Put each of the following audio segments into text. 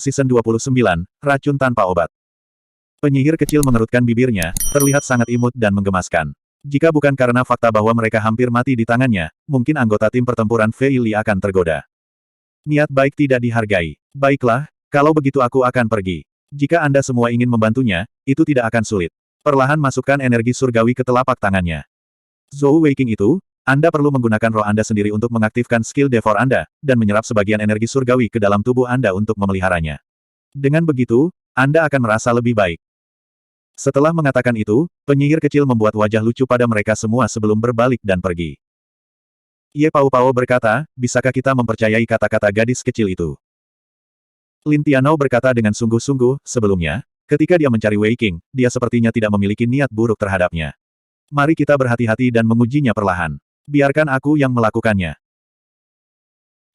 Season 29, Racun Tanpa Obat. Penyihir kecil mengerutkan bibirnya, terlihat sangat imut dan menggemaskan. Jika bukan karena fakta bahwa mereka hampir mati di tangannya, mungkin anggota tim pertempuran Fei Li akan tergoda. Niat baik tidak dihargai. Baiklah, kalau begitu aku akan pergi. Jika Anda semua ingin membantunya, itu tidak akan sulit. Perlahan masukkan energi surgawi ke telapak tangannya. Zhou Weiqing itu, Anda perlu menggunakan roh Anda sendiri untuk mengaktifkan skill Devor Anda, dan menyerap sebagian energi surgawi ke dalam tubuh Anda untuk memeliharanya. Dengan begitu, Anda akan merasa lebih baik. Setelah mengatakan itu, penyihir kecil membuat wajah lucu pada mereka semua sebelum berbalik dan pergi. Ye Pao Pao berkata, bisakah kita mempercayai kata-kata gadis kecil itu? Lin Tianao berkata dengan sungguh-sungguh, sebelumnya, ketika dia mencari Wei Qing, dia sepertinya tidak memiliki niat buruk terhadapnya. Mari kita berhati-hati dan mengujinya perlahan. Biarkan aku yang melakukannya.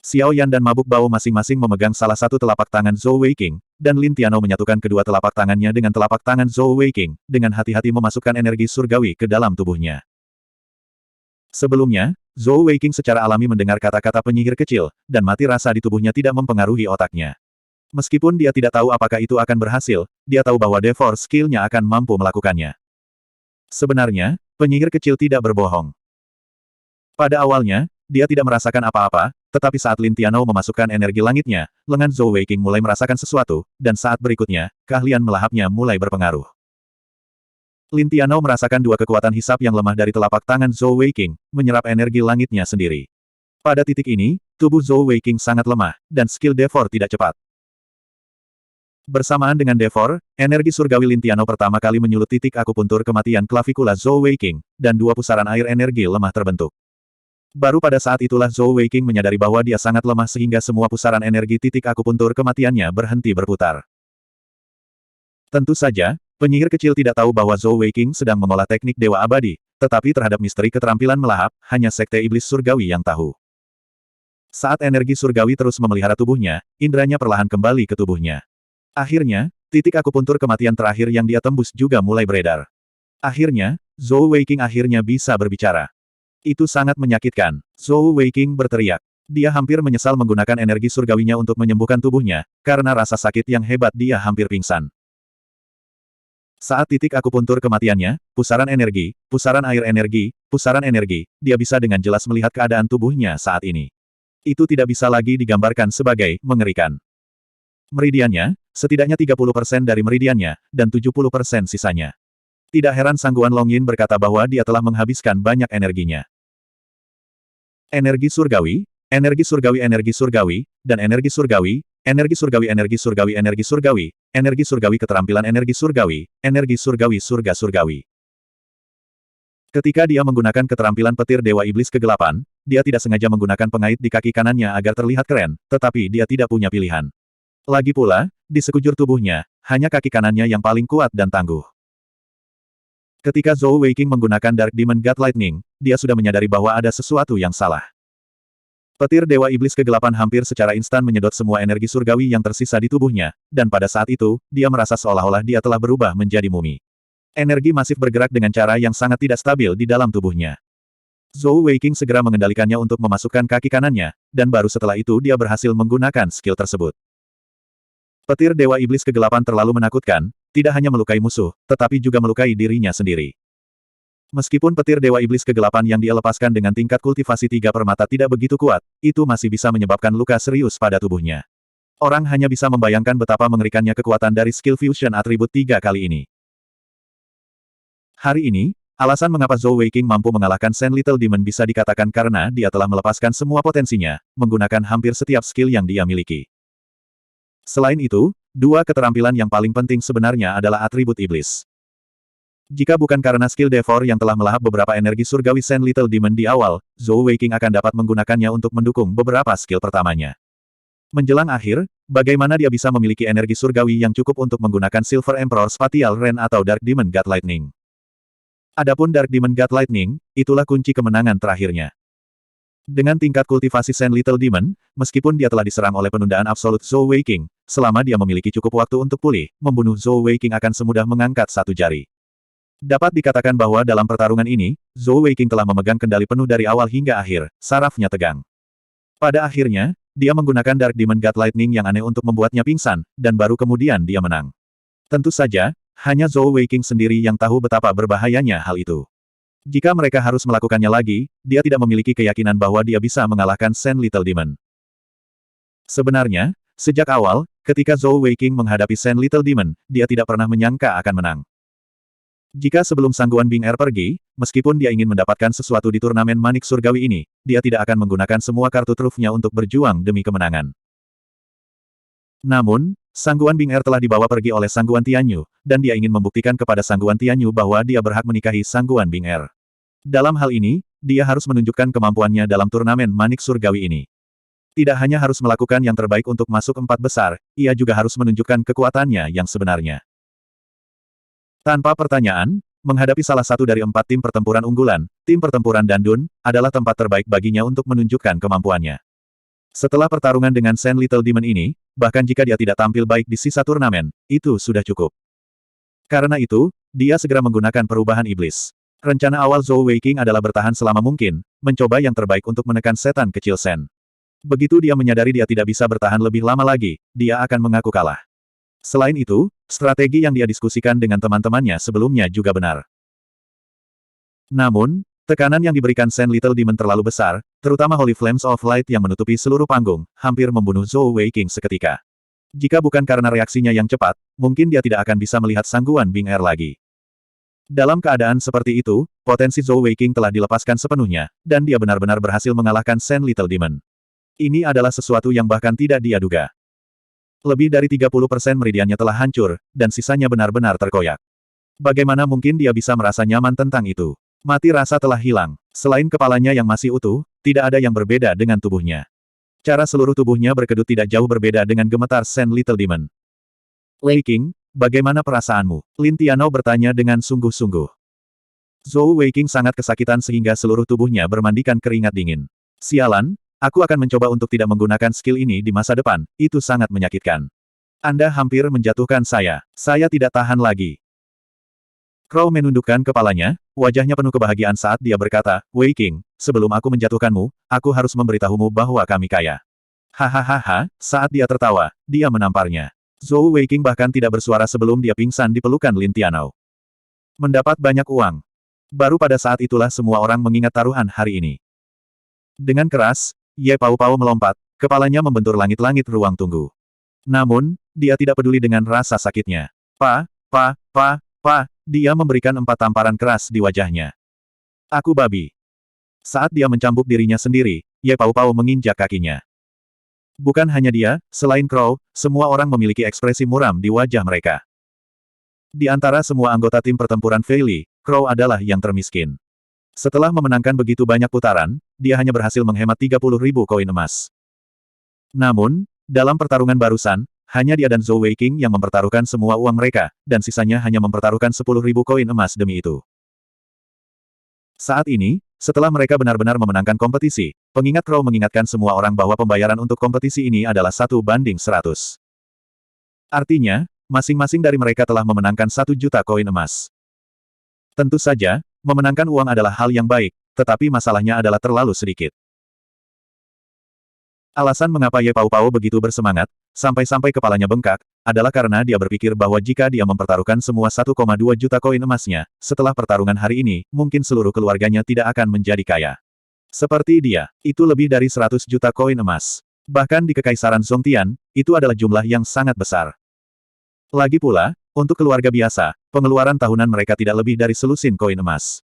Xiao Yan dan Mabuk Bao masing-masing memegang salah satu telapak tangan Zhou Weiqing, dan Lin Tianao menyatukan kedua telapak tangannya dengan telapak tangan Zhou Weiqing, dengan hati-hati memasukkan energi surgawi ke dalam tubuhnya. Sebelumnya, Zhou Weiqing secara alami mendengar kata-kata penyihir kecil, dan mati rasa di tubuhnya tidak mempengaruhi otaknya. Meskipun dia tidak tahu apakah itu akan berhasil, dia tahu bahwa Devor skill-nya akan mampu melakukannya. Sebenarnya, penyihir kecil tidak berbohong. Pada awalnya, dia tidak merasakan apa-apa, tetapi saat Lin Tianao memasukkan energi langitnya, lengan Zhou Weiqing mulai merasakan sesuatu, dan saat berikutnya, keahlian melahapnya mulai berpengaruh. Lin Tianao merasakan dua kekuatan hisap yang lemah dari telapak tangan Zhou Weiqing, menyerap energi langitnya sendiri. Pada titik ini, tubuh Zhou Weiqing sangat lemah, dan skill Devor tidak cepat. Bersamaan dengan Devor, energi surgawi Lin Tianao pertama kali menyulut titik akupuntur kematian klavikula Zhou Weiqing, dan dua pusaran air energi lemah terbentuk. Baru pada saat itulah Zhou Weiqing menyadari bahwa dia sangat lemah sehingga semua pusaran energi titik akupuntur kematiannya berhenti berputar. Tentu saja, penyihir kecil tidak tahu bahwa Zhou Weiqing sedang mengolah teknik Dewa Abadi, tetapi terhadap misteri keterampilan melahap, hanya Sekte Iblis Surgawi yang tahu. Saat energi surgawi terus memelihara tubuhnya, indranya perlahan kembali ke tubuhnya. Akhirnya, titik akupuntur kematian terakhir yang dia tembus juga mulai beredar. Akhirnya, Zhou Weiqing akhirnya bisa berbicara. Itu sangat menyakitkan. Zhou Weiqing berteriak. Dia hampir menyesal menggunakan energi surgawinya untuk menyembuhkan tubuhnya, karena rasa sakit yang hebat dia hampir pingsan. Saat titik akupuntur kematiannya, pusaran energi, pusaran energi, dia bisa dengan jelas melihat keadaan tubuhnya saat ini. Itu tidak bisa lagi digambarkan sebagai mengerikan. Meridiannya, setidaknya 30% dari meridiannya, dan 70% sisanya. Tidak heran Sang Guan Longying berkata bahwa dia telah menghabiskan banyak energinya. Energi surgawi, energi surgawi, energi surgawi, dan energi surgawi, energi surgawi, energi surgawi, energi surgawi, energi surgawi keterampilan energi surgawi surga surgawi. Ketika dia menggunakan keterampilan petir Dewa Iblis Kegelapan, dia tidak sengaja menggunakan pengait di kaki kanannya agar terlihat keren, tetapi dia tidak punya pilihan. Lagi pula, di sekujur tubuhnya, hanya kaki kanannya yang paling kuat dan tangguh. Ketika Zhou Weiqing menggunakan Dark Demon God Lightning, dia sudah menyadari bahwa ada sesuatu yang salah. Petir Dewa Iblis Kegelapan hampir secara instan menyedot semua energi surgawi yang tersisa di tubuhnya, dan pada saat itu, dia merasa seolah-olah dia telah berubah menjadi mumi. Energi masif bergerak dengan cara yang sangat tidak stabil di dalam tubuhnya. Zhou Weiqing segera mengendalikannya untuk memasukkan kaki kanannya, dan baru setelah itu dia berhasil menggunakan skill tersebut. Petir Dewa Iblis Kegelapan terlalu menakutkan, tidak hanya melukai musuh, tetapi juga melukai dirinya sendiri. Meskipun petir Dewa Iblis Kegelapan yang dia lepaskan dengan tingkat kultivasi 3 permata tidak begitu kuat, itu masih bisa menyebabkan luka serius pada tubuhnya. Orang hanya bisa membayangkan betapa mengerikannya kekuatan dari skill fusion atribut 3 kali ini. Hari ini, alasan mengapa Zhou Weiqing mampu mengalahkan Sand Little Demon bisa dikatakan karena dia telah melepaskan semua potensinya, menggunakan hampir setiap skill yang dia miliki. Selain itu, dua keterampilan yang paling penting sebenarnya adalah atribut iblis. Jika bukan karena skill Devor yang telah melahap beberapa energi surgawi Sand Little Demon di awal, Zhou Weiqing akan dapat menggunakannya untuk mendukung beberapa skill pertamanya. Menjelang akhir, bagaimana dia bisa memiliki energi surgawi yang cukup untuk menggunakan Silver Emperor Spatial Rain atau Dark Demon God Lightning. Adapun Dark Demon God Lightning, itulah kunci kemenangan terakhirnya. Dengan tingkat kultivasi Sand Little Demon, meskipun dia telah diserang oleh penundaan absolut Zhou Weiqing, selama dia memiliki cukup waktu untuk pulih, membunuh Zhou Weiqing akan semudah mengangkat satu jari. Dapat dikatakan bahwa dalam pertarungan ini, Zhou Weiqing telah memegang kendali penuh dari awal hingga akhir, sarafnya tegang. Pada akhirnya, dia menggunakan Dark Demon God Lightning yang aneh untuk membuatnya pingsan, dan baru kemudian dia menang. Tentu saja, hanya Zhou Weiking sendiri yang tahu betapa berbahayanya hal itu. Jika mereka harus melakukannya lagi, dia tidak memiliki keyakinan bahwa dia bisa mengalahkan Sand Little Demon. Sebenarnya, sejak awal, ketika Zhou Weiking menghadapi Sand Little Demon, dia tidak pernah menyangka akan menang. Jika sebelum Sangguan Bing Er pergi, meskipun dia ingin mendapatkan sesuatu di turnamen manik surgawi ini, dia tidak akan menggunakan semua kartu trufnya untuk berjuang demi kemenangan. Namun, Sangguan Bing Er telah dibawa pergi oleh Sangguan Tianyu, dan dia ingin membuktikan kepada Sangguan Tianyu bahwa dia berhak menikahi Sangguan Bing Er. Dalam hal ini, dia harus menunjukkan kemampuannya dalam turnamen manik surgawi ini. Tidak hanya harus melakukan yang terbaik untuk masuk 4 besar, ia juga harus menunjukkan kekuatannya yang sebenarnya. Tanpa pertanyaan, menghadapi salah satu dari 4 tim pertempuran unggulan, tim pertempuran Dandun, adalah tempat terbaik baginya untuk menunjukkan kemampuannya. Setelah pertarungan dengan Sand Little Demon ini, bahkan jika dia tidak tampil baik di sisa turnamen, itu sudah cukup. Karena itu, dia segera menggunakan perubahan iblis. Rencana awal Zhou Weiking adalah bertahan selama mungkin, mencoba yang terbaik untuk menekan setan kecil Sen. Begitu dia menyadari dia tidak bisa bertahan lebih lama lagi, dia akan mengaku kalah. Selain itu, strategi yang dia diskusikan dengan teman-temannya sebelumnya juga benar. Namun, tekanan yang diberikan Sand Little Demon terlalu besar, terutama Holy Flames of Light yang menutupi seluruh panggung, hampir membunuh Zhou Weiking seketika. Jika bukan karena reaksinya yang cepat, mungkin dia tidak akan bisa melihat Sangguan Bing Er lagi. Dalam keadaan seperti itu, potensi Zhou Weiking telah dilepaskan sepenuhnya, dan dia benar-benar berhasil mengalahkan Sand Little Demon. Ini adalah sesuatu yang bahkan tidak dia duga. Lebih dari 30% meridiannya telah hancur, dan sisanya benar-benar terkoyak. Bagaimana mungkin dia bisa merasa nyaman tentang itu? Mati rasa telah hilang. Selain kepalanya yang masih utuh, tidak ada yang berbeda dengan tubuhnya. Cara seluruh tubuhnya berkedut tidak jauh berbeda dengan gemetar Sand Little Demon. Weiking, bagaimana perasaanmu? Lin Tianou bertanya dengan sungguh-sungguh. Zhou Weiking sangat kesakitan sehingga seluruh tubuhnya bermandikan keringat dingin. Sialan, aku akan mencoba untuk tidak menggunakan skill ini di masa depan, itu sangat menyakitkan. Anda hampir menjatuhkan saya. Saya tidak tahan lagi. Crow menundukkan kepalanya, wajahnya penuh kebahagiaan saat dia berkata, Weiking, sebelum aku menjatuhkanmu, aku harus memberitahumu bahwa kami kaya. Hahaha, saat dia tertawa, dia menamparnya. Zhou Weiking bahkan tidak bersuara sebelum dia pingsan di pelukan Lin Tianou. Mendapat banyak uang. Baru pada saat itulah semua orang mengingat taruhan hari ini. Dengan keras, Ye Pao Pao melompat, kepalanya membentur langit-langit ruang tunggu. Namun, dia tidak peduli dengan rasa sakitnya. Dia memberikan 4 tamparan keras di wajahnya. Aku babi. Saat dia mencambuk dirinya sendiri, Ye Pao Pao menginjak kakinya. Bukan hanya dia, selain Crow, semua orang memiliki ekspresi muram di wajah mereka. Di antara semua anggota tim pertempuran Fei Li, Crow adalah yang termiskin. Setelah memenangkan begitu banyak putaran, dia hanya berhasil menghemat 30.000 koin emas. Namun, dalam pertarungan barusan, hanya dia dan Zhou Weiking yang mempertaruhkan semua uang mereka, dan sisanya hanya mempertaruhkan 10.000 koin emas demi itu. Saat ini, setelah mereka benar-benar memenangkan kompetisi, pengingat Crow mengingatkan semua orang bahwa pembayaran untuk kompetisi ini adalah 1:100. Artinya, masing-masing dari mereka telah memenangkan 1 juta koin emas. Tentu saja, memenangkan uang adalah hal yang baik, tetapi masalahnya adalah terlalu sedikit. Alasan mengapa Ye Pao Pao begitu bersemangat, sampai-sampai kepalanya bengkak, adalah karena dia berpikir bahwa jika dia mempertaruhkan semua 1,2 juta koin emasnya, setelah pertarungan hari ini, mungkin seluruh keluarganya tidak akan menjadi kaya. Seperti dia, itu lebih dari 100 juta koin emas. Bahkan di Kekaisaran Zongtian, itu adalah jumlah yang sangat besar. Lagi pula, untuk keluarga biasa, pengeluaran tahunan mereka tidak lebih dari selusin koin emas.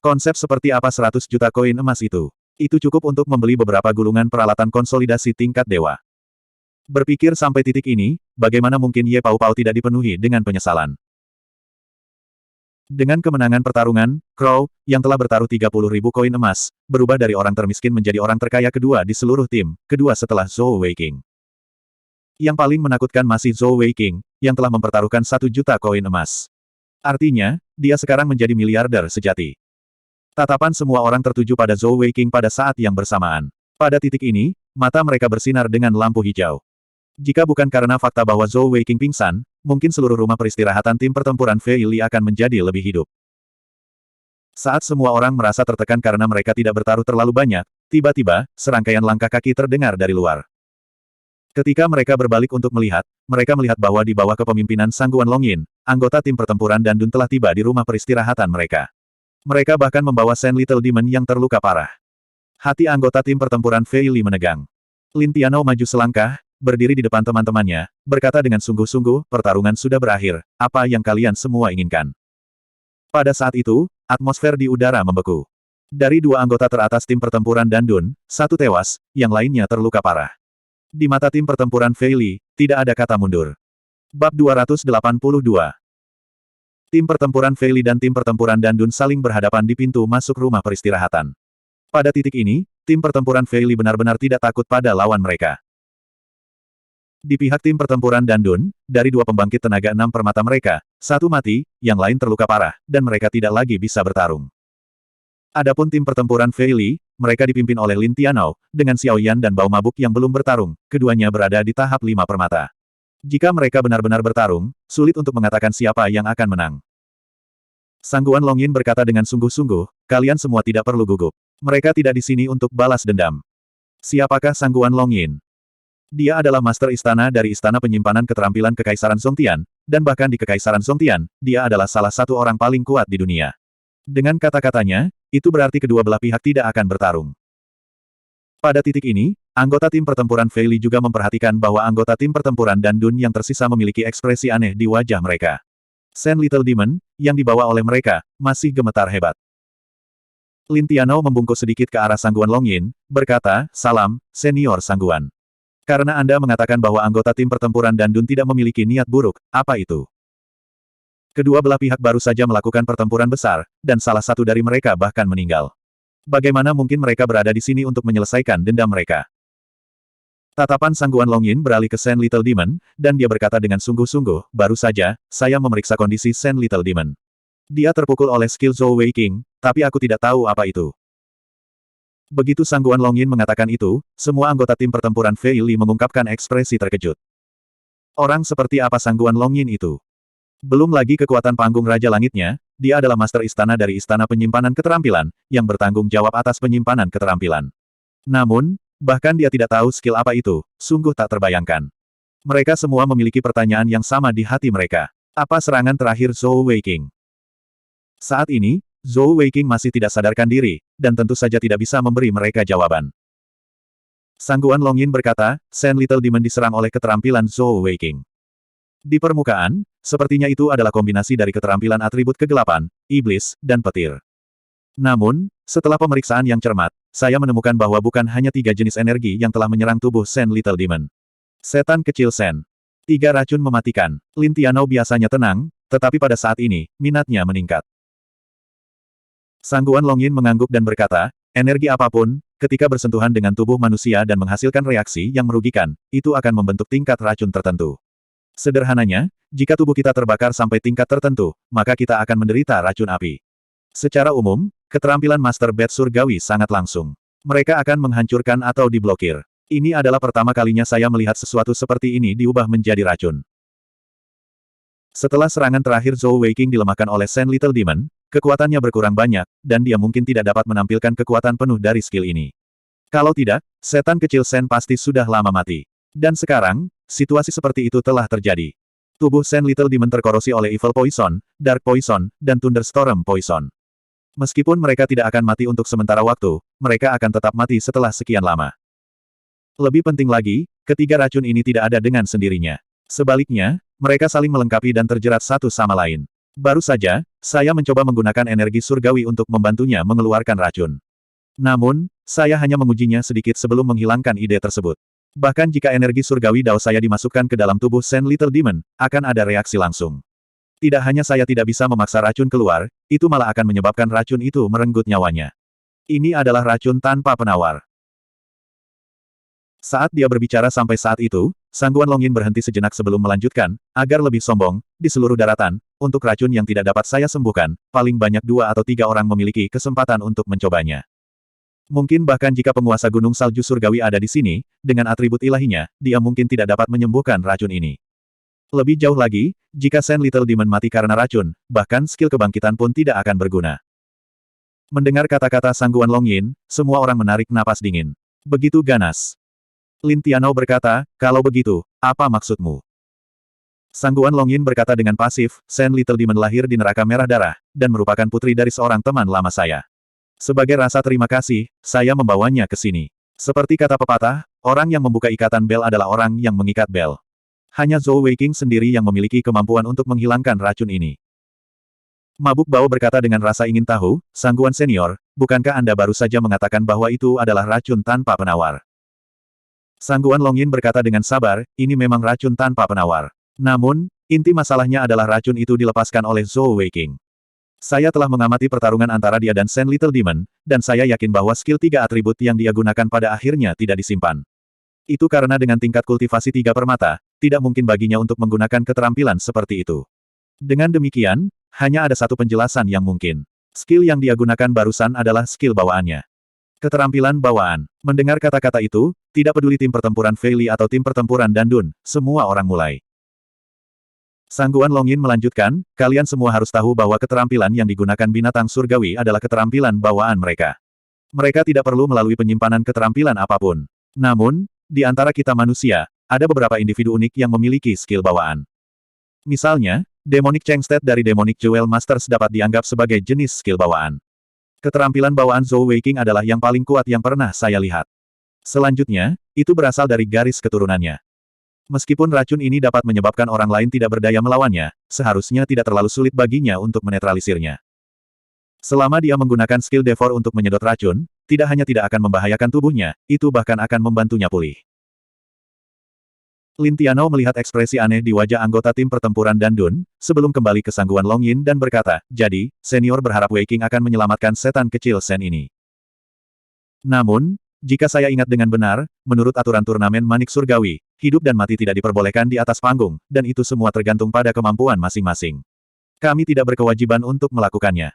Konsep seperti apa 100 juta koin emas itu? Itu cukup untuk membeli beberapa gulungan peralatan konsolidasi tingkat dewa. Berpikir sampai titik ini, bagaimana mungkin Ye Pao Pao tidak dipenuhi dengan penyesalan? Dengan kemenangan pertarungan, Crow, yang telah bertaruh 30.000 koin emas, berubah dari orang termiskin menjadi orang terkaya kedua di seluruh tim, kedua setelah Zhou Weiking. Yang paling menakutkan masih Zhou Weiking, yang telah mempertaruhkan 1 juta koin emas. Artinya, dia sekarang menjadi miliarder sejati. Tatapan semua orang tertuju pada Zhou Weiking pada saat yang bersamaan. Pada titik ini, mata mereka bersinar dengan lampu hijau. Jika bukan karena fakta bahwa Zhou Weiking pingsan, mungkin seluruh rumah peristirahatan tim pertempuran Fei Li akan menjadi lebih hidup. Saat semua orang merasa tertekan karena mereka tidak bertaruh terlalu banyak, tiba-tiba, serangkaian langkah kaki terdengar dari luar. Ketika mereka berbalik untuk melihat, mereka melihat bahwa di bawah kepemimpinan Sangguan Longyin, anggota tim pertempuran Dandun telah tiba di rumah peristirahatan mereka. Mereka bahkan membawa Sand Little Demon yang terluka parah. Hati anggota tim pertempuran Fei Li menegang. Lin Tianou maju selangkah, berdiri di depan teman-temannya, berkata dengan sungguh-sungguh, pertarungan sudah berakhir, apa yang kalian semua inginkan? Pada saat itu, atmosfer di udara membeku. Dari dua anggota teratas tim pertempuran Dandun, satu tewas, yang lainnya terluka parah. Di mata tim pertempuran Fei Li, tidak ada kata mundur. Bab 282. Tim pertempuran Fei Li dan tim pertempuran Dandun saling berhadapan di pintu masuk rumah peristirahatan. Pada titik ini, tim pertempuran Fei Li benar-benar tidak takut pada lawan mereka. Di pihak tim pertempuran Dandun, dari dua pembangkit tenaga 6 permata mereka, satu mati, yang lain terluka parah, dan mereka tidak lagi bisa bertarung. Adapun tim pertempuran Fei Li, mereka dipimpin oleh Lin Tianou, dengan Xiao Yan dan Bau Mabuk yang belum bertarung, keduanya berada di tahap 5 permata. Jika mereka benar-benar bertarung, sulit untuk mengatakan siapa yang akan menang. Sangguan Longyin berkata dengan sungguh-sungguh, kalian semua tidak perlu gugup. Mereka tidak di sini untuk balas dendam. Siapakah Sangguan Longyin? Dia adalah master istana dari Istana Penyimpanan Keterampilan Kekaisaran Songtian, dan bahkan di Kekaisaran Songtian, dia adalah salah satu orang paling kuat di dunia. Dengan kata-katanya, itu berarti kedua belah pihak tidak akan bertarung. Pada titik ini, anggota tim pertempuran Fei Li juga memperhatikan bahwa anggota tim pertempuran Dandun yang tersisa memiliki ekspresi aneh di wajah mereka. Sand Little Demon, yang dibawa oleh mereka, masih gemetar hebat. Lin Tianou membungkuk sedikit ke arah Sangguan Longyin, berkata, salam, Senior Sangguan. Karena Anda mengatakan bahwa anggota tim pertempuran Dandun tidak memiliki niat buruk, apa itu? Kedua belah pihak baru saja melakukan pertempuran besar, dan salah satu dari mereka bahkan meninggal. Bagaimana mungkin mereka berada di sini untuk menyelesaikan dendam mereka? Tatapan Sangguan Longyin beralih ke Sand Little Demon, dan dia berkata dengan sungguh-sungguh, baru saja, saya memeriksa kondisi Sand Little Demon. Dia terpukul oleh skill Zhou Wei King, tapi aku tidak tahu apa itu. Begitu Sangguan Longyin mengatakan itu, semua anggota tim pertempuran Fei Li mengungkapkan ekspresi terkejut. Orang seperti apa Sangguan Longyin itu? Belum lagi kekuatan panggung Raja Langitnya, dia adalah master istana dari Istana Penyimpanan Keterampilan, yang bertanggung jawab atas penyimpanan keterampilan. Namun, bahkan dia tidak tahu skill apa itu, sungguh tak terbayangkan. Mereka semua memiliki pertanyaan yang sama di hati mereka. Apa serangan terakhir Zhou Wei King? Saat ini, Zhou Wei King masih tidak sadarkan diri, dan tentu saja tidak bisa memberi mereka jawaban. Sangguan Longyin berkata, Sand Little Demon diserang oleh keterampilan Zhou Wei King. Di permukaan, sepertinya itu adalah kombinasi dari keterampilan atribut kegelapan, iblis, dan petir. Namun, setelah pemeriksaan yang cermat, saya menemukan bahwa bukan hanya 3 jenis energi yang telah menyerang tubuh Sand Little Demon. Setan kecil Sand. 3 racun mematikan. Lin Tianou biasanya tenang, tetapi pada saat ini, minatnya meningkat. Sangguan Longyin mengangguk dan berkata, energi apapun, ketika bersentuhan dengan tubuh manusia dan menghasilkan reaksi yang merugikan, itu akan membentuk tingkat racun tertentu. Sederhananya, jika tubuh kita terbakar sampai tingkat tertentu, maka kita akan menderita racun api. Secara umum, keterampilan Master Bat Surgawi sangat langsung. Mereka akan menghancurkan atau diblokir. Ini adalah pertama kalinya saya melihat sesuatu seperti ini diubah menjadi racun. Setelah serangan terakhir Zhou Wei King dilemahkan oleh Sand Little Demon, kekuatannya berkurang banyak, dan dia mungkin tidak dapat menampilkan kekuatan penuh dari skill ini. Kalau tidak, setan kecil Sand pasti sudah lama mati. Dan sekarang, situasi seperti itu telah terjadi. Tubuh Sand Little Demon terkorosi oleh Evil Poison, Dark Poison, dan Thunderstorm Poison. Meskipun mereka tidak akan mati untuk sementara waktu, mereka akan tetap mati setelah sekian lama. Lebih penting lagi, ketiga racun ini tidak ada dengan sendirinya. Sebaliknya, mereka saling melengkapi dan terjerat satu sama lain. Baru saja, saya mencoba menggunakan energi surgawi untuk membantunya mengeluarkan racun. Namun, saya hanya mengujinya sedikit sebelum menghilangkan ide tersebut. Bahkan jika energi surgawi Dao saya dimasukkan ke dalam tubuh Sand Little Demon, akan ada reaksi langsung. Tidak hanya saya tidak bisa memaksa racun keluar, itu malah akan menyebabkan racun itu merenggut nyawanya. Ini adalah racun tanpa penawar. Saat dia berbicara sampai saat itu, Sangguan Longyin berhenti sejenak sebelum melanjutkan, agar lebih sombong, di seluruh daratan, untuk racun yang tidak dapat saya sembuhkan, paling banyak 2 atau 3 orang memiliki kesempatan untuk mencobanya. Mungkin bahkan jika penguasa Gunung Salju Surgawi ada di sini, dengan atribut ilahinya, dia mungkin tidak dapat menyembuhkan racun ini. Lebih jauh lagi, jika Sand Little Demon mati karena racun, bahkan skill kebangkitan pun tidak akan berguna. Mendengar kata-kata Sangguan Longyin, semua orang menarik napas dingin. Begitu ganas. Lin Tianou berkata, kalau begitu, apa maksudmu? Sangguan Long Yin berkata dengan pasif, Shen Little Demon lahir di neraka merah darah, dan merupakan putri dari seorang teman lama saya. Sebagai rasa terima kasih, saya membawanya ke sini. Seperti kata pepatah, orang yang membuka ikatan bel adalah orang yang mengikat bel. Hanya Zhou Weiqing sendiri yang memiliki kemampuan untuk menghilangkan racun ini. Mabuk Bao berkata dengan rasa ingin tahu, Sangguan Senior, bukankah Anda baru saja mengatakan bahwa itu adalah racun tanpa penawar? Sangguan Long Yin berkata dengan sabar, ini memang racun tanpa penawar. Namun, inti masalahnya adalah racun itu dilepaskan oleh Zhou Weiqing. Saya telah mengamati pertarungan antara dia dan Shen Little Demon, dan saya yakin bahwa skill 3 atribut yang dia gunakan pada akhirnya tidak disimpan. Itu karena dengan tingkat kultivasi 3 permata, tidak mungkin baginya untuk menggunakan keterampilan seperti itu. Dengan demikian, hanya ada satu penjelasan yang mungkin. Skill yang dia gunakan barusan adalah skill bawaannya. Keterampilan bawaan. Mendengar kata-kata itu, tidak peduli tim pertempuran Fei Li atau tim pertempuran Dandun, semua orang mulai. Sangguan Long Yin melanjutkan, kalian semua harus tahu bahwa keterampilan yang digunakan binatang surgawi adalah keterampilan bawaan mereka. Mereka tidak perlu melalui penyimpanan keterampilan apapun. Namun, di antara kita manusia, ada beberapa individu unik yang memiliki skill bawaan. Misalnya, Demonic Changstet dari Demonic Jewel Masters dapat dianggap sebagai jenis skill bawaan. Keterampilan bawaan Zhou Weiqing adalah yang paling kuat yang pernah saya lihat. Selanjutnya, itu berasal dari garis keturunannya. Meskipun racun ini dapat menyebabkan orang lain tidak berdaya melawannya, seharusnya tidak terlalu sulit baginya untuk menetralisirnya. Selama dia menggunakan skill Devor untuk menyedot racun, tidak hanya tidak akan membahayakan tubuhnya, itu bahkan akan membantunya pulih. Lin Tianou melihat ekspresi aneh di wajah anggota tim pertempuran Dandun, sebelum kembali ke Sangguan Long Yin dan berkata, jadi, senior berharap Weiqing akan menyelamatkan setan kecil Shen ini. Namun, jika saya ingat dengan benar, menurut aturan turnamen Manik Surgawi, hidup dan mati tidak diperbolehkan di atas panggung, dan itu semua tergantung pada kemampuan masing-masing. Kami tidak berkewajiban untuk melakukannya.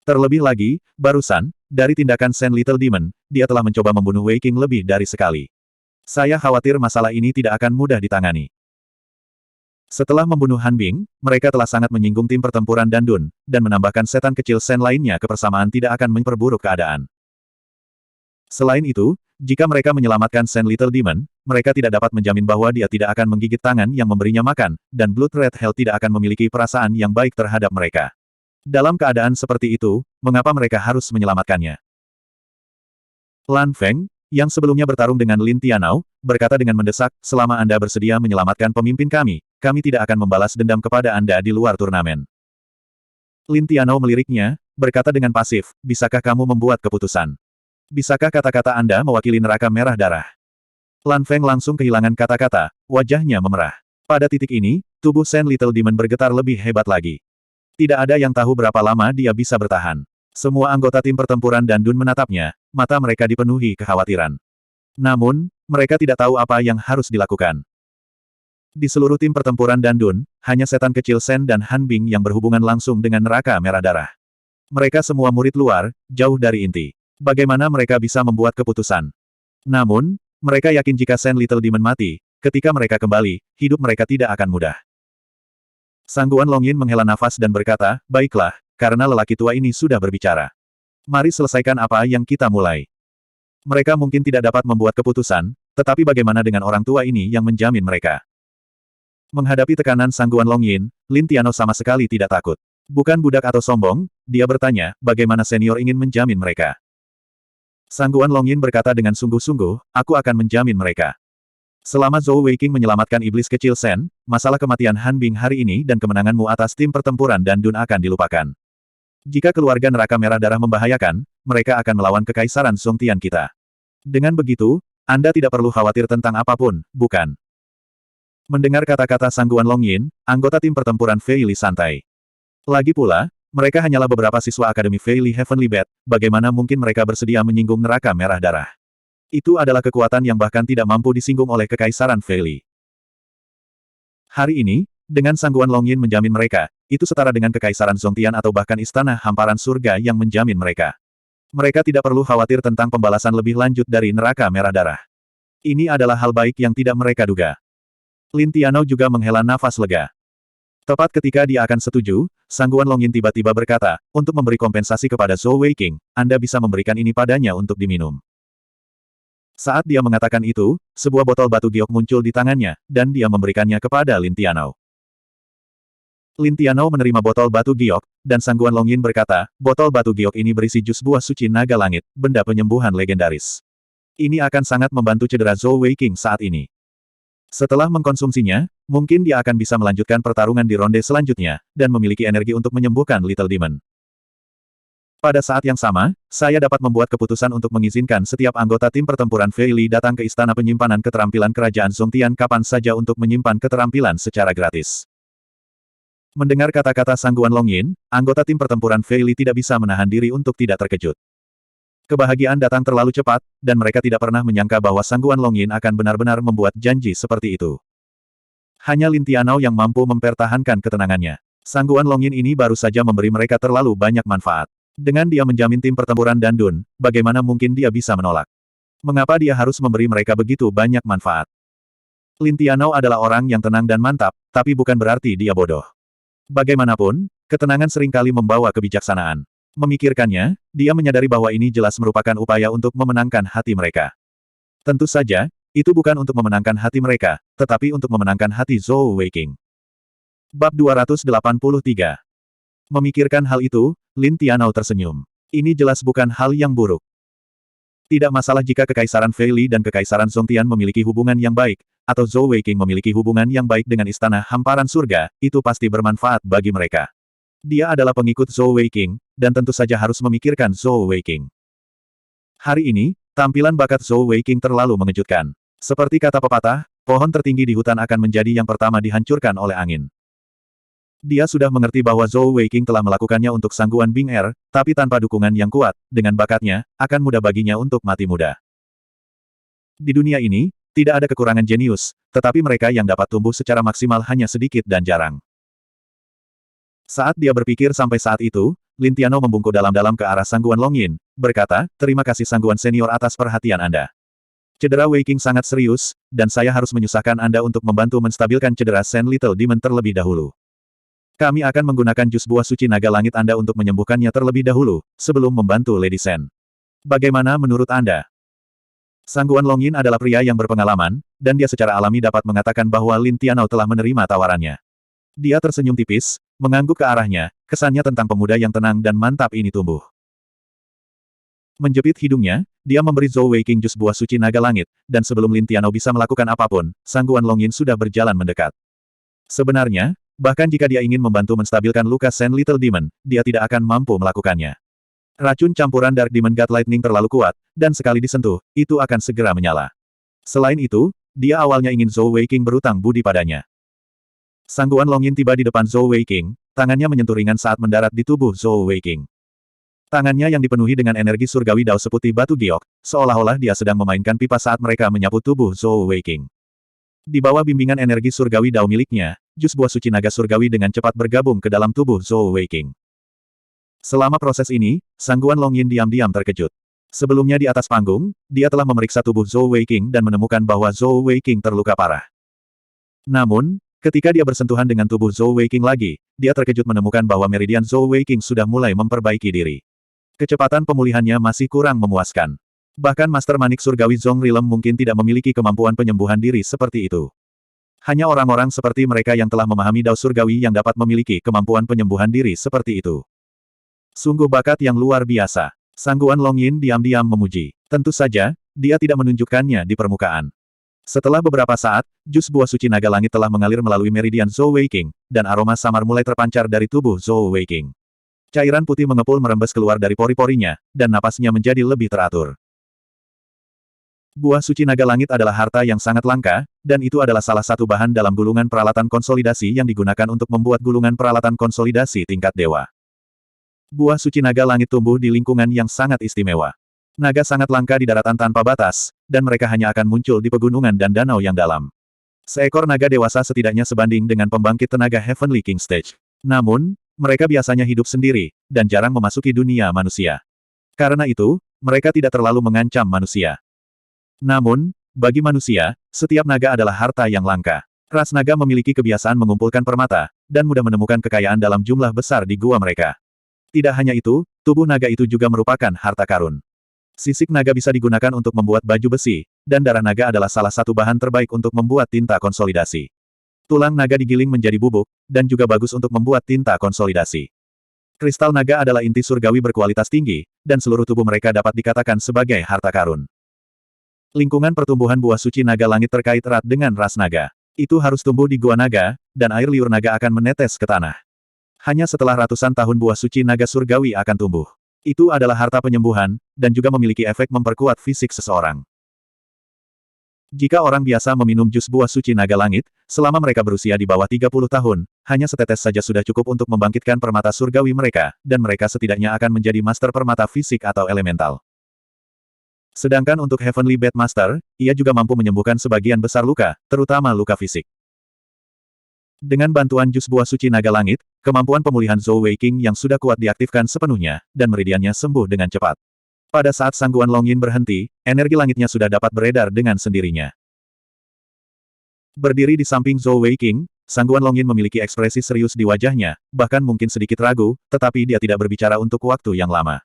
Terlebih lagi, barusan, dari tindakan Shen Little Demon, dia telah mencoba membunuh Weiqing lebih dari sekali. Saya khawatir masalah ini tidak akan mudah ditangani. Setelah membunuh Han Bing, mereka telah sangat menyinggung tim pertempuran Dandun, dan menambahkan setan kecil Shen lainnya kebersamaan tidak akan memperburuk keadaan. Selain itu, jika mereka menyelamatkan Shen Little Demon, mereka tidak dapat menjamin bahwa dia tidak akan menggigit tangan yang memberinya makan, dan Blood Red Hell tidak akan memiliki perasaan yang baik terhadap mereka. Dalam keadaan seperti itu, mengapa mereka harus menyelamatkannya? Lan Feng, yang sebelumnya bertarung dengan Lin Tianou, berkata dengan mendesak, selama Anda bersedia menyelamatkan pemimpin kami tidak akan membalas dendam kepada Anda di luar turnamen. Lin Tianou meliriknya, berkata dengan pasif, bisakah kamu membuat keputusan? Bisakah kata-kata Anda mewakili neraka merah darah? Lan Feng langsung kehilangan kata-kata, wajahnya memerah. Pada titik ini, tubuh Shen Little Demon bergetar lebih hebat lagi. Tidak ada yang tahu berapa lama dia bisa bertahan. Semua anggota tim pertempuran Dandun menatapnya, mata mereka dipenuhi kekhawatiran. Namun, mereka tidak tahu apa yang harus dilakukan. Di seluruh tim pertempuran Dandun, hanya setan kecil Shen dan Han Bing yang berhubungan langsung dengan neraka merah darah. Mereka semua murid luar, jauh dari inti. Bagaimana mereka bisa membuat keputusan? Namun, mereka yakin jika Shen Little Demon mati, ketika mereka kembali, hidup mereka tidak akan mudah. Sangguan Long Yin menghela nafas dan berkata, baiklah, karena lelaki tua ini sudah berbicara. Mari selesaikan apa yang kita mulai. Mereka mungkin tidak dapat membuat keputusan, tetapi bagaimana dengan orang tua ini yang menjamin mereka? Menghadapi tekanan Sangguan Long Yin, Lin Tianou sama sekali tidak takut. Bukan budak atau sombong, dia bertanya, bagaimana senior ingin menjamin mereka? Sangguan Long Yin berkata dengan sungguh-sungguh, aku akan menjamin mereka. Selama Zhou Weiqing menyelamatkan iblis kecil Shen, masalah kematian Han Bing hari ini dan kemenanganmu atas tim pertempuran Dandun akan dilupakan. Jika keluarga neraka merah darah membahayakan, mereka akan melawan kekaisaran Songtian kita. Dengan begitu, Anda tidak perlu khawatir tentang apapun, bukan? Mendengar kata-kata Sangguan Long Yin, anggota tim pertempuran Fei Li santai. Lagi pula, mereka hanyalah beberapa siswa Akademi Fei Li Heavenly Bat, bagaimana mungkin mereka bersedia menyinggung neraka merah darah? Itu adalah kekuatan yang bahkan tidak mampu disinggung oleh kekaisaran Fei Li. Hari ini, dengan Sangguan Long Yin menjamin mereka, itu setara dengan kekaisaran Songtian atau bahkan istana hamparan surga yang menjamin mereka. Mereka tidak perlu khawatir tentang pembalasan lebih lanjut dari neraka merah darah. Ini adalah hal baik yang tidak mereka duga. Lin Tianou juga menghela nafas lega. Tepat ketika dia akan setuju, Sangguan Long Yin tiba-tiba berkata, untuk memberi kompensasi kepada Zhou Weiqing, Anda bisa memberikan ini padanya untuk diminum. Saat dia mengatakan itu, sebuah botol batu giok muncul di tangannya, dan dia memberikannya kepada Lin Tianao. Lin Tianao menerima botol batu giok, dan Sangguan Longyin berkata, botol batu giok ini berisi jus buah suci naga langit, benda penyembuhan legendaris. Ini akan sangat membantu cedera Zhou Weiqing saat ini. Setelah mengkonsumsinya, mungkin dia akan bisa melanjutkan pertarungan di ronde selanjutnya, dan memiliki energi untuk menyembuhkan Little Demon. Pada saat yang sama, saya dapat membuat keputusan untuk mengizinkan setiap anggota tim pertempuran Fei Li datang ke Istana Penyimpanan Keterampilan Kerajaan Zongtian kapan saja untuk menyimpan keterampilan secara gratis. Mendengar kata-kata Sangguan Longyin, anggota tim pertempuran Fei Li tidak bisa menahan diri untuk tidak terkejut. Kebahagiaan datang terlalu cepat, dan mereka tidak pernah menyangka bahwa Sangguan Longyin akan benar-benar membuat janji seperti itu. Hanya Lin Tianao yang mampu mempertahankan ketenangannya. Sangguan Longyin ini baru saja memberi mereka terlalu banyak manfaat. Dengan dia menjamin tim pertempuran Dandun, bagaimana mungkin dia bisa menolak? Mengapa dia harus memberi mereka begitu banyak manfaat? Lin Tianao adalah orang yang tenang dan mantap, tapi bukan berarti dia bodoh. Bagaimanapun, ketenangan seringkali membawa kebijaksanaan. Memikirkannya, dia menyadari bahwa ini jelas merupakan upaya untuk memenangkan hati mereka. Tentu saja, itu bukan untuk memenangkan hati mereka, tetapi untuk memenangkan hati Zhou Weiqing. Bab 283. Memikirkan hal itu, Lin Tianao tersenyum. Ini jelas bukan hal yang buruk. Tidak masalah jika Kekaisaran Fei Li dan Kekaisaran Zongtian memiliki hubungan yang baik, atau Zhou Weiqing memiliki hubungan yang baik dengan Istana Hamparan Surga, itu pasti bermanfaat bagi mereka. Dia adalah pengikut Zhou Weiqing, dan tentu saja harus memikirkan Zhou Weiqing. Hari ini, tampilan bakat Zhou Weiqing terlalu mengejutkan. Seperti kata pepatah, pohon tertinggi di hutan akan menjadi yang pertama dihancurkan oleh angin. Dia sudah mengerti bahwa Zhou Weiqing telah melakukannya untuk Sangguan Bing Er, tapi tanpa dukungan yang kuat, dengan bakatnya, akan mudah baginya untuk mati muda. Di dunia ini, tidak ada kekurangan jenius, tetapi mereka yang dapat tumbuh secara maksimal hanya sedikit dan jarang. Saat dia berpikir sampai saat itu, Lin Tianao membungkuk dalam-dalam ke arah Sangguan Longyin, berkata, terima kasih Sangguan Senior atas perhatian Anda. Cedera Weiqing sangat serius, dan saya harus menyusahkan Anda untuk membantu menstabilkan cedera Sen Little Demon terlebih dahulu. Kami akan menggunakan jus buah suci naga langit Anda untuk menyembuhkannya terlebih dahulu, sebelum membantu Lady Sen. Bagaimana menurut Anda? Sangguan Longyin adalah pria yang berpengalaman, dan dia secara alami dapat mengatakan bahwa Lin Tianao telah menerima tawarannya. Dia tersenyum tipis, mengangguk ke arahnya, kesannya tentang pemuda yang tenang dan mantap ini tumbuh. Menjepit hidungnya, dia memberi Zhou Weiqing jus buah suci naga langit, dan sebelum Lin Tianao bisa melakukan apapun, Sangguan Longyin sudah berjalan mendekat. Sebenarnya, bahkan jika dia ingin membantu menstabilkan luka Sen Little Demon, dia tidak akan mampu melakukannya. Racun campuran Dark Demon God Lightning terlalu kuat, dan sekali disentuh, itu akan segera menyala. Selain itu, dia awalnya ingin Zhou Weiqing berutang budi padanya. Sangguan Longyin tiba di depan Zhou Weiqing, tangannya menyentuh ringan saat mendarat di tubuh Zhou Weiqing. Tangannya yang dipenuhi dengan energi surgawi dao seputih batu giok, seolah-olah dia sedang memainkan pipa saat mereka menyapu tubuh Zhou Weiqing. Di bawah bimbingan energi surgawi dao miliknya, jus buah suci naga surgawi dengan cepat bergabung ke dalam tubuh Zhou Weiqing. Selama proses ini, Sangguan Longyin diam-diam terkejut. Sebelumnya di atas panggung, dia telah memeriksa tubuh Zhou Weiqing dan menemukan bahwa Zhou Weiqing terluka parah. Namun, ketika dia bersentuhan dengan tubuh Zhou Weiqing lagi, dia terkejut menemukan bahwa meridian Zhou Weiqing sudah mulai memperbaiki diri. Kecepatan pemulihannya masih kurang memuaskan. Bahkan Master Manik Surgawi Zhong Rilem mungkin tidak memiliki kemampuan penyembuhan diri seperti itu. Hanya orang-orang seperti mereka yang telah memahami dao surgawi yang dapat memiliki kemampuan penyembuhan diri seperti itu. Sungguh bakat yang luar biasa. Sangguan Longyin diam-diam memuji. Tentu saja, dia tidak menunjukkannya di permukaan. Setelah beberapa saat, jus buah suci naga langit telah mengalir melalui meridian Zhou Weiqing, dan aroma samar mulai terpancar dari tubuh Zhou Weiqing. Cairan putih mengepul merembes keluar dari pori-porinya, dan napasnya menjadi lebih teratur. Buah suci naga langit adalah harta yang sangat langka, dan itu adalah salah satu bahan dalam gulungan peralatan konsolidasi yang digunakan untuk membuat gulungan peralatan konsolidasi tingkat dewa. Buah suci naga langit tumbuh di lingkungan yang sangat istimewa. Naga sangat langka di daratan tanpa batas, dan mereka hanya akan muncul di pegunungan dan danau yang dalam. Seekor naga dewasa setidaknya sebanding dengan pembangkit tenaga Heavenly King Stage. Namun, mereka biasanya hidup sendiri, dan jarang memasuki dunia manusia. Karena itu, mereka tidak terlalu mengancam manusia. Namun, bagi manusia, setiap naga adalah harta yang langka. Ras naga memiliki kebiasaan mengumpulkan permata, dan mudah menemukan kekayaan dalam jumlah besar di gua mereka. Tidak hanya itu, tubuh naga itu juga merupakan harta karun. Sisik naga bisa digunakan untuk membuat baju besi, dan darah naga adalah salah satu bahan terbaik untuk membuat tinta konsolidasi. Tulang naga digiling menjadi bubuk, dan juga bagus untuk membuat tinta konsolidasi. Kristal naga adalah inti surgawi berkualitas tinggi, dan seluruh tubuh mereka dapat dikatakan sebagai harta karun. Lingkungan pertumbuhan buah suci naga langit terkait erat dengan ras naga. Itu harus tumbuh di gua naga, dan air liur naga akan menetes ke tanah. Hanya setelah ratusan tahun buah suci naga surgawi akan tumbuh. Itu adalah harta penyembuhan, dan juga memiliki efek memperkuat fisik seseorang. Jika orang biasa meminum jus buah suci naga langit, selama mereka berusia di bawah 30 tahun, hanya setetes saja sudah cukup untuk membangkitkan permata surgawi mereka, dan mereka setidaknya akan menjadi master permata fisik atau elemental. Sedangkan untuk Heavenly Bat Master, ia juga mampu menyembuhkan sebagian besar luka, terutama luka fisik. Dengan bantuan jus buah suci naga langit, kemampuan pemulihan Zhou Weiqing yang sudah kuat diaktifkan sepenuhnya, dan meridiannya sembuh dengan cepat. Pada saat Sangguan Longyin berhenti, energi langitnya sudah dapat beredar dengan sendirinya. Berdiri di samping Zhou Weiqing, Sangguan Longyin memiliki ekspresi serius di wajahnya, bahkan mungkin sedikit ragu, tetapi dia tidak berbicara untuk waktu yang lama.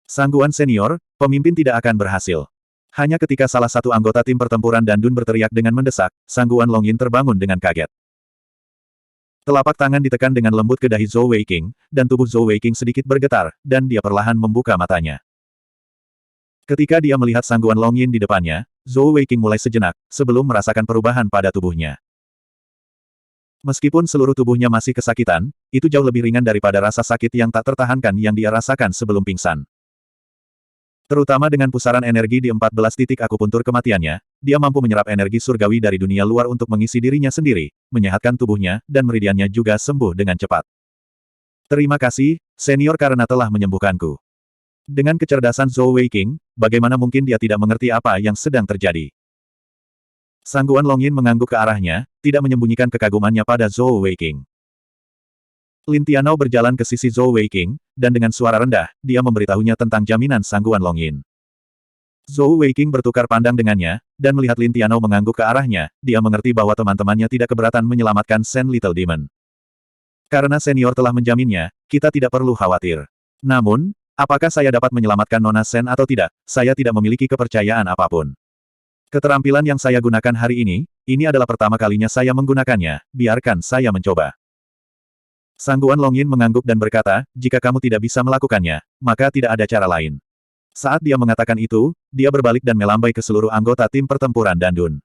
Sangguan senior, pemimpin tidak akan berhasil. Hanya ketika salah satu anggota tim pertempuran Dandun berteriak dengan mendesak, Sangguan Longyin terbangun dengan kaget. Telapak tangan ditekan dengan lembut ke dahi Zhou Weiqing, dan tubuh Zhou Weiqing sedikit bergetar, dan dia perlahan membuka matanya. Ketika dia melihat Sangguan Longyin di depannya, Zhou Weiqing mulai sejenak, sebelum merasakan perubahan pada tubuhnya. Meskipun seluruh tubuhnya masih kesakitan, itu jauh lebih ringan daripada rasa sakit yang tak tertahankan yang dia rasakan sebelum pingsan. Terutama dengan pusaran energi di 14 titik akupuntur kematiannya, dia mampu menyerap energi surgawi dari dunia luar untuk mengisi dirinya sendiri, menyehatkan tubuhnya, dan meridiannya juga sembuh dengan cepat. Terima kasih, senior karena telah menyembuhkanku. Dengan kecerdasan Zhou Weiqing, bagaimana mungkin dia tidak mengerti apa yang sedang terjadi? Sangguan Longyin mengangguk ke arahnya, tidak menyembunyikan kekagumannya pada Zhou Weiqing. Lin Tianao berjalan ke sisi Zhou Weiqing, dan dengan suara rendah, dia memberitahunya tentang jaminan Sangguan Longyin. Zhou Weiqing bertukar pandang dengannya, dan melihat Lin Tianao mengangguk ke arahnya, dia mengerti bahwa teman-temannya tidak keberatan menyelamatkan Sen Little Demon. Karena senior telah menjaminnya, kita tidak perlu khawatir. Namun, apakah saya dapat menyelamatkan Nona Sen atau tidak, saya tidak memiliki kepercayaan apapun. Keterampilan yang saya gunakan hari ini adalah pertama kalinya saya menggunakannya, biarkan saya mencoba. Sangguan Longyin mengangguk dan berkata, jika kamu tidak bisa melakukannya, maka tidak ada cara lain. Saat dia mengatakan itu, dia berbalik dan melambai ke seluruh anggota tim pertempuran Dandun.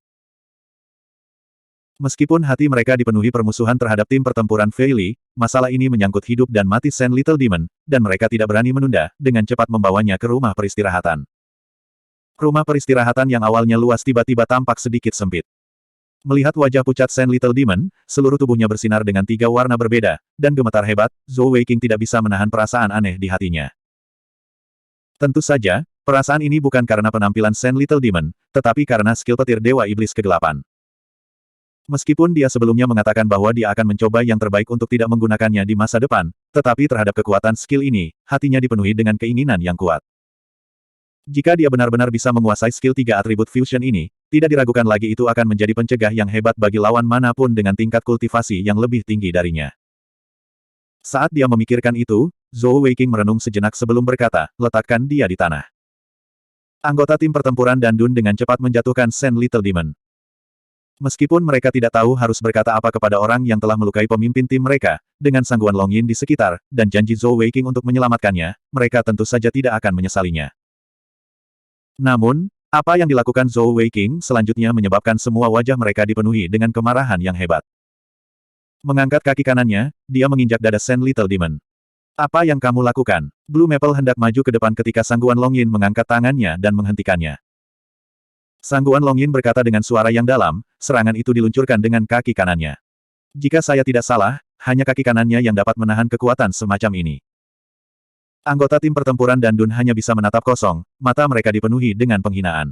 Meskipun hati mereka dipenuhi permusuhan terhadap tim pertempuran Fei Li, masalah ini menyangkut hidup dan mati Sen Little Demon, dan mereka tidak berani menunda, dengan cepat membawanya ke rumah peristirahatan. Rumah peristirahatan yang awalnya luas tiba-tiba tampak sedikit sempit. Melihat wajah pucat Sen Little Demon, seluruh tubuhnya bersinar dengan 3 warna berbeda, dan gemetar hebat, Zhou Weiqing tidak bisa menahan perasaan aneh di hatinya. Tentu saja, perasaan ini bukan karena penampilan Sen Little Demon, tetapi karena skill petir Dewa Iblis Kegelapan. Meskipun dia sebelumnya mengatakan bahwa dia akan mencoba yang terbaik untuk tidak menggunakannya di masa depan, tetapi terhadap kekuatan skill ini, hatinya dipenuhi dengan keinginan yang kuat. Jika dia benar-benar bisa menguasai skill 3 atribut fusion ini, tidak diragukan lagi itu akan menjadi pencegah yang hebat bagi lawan manapun dengan tingkat kultivasi yang lebih tinggi darinya. Saat dia memikirkan itu, Zhou Weiqing merenung sejenak sebelum berkata, letakkan dia di tanah. Anggota tim pertempuran Dandun dengan cepat menjatuhkan Sen Little Demon. Meskipun mereka tidak tahu harus berkata apa kepada orang yang telah melukai pemimpin tim mereka, dengan Sangguan Longyin di sekitar, dan janji Zhou Weiqing untuk menyelamatkannya, mereka tentu saja tidak akan menyesalinya. Namun, apa yang dilakukan Zhou Weiqing selanjutnya menyebabkan semua wajah mereka dipenuhi dengan kemarahan yang hebat. Mengangkat kaki kanannya, dia menginjak dada Sen Little Demon. Apa yang kamu lakukan? Blue Maple hendak maju ke depan ketika Sangguan Longyin mengangkat tangannya dan menghentikannya. Sangguan Longyin berkata dengan suara yang dalam, serangan itu diluncurkan dengan kaki kanannya. Jika saya tidak salah, hanya kaki kanannya yang dapat menahan kekuatan semacam ini. Anggota tim pertempuran Dandun hanya bisa menatap kosong, mata mereka dipenuhi dengan penghinaan.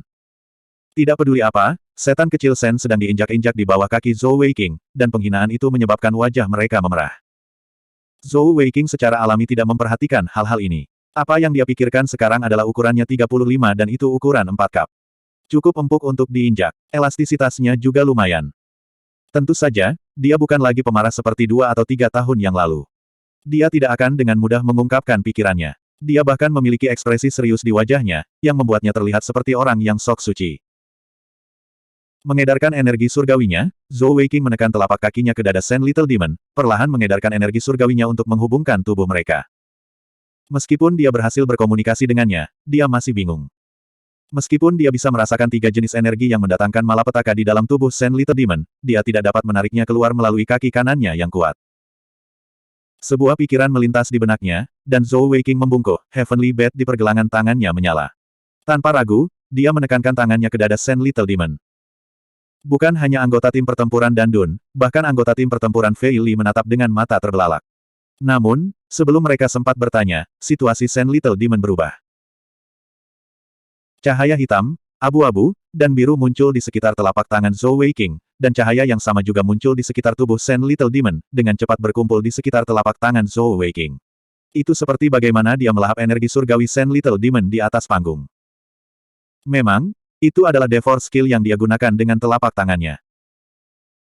Tidak peduli apa, setan kecil Sen sedang diinjak-injak di bawah kaki Zhou Weiqing, dan penghinaan itu menyebabkan wajah mereka memerah. Zhou Weiqing secara alami tidak memperhatikan hal-hal ini. Apa yang dia pikirkan sekarang adalah ukurannya 35 dan itu ukuran 4 cup. Cukup empuk untuk diinjak, elastisitasnya juga lumayan. Tentu saja, dia bukan lagi pemarah seperti 2 atau 3 tahun yang lalu. Dia tidak akan dengan mudah mengungkapkan pikirannya. Dia bahkan memiliki ekspresi serius di wajahnya, yang membuatnya terlihat seperti orang yang sok suci. Mengedarkan energi surgawinya, Zhou Weiqing menekan telapak kakinya ke dada Sand Little Demon, perlahan mengedarkan energi surgawinya untuk menghubungkan tubuh mereka. Meskipun dia berhasil berkomunikasi dengannya, dia masih bingung. Meskipun dia bisa merasakan 3 jenis energi yang mendatangkan malapetaka di dalam tubuh Sand Little Demon, dia tidak dapat menariknya keluar melalui kaki kanannya yang kuat. Sebuah pikiran melintas di benaknya, dan Zhou Weiqing membungkuk, Heavenly Bat di pergelangan tangannya menyala. Tanpa ragu, dia menekankan tangannya ke dada Sand Little Demon. Bukan hanya anggota tim pertempuran Dandun, bahkan anggota tim pertempuran Fei Li menatap dengan mata terbelalak. Namun, sebelum mereka sempat bertanya, situasi Sand Little Demon berubah. Cahaya hitam, abu-abu, dan biru muncul di sekitar telapak tangan Zhou Weiqing, dan cahaya yang sama juga muncul di sekitar tubuh Sand Little Demon, dengan cepat berkumpul di sekitar telapak tangan Zhou Weiqing. Itu seperti bagaimana dia melahap energi surgawi Sand Little Demon di atas panggung. Memang, itu adalah Devoured skill yang dia gunakan dengan telapak tangannya.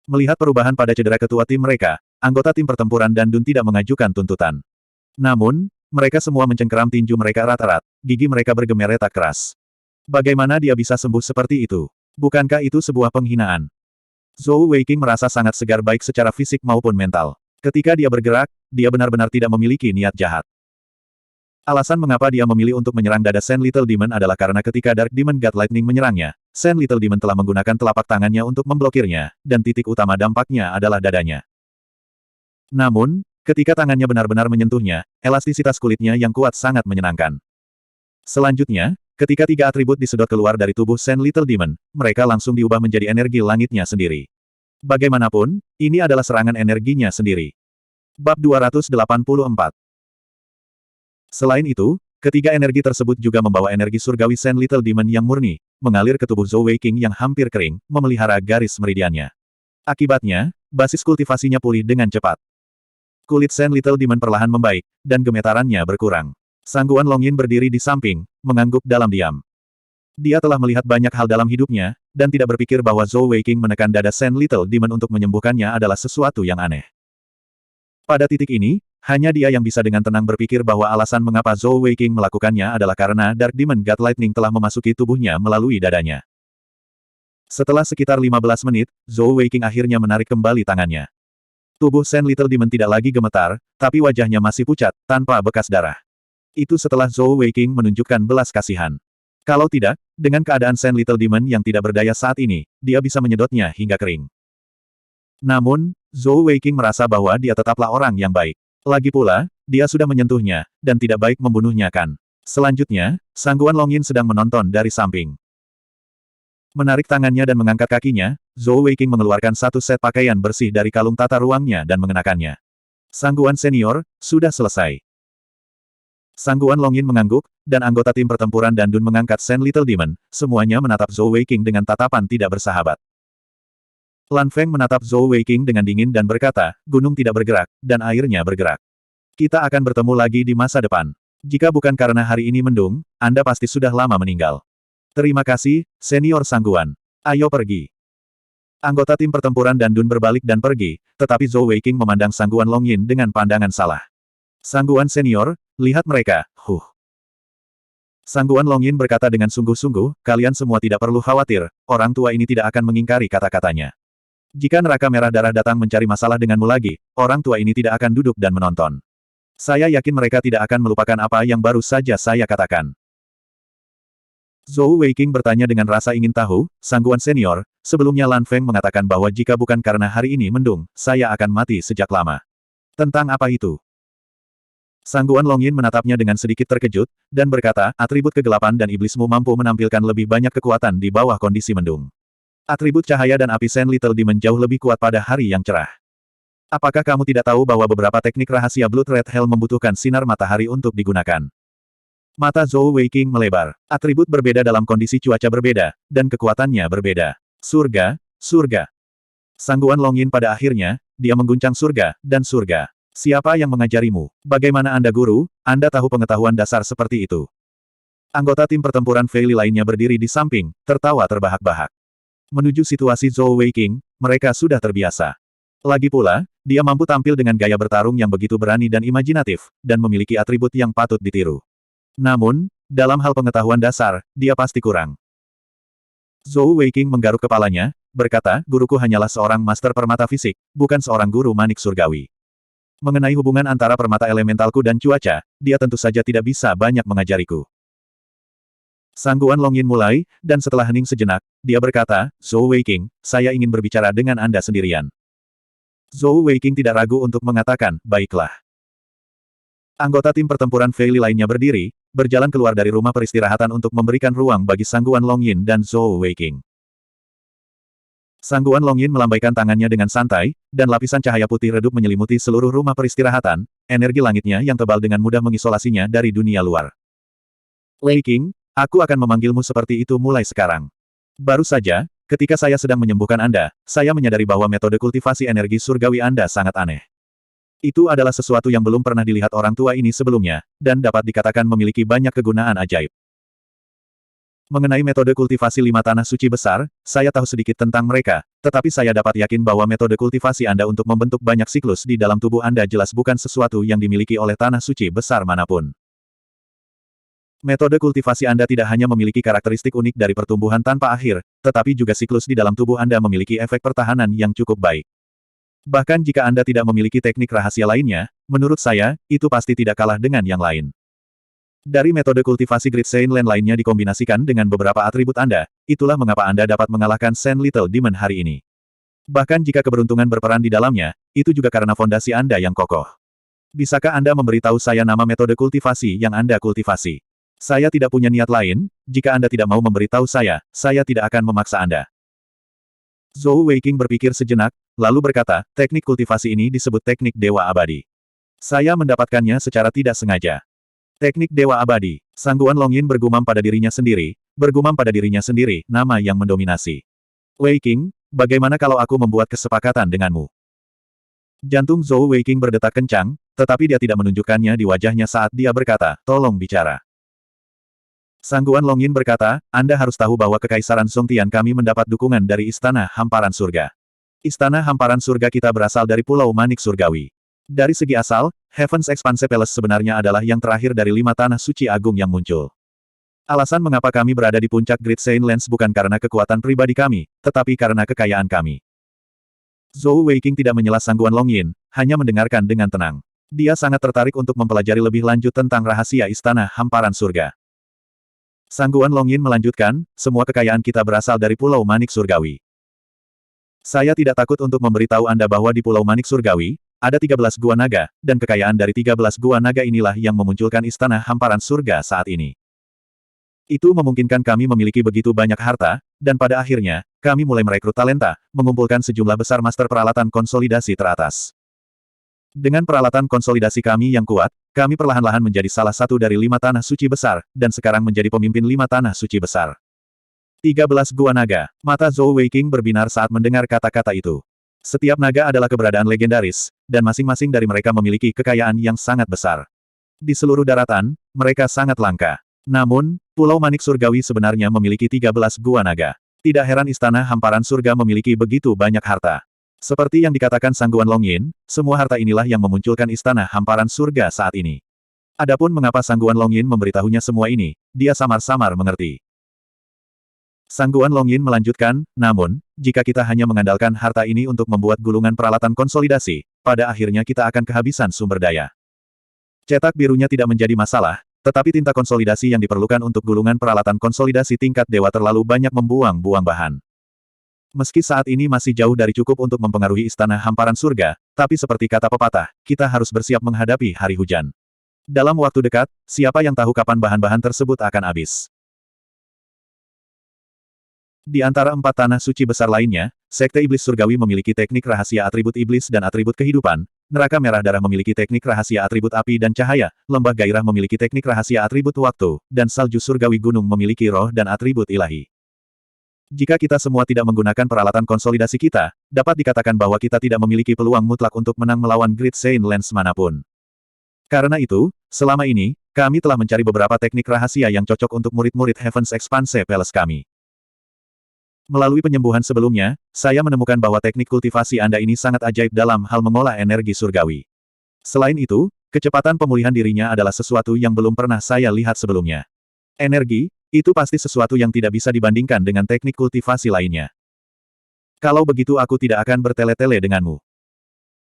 Melihat perubahan pada cedera ketua tim mereka, anggota tim pertempuran Dandun tidak mengajukan tuntutan. Namun, mereka semua mencengkeram tinju mereka erat-erat, gigi mereka bergemer retak keras. Bagaimana dia bisa sembuh seperti itu? Bukankah itu sebuah penghinaan? Zhou Weiqing merasa sangat segar baik secara fisik maupun mental. Ketika dia bergerak, dia benar-benar tidak memiliki niat jahat. Alasan mengapa dia memilih untuk menyerang dada Sand Little Demon adalah karena ketika Dark Demon God Lightning menyerangnya, Sand Little Demon telah menggunakan telapak tangannya untuk memblokirnya, dan titik utama dampaknya adalah dadanya. Namun, ketika tangannya benar-benar menyentuhnya, elastisitas kulitnya yang kuat sangat menyenangkan. Selanjutnya, ketika 3 atribut disedot keluar dari tubuh Sand Little Demon, mereka langsung diubah menjadi energi langitnya sendiri. Bagaimanapun, ini adalah serangan energinya sendiri. Bab 284. Selain itu, ketiga energi tersebut juga membawa energi surgawi Sand Little Demon yang murni, mengalir ke tubuh Zhou Weiqing yang hampir kering, memelihara garis meridiannya. Akibatnya, basis kultivasinya pulih dengan cepat. Kulit Sand Little Demon perlahan membaik, dan gemetarannya berkurang. Sangguan Longyin berdiri di samping, mengangguk dalam diam. Dia telah melihat banyak hal dalam hidupnya, dan tidak berpikir bahwa Zhou Weiqing menekan dada Sand Little Demon untuk menyembuhkannya adalah sesuatu yang aneh. Pada titik ini, hanya dia yang bisa dengan tenang berpikir bahwa alasan mengapa Zhou Weiqing melakukannya adalah karena Dark Demon God Lightning telah memasuki tubuhnya melalui dadanya. Setelah sekitar 15 menit, Zhou Weiqing akhirnya menarik kembali tangannya. Tubuh Sand Little Demon tidak lagi gemetar, tapi wajahnya masih pucat, tanpa bekas darah. Itu setelah Zhou Weiqing menunjukkan belas kasihan. Kalau tidak, dengan keadaan Sand Little Demon yang tidak berdaya saat ini, dia bisa menyedotnya hingga kering. Namun, Zhou Weiqing merasa bahwa dia tetaplah orang yang baik. Lagi pula, dia sudah menyentuhnya, dan tidak baik membunuhnya kan. Selanjutnya, Sangguan Longyin sedang menonton dari samping. Menarik tangannya dan mengangkat kakinya, Zhou Weiqing mengeluarkan satu set pakaian bersih dari kalung tata ruangnya dan mengenakannya. Sangguan senior, sudah selesai. Sangguan Longyin mengangguk, dan anggota tim pertempuran Dandun mengangkat Sand Little Demon, semuanya menatap Zhou Weiqing dengan tatapan tidak bersahabat. Lan Feng menatap Zhou Weiqing dengan dingin dan berkata, gunung tidak bergerak, dan airnya bergerak. Kita akan bertemu lagi di masa depan. Jika bukan karena hari ini mendung, Anda pasti sudah lama meninggal. Terima kasih, Senior Sangguan. Ayo pergi. Anggota tim pertempuran Dandun berbalik dan pergi, tetapi Zhou Weiqing memandang Sangguan Longyin dengan pandangan salah. Sangguan Senior, lihat mereka, Sangguan Longyin berkata dengan sungguh-sungguh, kalian semua tidak perlu khawatir, orang tua ini tidak akan mengingkari kata-katanya. Jika neraka merah darah datang mencari masalah denganmu lagi, orang tua ini tidak akan duduk dan menonton. Saya yakin mereka tidak akan melupakan apa yang baru saja saya katakan. Zhou Weiqing bertanya dengan rasa ingin tahu, Sangguan Senior, sebelumnya Lan Feng mengatakan bahwa jika bukan karena hari ini mendung, saya akan mati sejak lama. Tentang apa itu? Sangguan Longyin menatapnya dengan sedikit terkejut, dan berkata, atribut kegelapan dan iblismu mampu menampilkan lebih banyak kekuatan di bawah kondisi mendung. Atribut cahaya dan api Sand Little Demon jauh lebih kuat pada hari yang cerah. Apakah kamu tidak tahu bahwa beberapa teknik rahasia Blood Red Hell membutuhkan sinar matahari untuk digunakan? Mata Zhou Weiqing melebar. Atribut berbeda dalam kondisi cuaca berbeda, dan kekuatannya berbeda. Surga, surga. Sangguan Longyin pada akhirnya, dia mengguncang surga, dan surga. Siapa yang mengajarimu? Bagaimana Anda guru, Anda tahu pengetahuan dasar seperti itu? Anggota tim pertempuran Fei Li lainnya berdiri di samping, tertawa terbahak-bahak. Menuju situasi Zhou Weiqing, mereka sudah terbiasa. Lagi pula, Dia mampu tampil dengan gaya bertarung yang begitu berani dan imajinatif, dan memiliki atribut yang patut ditiru. Namun, dalam hal pengetahuan dasar, dia pasti kurang. Zhou Weiqing menggaruk kepalanya, berkata, guruku hanyalah seorang master permata fisik, bukan seorang guru manik surgawi. Mengenai hubungan antara permata elementalku dan cuaca, dia tentu saja tidak bisa banyak mengajariku. Sangguan Longying mulai, dan setelah hening sejenak, dia berkata, Zhou Weiqing, saya ingin berbicara dengan Anda sendirian. Zhou Weiqing tidak ragu untuk mengatakan, baiklah. Anggota tim pertempuran Fei Li lainnya berdiri, berjalan keluar dari rumah peristirahatan untuk memberikan ruang bagi Sangguan Longying dan Zhou Weiqing. Sangguan Longying melambaikan tangannya dengan santai, dan lapisan cahaya putih redup menyelimuti seluruh rumah peristirahatan, energi langitnya yang tebal dengan mudah mengisolasinya dari dunia luar. Weiqing, aku akan memanggilmu seperti itu mulai sekarang. Baru saja, ketika saya sedang menyembuhkan Anda, saya menyadari bahwa metode kultivasi energi surgawi Anda sangat aneh. Itu adalah sesuatu yang belum pernah dilihat orang tua ini sebelumnya, dan dapat dikatakan memiliki banyak kegunaan ajaib. Mengenai metode kultivasi 5 tanah suci besar, saya tahu sedikit tentang mereka, tetapi saya dapat yakin bahwa metode kultivasi Anda untuk membentuk banyak siklus di dalam tubuh Anda jelas bukan sesuatu yang dimiliki oleh tanah suci besar manapun. Metode kultivasi Anda tidak hanya memiliki karakteristik unik dari pertumbuhan tanpa akhir, tetapi juga siklus di dalam tubuh Anda memiliki efek pertahanan yang cukup baik. Bahkan jika Anda tidak memiliki teknik rahasia lainnya, menurut saya, itu pasti tidak kalah dengan yang lain. Dari metode kultivasi Great Saint Land lainnya dikombinasikan dengan beberapa atribut Anda, itulah mengapa Anda dapat mengalahkan Saint Little Demon hari ini. Bahkan jika keberuntungan berperan di dalamnya, itu juga karena fondasi Anda yang kokoh. Bisakah Anda memberitahu saya nama metode kultivasi yang Anda kultivasi? Saya tidak punya niat lain, jika Anda tidak mau memberitahu saya tidak akan memaksa Anda. Zhou Weiqing berpikir sejenak, lalu berkata, teknik kultivasi ini disebut teknik Dewa Abadi. Saya mendapatkannya secara tidak sengaja. Teknik Dewa Abadi. Sangguan Longying bergumam pada dirinya sendiri, nama yang mendominasi. Weiqing, bagaimana kalau aku membuat kesepakatan denganmu? Jantung Zhou Weiqing berdetak kencang, tetapi dia tidak menunjukkannya di wajahnya saat dia berkata, tolong bicara. Sangguan Longying berkata, Anda harus tahu bahwa Kekaisaran Songtian kami mendapat dukungan dari Istana Hamparan Surga. Istana Hamparan Surga kita berasal dari Pulau Manik Surgawi. Dari segi asal, Heaven's Expanse Palace sebenarnya adalah yang terakhir dari 5 tanah suci agung yang muncul. Alasan mengapa kami berada di puncak Great Saint Lands bukan karena kekuatan pribadi kami, tetapi karena kekayaan kami. Zhou Weiqing tidak menyela Sangguan Longying, hanya mendengarkan dengan tenang. Dia sangat tertarik untuk mempelajari lebih lanjut tentang rahasia Istana Hamparan Surga. Sangguan Longying melanjutkan, semua kekayaan kita berasal dari Pulau Manik Surgawi. Saya tidak takut untuk memberitahu Anda bahwa di Pulau Manik Surgawi, ada 13 gua naga, dan kekayaan dari 13 gua naga inilah yang memunculkan Istana Hamparan Surga saat ini. Itu memungkinkan kami memiliki begitu banyak harta, dan pada akhirnya, kami mulai merekrut talenta, mengumpulkan sejumlah besar master peralatan konsolidasi teratas. Dengan peralatan konsolidasi kami yang kuat, kami perlahan-lahan menjadi salah satu dari 5 tanah suci besar, dan sekarang menjadi pemimpin 5 tanah suci besar. 13 gua naga. Mata Zhou Weiqing berbinar saat mendengar kata-kata itu. Setiap naga adalah keberadaan legendaris, dan masing-masing dari mereka memiliki kekayaan yang sangat besar. Di seluruh daratan, mereka sangat langka. Namun, Pulau Manik Surgawi sebenarnya memiliki 13 gua naga. Tidak heran Istana Hamparan Surga memiliki begitu banyak harta. Seperti yang dikatakan Sangguan Longying, semua harta inilah yang memunculkan Istana Hamparan Surga saat ini. Adapun mengapa Sangguan Longying memberitahunya semua ini, dia samar-samar mengerti. Sangguan Longying melanjutkan, namun, jika kita hanya mengandalkan harta ini untuk membuat gulungan peralatan konsolidasi, pada akhirnya kita akan kehabisan sumber daya. Cetak birunya tidak menjadi masalah, tetapi tinta konsolidasi yang diperlukan untuk gulungan peralatan konsolidasi tingkat dewa terlalu banyak membuang-buang bahan. Meski saat ini masih jauh dari cukup untuk mempengaruhi Istana Hamparan Surga, tapi seperti kata pepatah, kita harus bersiap menghadapi hari hujan. Dalam waktu dekat, siapa yang tahu kapan bahan-bahan tersebut akan habis. Di antara 4 tanah suci besar lainnya, Sekte Iblis Surgawi memiliki teknik rahasia atribut iblis dan atribut kehidupan, Neraka Merah Darah memiliki teknik rahasia atribut api dan cahaya, Lembah Gairah memiliki teknik rahasia atribut waktu, dan Salju Surgawi Gunung memiliki roh dan atribut ilahi. Jika kita semua tidak menggunakan peralatan konsolidasi kita, dapat dikatakan bahwa kita tidak memiliki peluang mutlak untuk menang melawan Great Saint Lands manapun. Karena itu, selama ini, kami telah mencari beberapa teknik rahasia yang cocok untuk murid-murid Heaven's Expanse Palace kami. Melalui penyembuhan sebelumnya, saya menemukan bahwa teknik kultivasi Anda ini sangat ajaib dalam hal mengolah energi surgawi. Selain itu, kecepatan pemulihan dirinya adalah sesuatu yang belum pernah saya lihat sebelumnya. Energi, itu pasti sesuatu yang tidak bisa dibandingkan dengan teknik kultivasi lainnya. Kalau begitu aku tidak akan bertele-tele denganmu.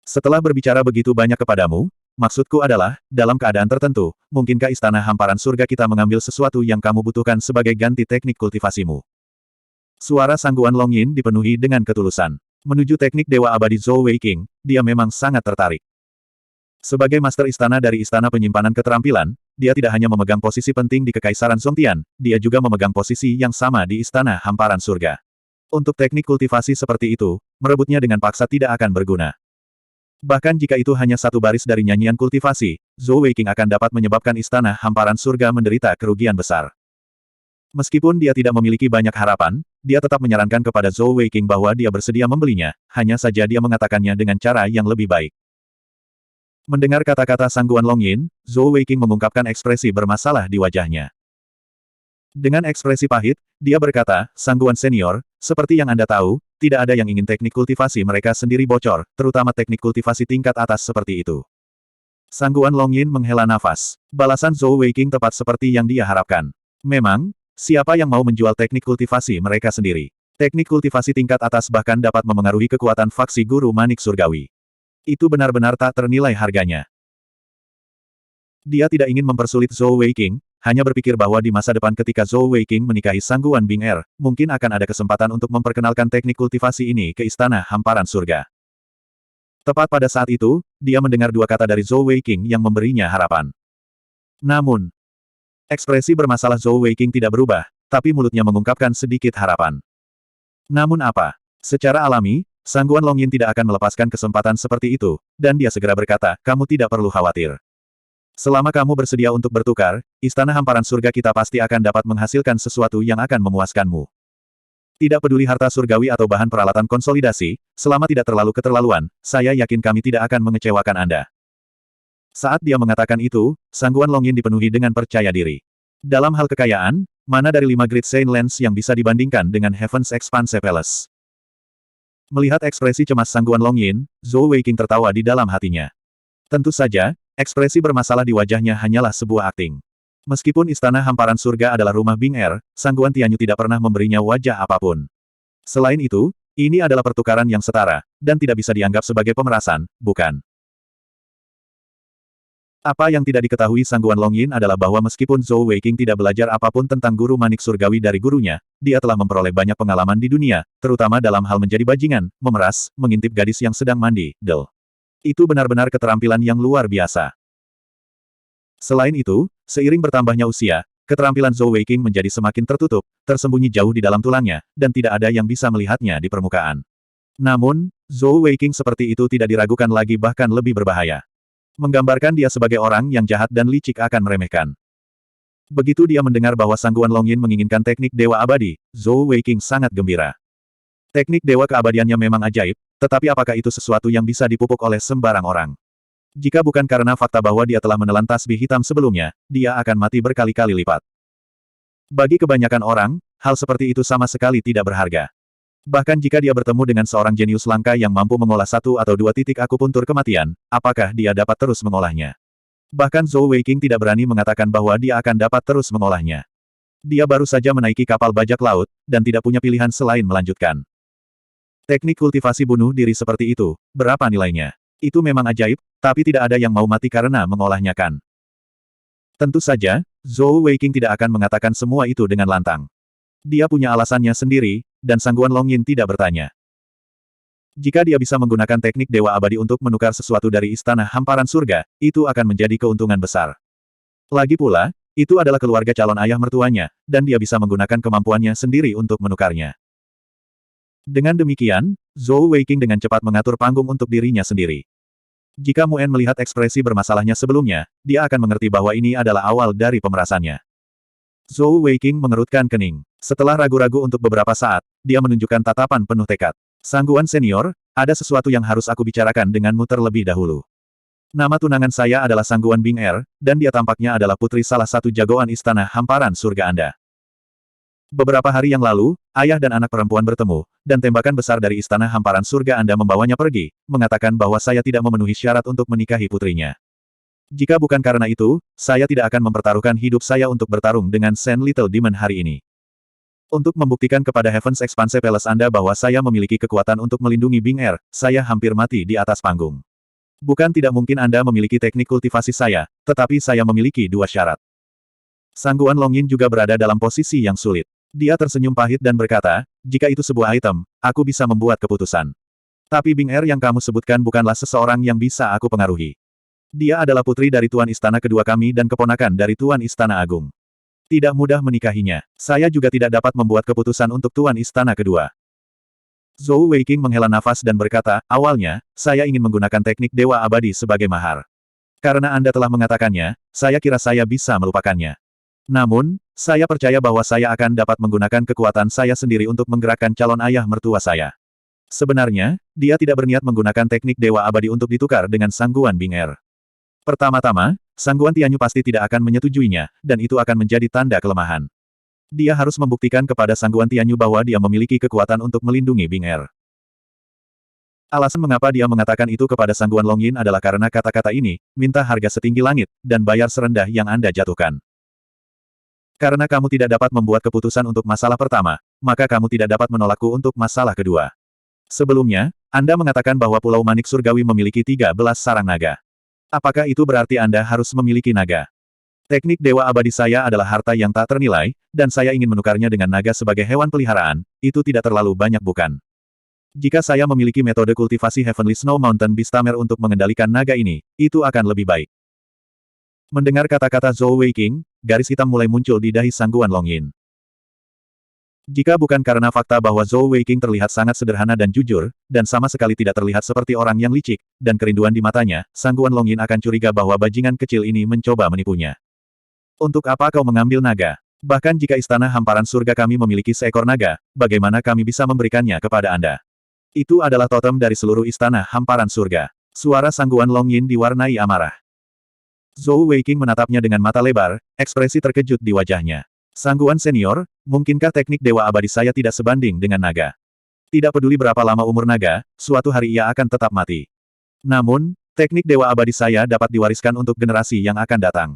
Setelah berbicara begitu banyak kepadamu, maksudku adalah, dalam keadaan tertentu, mungkinkah istana hamparan surga kita mengambil sesuatu yang kamu butuhkan sebagai ganti teknik kultivasimu? Suara Sangguan Longyin dipenuhi dengan ketulusan. Menuju teknik Dewa Abadi Zhou Weiqing, dia memang sangat tertarik. Sebagai master istana dari Istana Penyimpanan Keterampilan, dia tidak hanya memegang posisi penting di Kekaisaran Songtian, dia juga memegang posisi yang sama di Istana Hamparan Surga. Untuk teknik kultivasi seperti itu, merebutnya dengan paksa tidak akan berguna. Bahkan jika itu hanya satu baris dari nyanyian kultivasi, Zhou Weiqing akan dapat menyebabkan Istana Hamparan Surga menderita kerugian besar. Meskipun dia tidak memiliki banyak harapan, dia tetap menyarankan kepada Zhou Weiqing bahwa dia bersedia membelinya, hanya saja dia mengatakannya dengan cara yang lebih baik. Mendengar kata-kata Sangguan Longyin, Zhou Weiqing mengungkapkan ekspresi bermasalah di wajahnya. Dengan ekspresi pahit, dia berkata, Sangguan Senior, seperti yang Anda tahu, tidak ada yang ingin teknik kultivasi mereka sendiri bocor, terutama teknik kultivasi tingkat atas seperti itu. Sangguan Longyin menghela nafas. Balasan Zhou Weiqing tepat seperti yang dia harapkan. Memang, siapa yang mau menjual teknik kultivasi mereka sendiri? Teknik kultivasi tingkat atas bahkan dapat memengaruhi kekuatan faksi Guru Manik Surgawi. Itu benar-benar tak ternilai harganya. Dia tidak ingin mempersulit Zhou Weiqing, hanya berpikir bahwa di masa depan ketika Zhou Weiqing menikahi Sangguan Bing-er, mungkin akan ada kesempatan untuk memperkenalkan teknik kultivasi ini ke Istana Hamparan Surga. Tepat pada saat itu, dia mendengar dua kata dari Zhou Weiqing yang memberinya harapan. Namun, ekspresi bermasalah Zhou Weiqing tidak berubah, tapi mulutnya mengungkapkan sedikit harapan. Namun apa? Secara alami, Sangguan Longyin tidak akan melepaskan kesempatan seperti itu, dan dia segera berkata, kamu tidak perlu khawatir. Selama kamu bersedia untuk bertukar, Istana Hamparan Surga kita pasti akan dapat menghasilkan sesuatu yang akan memuaskanmu. Tidak peduli harta surgawi atau bahan peralatan konsolidasi, selama tidak terlalu keterlaluan, saya yakin kami tidak akan mengecewakan Anda. Saat dia mengatakan itu, Sangguan Longyin dipenuhi dengan percaya diri. Dalam hal kekayaan, mana dari 5 Great Saint Lands yang bisa dibandingkan dengan Heaven's Expanse Palace? Melihat ekspresi cemas Sangguan Longyin, Zhou Weiqing tertawa di dalam hatinya. Tentu saja, ekspresi bermasalah di wajahnya hanyalah sebuah akting. Meskipun Istana Hamparan Surga adalah rumah Bing-er, Sangguan Tianyu tidak pernah memberinya wajah apapun. Selain itu, ini adalah pertukaran yang setara, dan tidak bisa dianggap sebagai pemerasan, bukan? Apa yang tidak diketahui Sangguan Longyin adalah bahwa meskipun Zhou Weiqing tidak belajar apapun tentang guru manik surgawi dari gurunya, dia telah memperoleh banyak pengalaman di dunia, terutama dalam hal menjadi bajingan, memeras, mengintip gadis yang sedang mandi, Itu benar-benar keterampilan yang luar biasa. Selain itu, seiring bertambahnya usia, keterampilan Zhou Weiqing menjadi semakin tertutup, tersembunyi jauh di dalam tulangnya, dan tidak ada yang bisa melihatnya di permukaan. Namun, Zhou Weiqing seperti itu tidak diragukan lagi bahkan lebih berbahaya. Menggambarkan dia sebagai orang yang jahat dan licik akan meremehkan. Begitu dia mendengar bahwa Sangguan Longyin menginginkan teknik Dewa Abadi, Zhou Weiqing sangat gembira. Teknik Dewa keabadiannya memang ajaib, tetapi apakah itu sesuatu yang bisa dipupuk oleh sembarang orang? Jika bukan karena fakta bahwa dia telah menelan tasbih hitam sebelumnya, dia akan mati berkali-kali lipat. Bagi kebanyakan orang, hal seperti itu sama sekali tidak berharga. Bahkan jika dia bertemu dengan seorang jenius langka yang mampu mengolah 1 atau 2 titik akupuntur kematian, apakah dia dapat terus mengolahnya? Bahkan Zhou Weiqing tidak berani mengatakan bahwa dia akan dapat terus mengolahnya. Dia baru saja menaiki kapal bajak laut, dan tidak punya pilihan selain melanjutkan. Teknik kultivasi bunuh diri seperti itu, berapa nilainya? Itu memang ajaib, tapi tidak ada yang mau mati karena mengolahnya kan? Tentu saja, Zhou Weiqing tidak akan mengatakan semua itu dengan lantang. Dia punya alasannya sendiri, dan Sangguan Longyin tidak bertanya. Jika dia bisa menggunakan teknik Dewa Abadi untuk menukar sesuatu dari Istana Hamparan Surga, itu akan menjadi keuntungan besar. Lagi pula, itu adalah keluarga calon ayah mertuanya, dan dia bisa menggunakan kemampuannya sendiri untuk menukarnya. Dengan demikian, Zhou Weiqing dengan cepat mengatur panggung untuk dirinya sendiri. Jika Muen melihat ekspresi bermasalahnya sebelumnya, dia akan mengerti bahwa ini adalah awal dari pemerasannya. Zhou Weiqing mengerutkan kening. Setelah ragu-ragu untuk beberapa saat, dia menunjukkan tatapan penuh tekad. Sangguan Senior, ada sesuatu yang harus aku bicarakan denganmu terlebih dahulu. Nama tunangan saya adalah Sangguan Bing-er, dan dia tampaknya adalah putri salah satu jagoan Istana Hamparan Surga Anda. Beberapa hari yang lalu, ayah dan anak perempuan bertemu, dan tembakan besar dari istana hamparan surga Anda membawanya pergi, mengatakan bahwa saya tidak memenuhi syarat untuk menikahi putrinya. Jika bukan karena itu, saya tidak akan mempertaruhkan hidup saya untuk bertarung dengan Saint Little Demon hari ini. Untuk membuktikan kepada Heaven's Expanse Palace Anda bahwa saya memiliki kekuatan untuk melindungi Bing Er, saya hampir mati di atas panggung. Bukan tidak mungkin Anda memiliki teknik kultivasi saya, tetapi saya memiliki dua syarat. Sangguan Longyin juga berada dalam posisi yang sulit. Dia tersenyum pahit dan berkata, jika itu sebuah item, aku bisa membuat keputusan. Tapi Bing Er yang kamu sebutkan bukanlah seseorang yang bisa aku pengaruhi. Dia adalah putri dari Tuan Istana kedua kami dan keponakan dari Tuan Istana Agung. Tidak mudah menikahinya. Saya juga tidak dapat membuat keputusan untuk Tuan Istana kedua. Zhou Weiqing menghela nafas dan berkata, awalnya, saya ingin menggunakan teknik Dewa Abadi sebagai mahar. Karena Anda telah mengatakannya, saya kira saya bisa melupakannya. Namun, saya percaya bahwa saya akan dapat menggunakan kekuatan saya sendiri untuk menggerakkan calon ayah mertua saya. Sebenarnya, dia tidak berniat menggunakan teknik Dewa Abadi untuk ditukar dengan sangguan Bing Er. Pertama-tama, sangguan Tianyu pasti tidak akan menyetujuinya, dan itu akan menjadi tanda kelemahan. Dia harus membuktikan kepada sangguan Tianyu bahwa dia memiliki kekuatan untuk melindungi Bing Er. Alasan mengapa dia mengatakan itu kepada sangguan Longyin adalah karena kata-kata ini, minta harga setinggi langit, dan bayar serendah yang Anda jatuhkan. Karena kamu tidak dapat membuat keputusan untuk masalah pertama, maka kamu tidak dapat menolakku untuk masalah kedua. Sebelumnya, Anda mengatakan bahwa Pulau Manik Surgawi memiliki 13 sarang naga. Apakah itu berarti Anda harus memiliki naga? Teknik Dewa Abadi saya adalah harta yang tak ternilai, dan saya ingin menukarnya dengan naga sebagai hewan peliharaan, itu tidak terlalu banyak bukan? Jika saya memiliki metode kultivasi Heavenly Snow Mountain Beast Tamer untuk mengendalikan naga ini, itu akan lebih baik. Mendengar kata-kata Zhou Weiqing, garis hitam mulai muncul di dahi sangguan Longyin. Jika bukan karena fakta bahwa Zhou Weiqing terlihat sangat sederhana dan jujur, dan sama sekali tidak terlihat seperti orang yang licik, dan kerinduan di matanya, sangguan Longyin akan curiga bahwa bajingan kecil ini mencoba menipunya. Untuk apa kau mengambil naga? Bahkan jika istana hamparan surga kami memiliki seekor naga, bagaimana kami bisa memberikannya kepada Anda? Itu adalah totem dari seluruh istana hamparan surga. Suara sangguan Longyin diwarnai amarah. Zhou Weiqing menatapnya dengan mata lebar, ekspresi terkejut di wajahnya. Sangguan senior, mungkinkah teknik Dewa Abadi saya tidak sebanding dengan naga? Tidak peduli berapa lama umur naga, suatu hari ia akan tetap mati. Namun, teknik Dewa Abadi saya dapat diwariskan untuk generasi yang akan datang.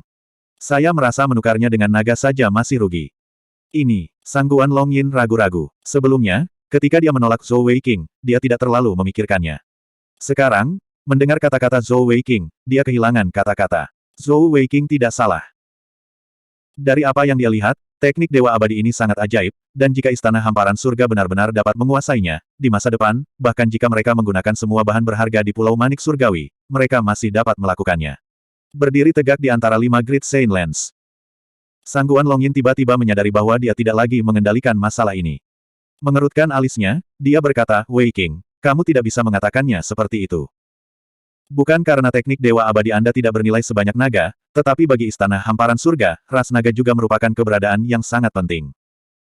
Saya merasa menukarnya dengan naga saja masih rugi. Ini, sangguan Longyin ragu-ragu. Sebelumnya, ketika dia menolak Zhou Weiqing, dia tidak terlalu memikirkannya. Sekarang, mendengar kata-kata Zhou Weiqing, dia kehilangan kata-kata. Zhou Weiqing tidak salah. Dari apa yang dia lihat, teknik Dewa Abadi ini sangat ajaib, dan jika istana hamparan surga benar-benar dapat menguasainya, di masa depan, bahkan jika mereka menggunakan semua bahan berharga di Pulau Manik Surgawi, mereka masih dapat melakukannya. Berdiri tegak di antara 5 Great Saint Lands. Sangguan Longyin tiba-tiba menyadari bahwa dia tidak lagi mengendalikan masalah ini. Mengerutkan alisnya, dia berkata, Weiqing, kamu tidak bisa mengatakannya seperti itu. Bukan karena teknik Dewa Abadi Anda tidak bernilai sebanyak naga, tetapi bagi istana hamparan surga, ras naga juga merupakan keberadaan yang sangat penting.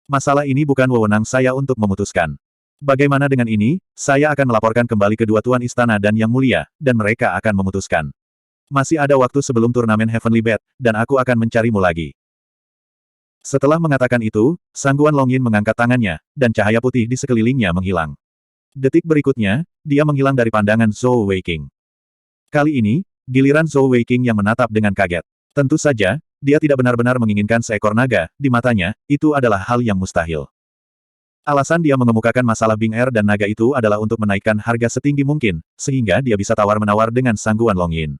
Masalah ini bukan wewenang saya untuk memutuskan. Bagaimana dengan ini, saya akan melaporkan kembali kedua tuan istana dan yang mulia, dan mereka akan memutuskan. Masih ada waktu sebelum turnamen Heavenly Bet, dan aku akan mencarimu lagi. Setelah mengatakan itu, sangguan Longyin mengangkat tangannya, dan cahaya putih di sekelilingnya menghilang. Detik berikutnya, dia menghilang dari pandangan Zhou Weiqing. Kali ini, giliran Zhou Weiqing yang menatap dengan kaget. Tentu saja, dia tidak benar-benar menginginkan seekor naga, di matanya, itu adalah hal yang mustahil. Alasan dia mengemukakan masalah Bing Er dan naga itu adalah untuk menaikkan harga setinggi mungkin, sehingga dia bisa tawar-menawar dengan sangguan Longyin.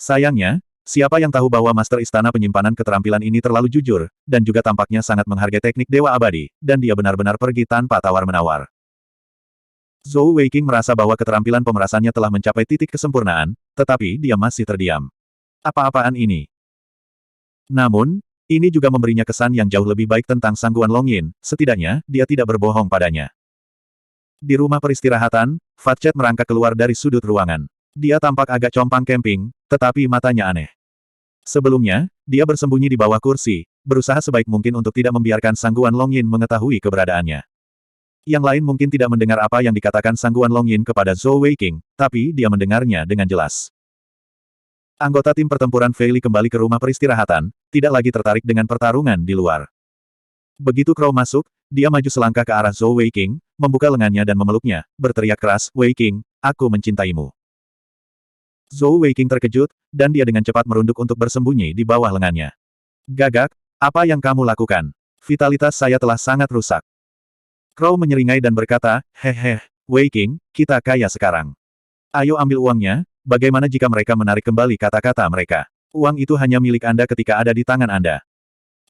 Sayangnya, siapa yang tahu bahwa Master Istana Penyimpanan Keterampilan ini terlalu jujur, dan juga tampaknya sangat menghargai teknik Dewa Abadi, dan dia benar-benar pergi tanpa tawar-menawar. Zhou Weiqing merasa bahwa keterampilan pemerasannya telah mencapai titik kesempurnaan, tetapi dia masih terdiam. Apa-apaan ini? Namun, ini juga memberinya kesan yang jauh lebih baik tentang sangguan Longyin, setidaknya, dia tidak berbohong padanya. Di rumah peristirahatan, Fatchet merangkak keluar dari sudut ruangan. Dia tampak agak compang camping, tetapi matanya aneh. Sebelumnya, dia bersembunyi di bawah kursi, berusaha sebaik mungkin untuk tidak membiarkan sangguan Longyin mengetahui keberadaannya. Yang lain mungkin tidak mendengar apa yang dikatakan sangguan Longyin kepada Zhou Weiqing, tapi dia mendengarnya dengan jelas. Anggota tim pertempuran Fei Li kembali ke rumah peristirahatan, tidak lagi tertarik dengan pertarungan di luar. Begitu Crow masuk, dia maju selangkah ke arah Zhou Weiqing, membuka lengannya dan memeluknya, berteriak keras, Weiqing, aku mencintaimu. Zhou Weiqing terkejut, dan dia dengan cepat merunduk untuk bersembunyi di bawah lengannya. Gagak, apa yang kamu lakukan? Vitalitas saya telah sangat rusak. Crow menyeringai dan berkata, hehe, Weiqing, kita kaya sekarang. Ayo ambil uangnya, bagaimana jika mereka menarik kembali kata-kata mereka? Uang itu hanya milik Anda ketika ada di tangan Anda.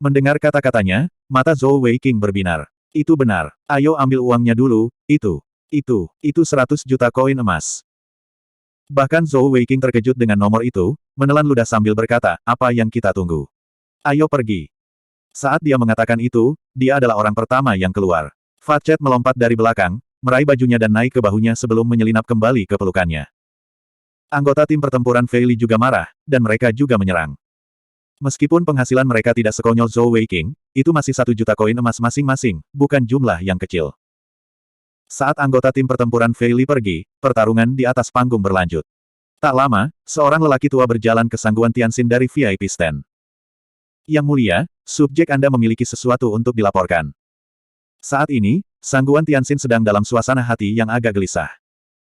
Mendengar kata-katanya, mata Zhou Weiqing berbinar. Itu benar. Ayo ambil uangnya dulu, itu 100 juta koin emas. Bahkan Zhou Weiqing terkejut dengan nomor itu, menelan ludah sambil berkata, apa yang kita tunggu? Ayo pergi. Saat dia mengatakan itu, dia adalah orang pertama yang keluar. Fatchet melompat dari belakang, meraih bajunya dan naik ke bahunya sebelum menyelinap kembali ke pelukannya. Anggota tim pertempuran Fei Li juga marah, dan mereka juga menyerang. Meskipun penghasilan mereka tidak sekonyol Zhou Weiqing, itu masih 1 juta koin emas masing-masing, bukan jumlah yang kecil. Saat anggota tim pertempuran Fei Li pergi, pertarungan di atas panggung berlanjut. Tak lama, seorang lelaki tua berjalan ke Sangguan Tianxin dari VIP stand. Yang mulia, subjek Anda memiliki sesuatu untuk dilaporkan. Saat ini, Sangguan Tianxin sedang dalam suasana hati yang agak gelisah.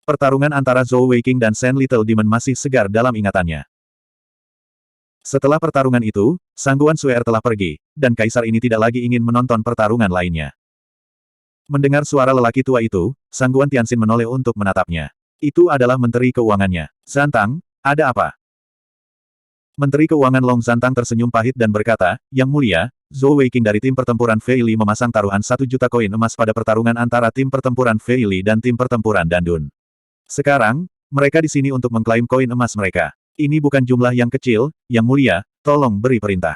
Pertarungan antara Zhou Weiqing dan Shen Little Demon masih segar dalam ingatannya. Setelah pertarungan itu, Sangguan Suer telah pergi, dan kaisar ini tidak lagi ingin menonton pertarungan lainnya. Mendengar suara lelaki tua itu, Sangguan Tianxin menoleh untuk menatapnya. Itu adalah Menteri Keuangannya. Zantang, ada apa? Menteri Keuangan Long Zantang tersenyum pahit dan berkata, Yang mulia, Zhou Weiqing dari tim pertempuran Fei Li memasang taruhan 1 juta koin emas pada pertarungan antara tim pertempuran Fei Li dan tim pertempuran Dandun. Sekarang, mereka di sini untuk mengklaim koin emas mereka. Ini bukan jumlah yang kecil, Yang mulia, tolong beri perintah.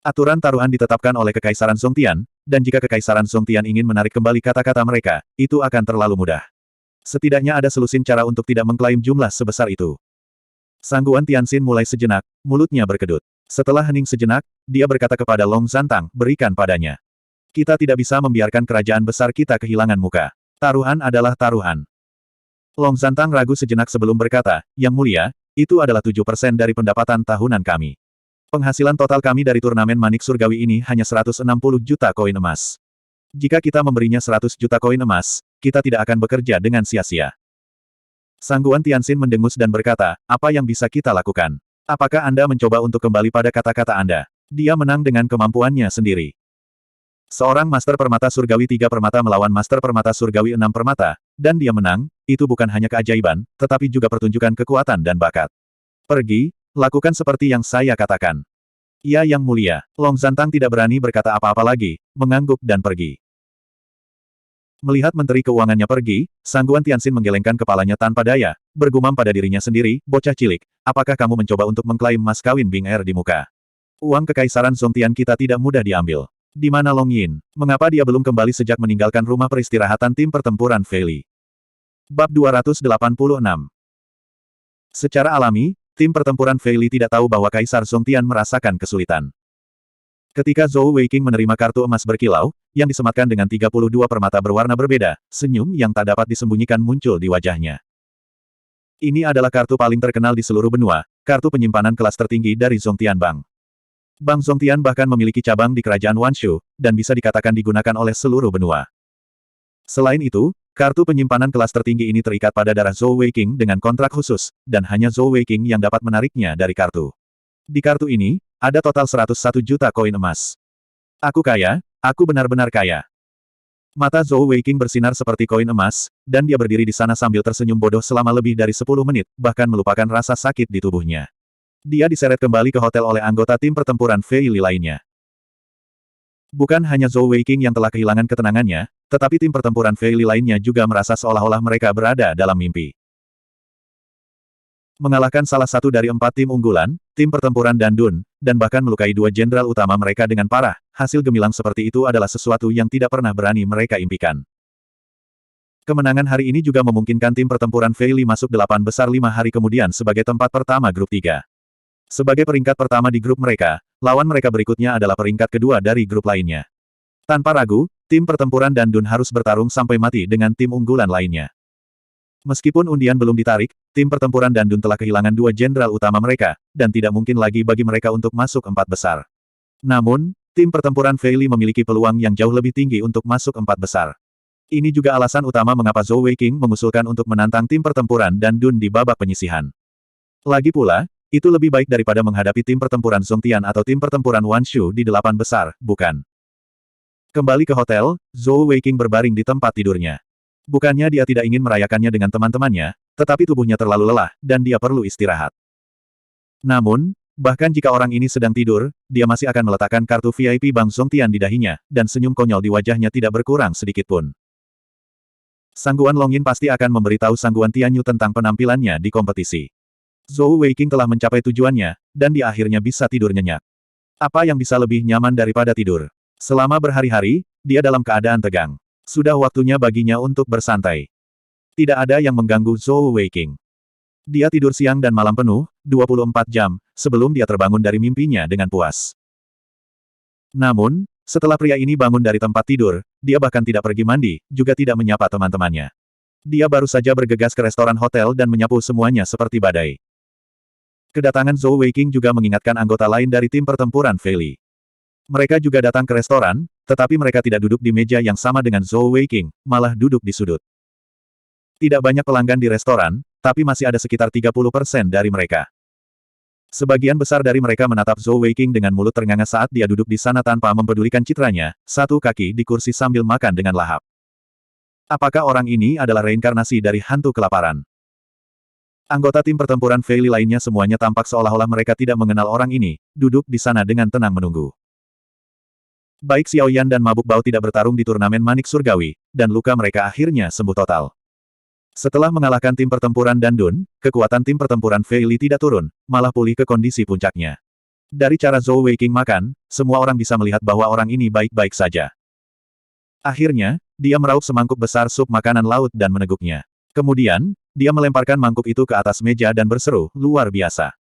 Aturan taruhan ditetapkan oleh Kekaisaran Zongtian, dan jika Kekaisaran Zongtian ingin menarik kembali kata-kata mereka, itu akan terlalu mudah. Setidaknya ada selusin cara untuk tidak mengklaim jumlah sebesar itu. Sangguan Tianxin mulai sejenak, mulutnya berkedut. Setelah hening sejenak, dia berkata kepada Long Zantang, berikan padanya. Kita tidak bisa membiarkan kerajaan besar kita kehilangan muka. Taruhan adalah taruhan. Long Zantang ragu sejenak sebelum berkata, Yang mulia, itu adalah 7% dari pendapatan tahunan kami. Penghasilan total kami dari turnamen Manik Surgawi ini hanya 160 juta koin emas. Jika kita memberinya 100 juta koin emas, kita tidak akan bekerja dengan sia-sia. Sangguan Tianxin mendengus dan berkata, apa yang bisa kita lakukan? Apakah Anda mencoba untuk kembali pada kata-kata Anda? Dia menang dengan kemampuannya sendiri. Seorang Master Permata Surgawi 3 permata melawan Master Permata Surgawi 6 permata, dan dia menang, itu bukan hanya keajaiban, tetapi juga pertunjukan kekuatan dan bakat. Pergi, lakukan seperti yang saya katakan. Ya Yang Mulia, Long Zantang tidak berani berkata apa-apa lagi, mengangguk dan pergi. Melihat Menteri Keuangannya pergi, Sangguan Tianxin menggelengkan kepalanya tanpa daya, bergumam pada dirinya sendiri, bocah cilik, apakah kamu mencoba untuk mengklaim mas kawin Bing Er di muka? Uang Kekaisaran Zongtian kita tidak mudah diambil. Di mana Long Yin? Mengapa dia belum kembali sejak meninggalkan rumah peristirahatan tim pertempuran Fei Li? Bab 286. Secara alami, tim pertempuran Fei Li tidak tahu bahwa Kaisar Zongtian merasakan kesulitan. Ketika Zhou Weiqing menerima kartu emas berkilau, yang disematkan dengan 32 permata berwarna berbeda, senyum yang tak dapat disembunyikan muncul di wajahnya. Ini adalah kartu paling terkenal di seluruh benua, kartu penyimpanan kelas tertinggi dari Zongtian Bank. Bank Zongtian bahkan memiliki cabang di kerajaan Wanshu, dan bisa dikatakan digunakan oleh seluruh benua. Selain itu, kartu penyimpanan kelas tertinggi ini terikat pada darah Zhou Weiqing dengan kontrak khusus, dan hanya Zhou Weiqing yang dapat menariknya dari kartu. Di kartu ini, ada total 101 juta koin emas. Aku kaya, aku benar-benar kaya. Mata Zhou Weiqing bersinar seperti koin emas, dan dia berdiri di sana sambil tersenyum bodoh selama lebih dari 10 menit, bahkan melupakan rasa sakit di tubuhnya. Dia diseret kembali ke hotel oleh anggota tim pertempuran Fei Li lainnya. Bukan hanya Zhou Weiqing yang telah kehilangan ketenangannya, tetapi tim pertempuran Fei Li lainnya juga merasa seolah-olah mereka berada dalam mimpi. Mengalahkan salah satu dari 4 tim unggulan, tim pertempuran Dandun, dan bahkan melukai 2 jenderal utama mereka dengan parah, hasil gemilang seperti itu adalah sesuatu yang tidak pernah berani mereka impikan. Kemenangan hari ini juga memungkinkan tim pertempuran Fei Li masuk 8 besar 5 hari kemudian sebagai tempat pertama grup 3. Sebagai peringkat pertama di grup mereka, lawan mereka berikutnya adalah peringkat kedua dari grup lainnya. Tanpa ragu, tim pertempuran Dandun harus bertarung sampai mati dengan tim unggulan lainnya. Meskipun undian belum ditarik, tim pertempuran Dandun telah kehilangan 2 jenderal utama mereka, dan tidak mungkin lagi bagi mereka untuk masuk 4 besar. Namun, Tim pertempuran Fei Li memiliki peluang yang jauh lebih tinggi untuk masuk 4 besar. Ini juga alasan utama mengapa Zhou Weiqing mengusulkan untuk menantang tim pertempuran dan Dun di babak penyisihan. Lagi pula, itu lebih baik daripada menghadapi tim pertempuran Zhongtian atau tim pertempuran Wan Shu di 8 besar, bukan? Kembali ke hotel, Zhou Weiqing berbaring di tempat tidurnya. Bukannya dia tidak ingin merayakannya dengan teman-temannya, tetapi tubuhnya terlalu lelah, dan dia perlu istirahat. Namun, bahkan jika orang ini sedang tidur, dia masih akan meletakkan kartu VIP Bank Zhongtian di dahinya, dan senyum konyol di wajahnya tidak berkurang sedikitpun. Sangguan Longyin pasti akan memberitahu Sangguan Tianyu tentang penampilannya di kompetisi. Zhou Weiqing telah mencapai tujuannya, dan dia akhirnya bisa tidur nyenyak. Apa yang bisa lebih nyaman daripada tidur? Selama berhari-hari, dia dalam keadaan tegang. Sudah waktunya baginya untuk bersantai. Tidak ada yang mengganggu Zhou Weiqing. Dia tidur siang dan malam penuh, 24 jam, sebelum dia terbangun dari mimpinya dengan puas. Namun, setelah pria ini bangun dari tempat tidur, dia bahkan tidak pergi mandi, juga tidak menyapa teman-temannya. Dia baru saja bergegas ke restoran hotel dan menyapu semuanya seperti badai. Kedatangan Zhou Weiqing juga mengingatkan anggota lain dari tim pertempuran Fei Li. Mereka juga datang ke restoran, tetapi mereka tidak duduk di meja yang sama dengan Zhou Weiqing, malah duduk di sudut. Tidak banyak pelanggan di restoran, tapi masih ada sekitar 30% dari mereka. Sebagian besar dari mereka menatap Zhou Weiqing dengan mulut ternganga saat dia duduk di sana tanpa mempedulikan citranya, satu kaki di kursi sambil makan dengan lahap. Apakah orang ini adalah reinkarnasi dari hantu kelaparan? Anggota tim pertempuran Fei Li lainnya semuanya tampak seolah-olah mereka tidak mengenal orang ini, duduk di sana dengan tenang menunggu. Baik Xiao Yan dan Mabuk Bao tidak bertarung di turnamen manik surgawi, dan luka mereka akhirnya sembuh total. Setelah mengalahkan tim pertempuran dan Dun, kekuatan tim pertempuran Fei Li tidak turun, malah pulih ke kondisi puncaknya. Dari cara Zhou Weiqing makan, semua orang bisa melihat bahwa orang ini baik-baik saja. Akhirnya, dia meraup semangkuk besar sup makanan laut dan meneguknya. Kemudian, dia melemparkan mangkuk itu ke atas meja dan berseru, luar biasa.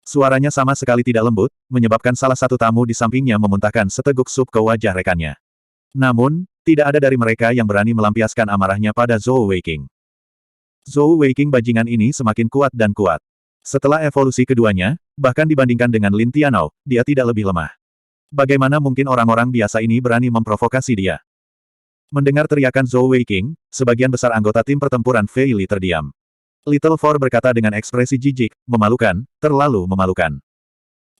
Suaranya sama sekali tidak lembut, menyebabkan salah satu tamu di sampingnya memuntahkan seteguk sup ke wajah rekannya. Namun, tidak ada dari mereka yang berani melampiaskan amarahnya pada Zhou Weiqing. Zhou Weiqing bajingan ini semakin kuat dan kuat. Setelah evolusi keduanya, bahkan dibandingkan dengan Lin Tianao, dia tidak lebih lemah. Bagaimana mungkin orang-orang biasa ini berani memprovokasi dia? Mendengar teriakan Zhou Weiqing, sebagian besar anggota tim pertempuran Fei Li terdiam. Little Four berkata dengan ekspresi jijik, memalukan, terlalu memalukan.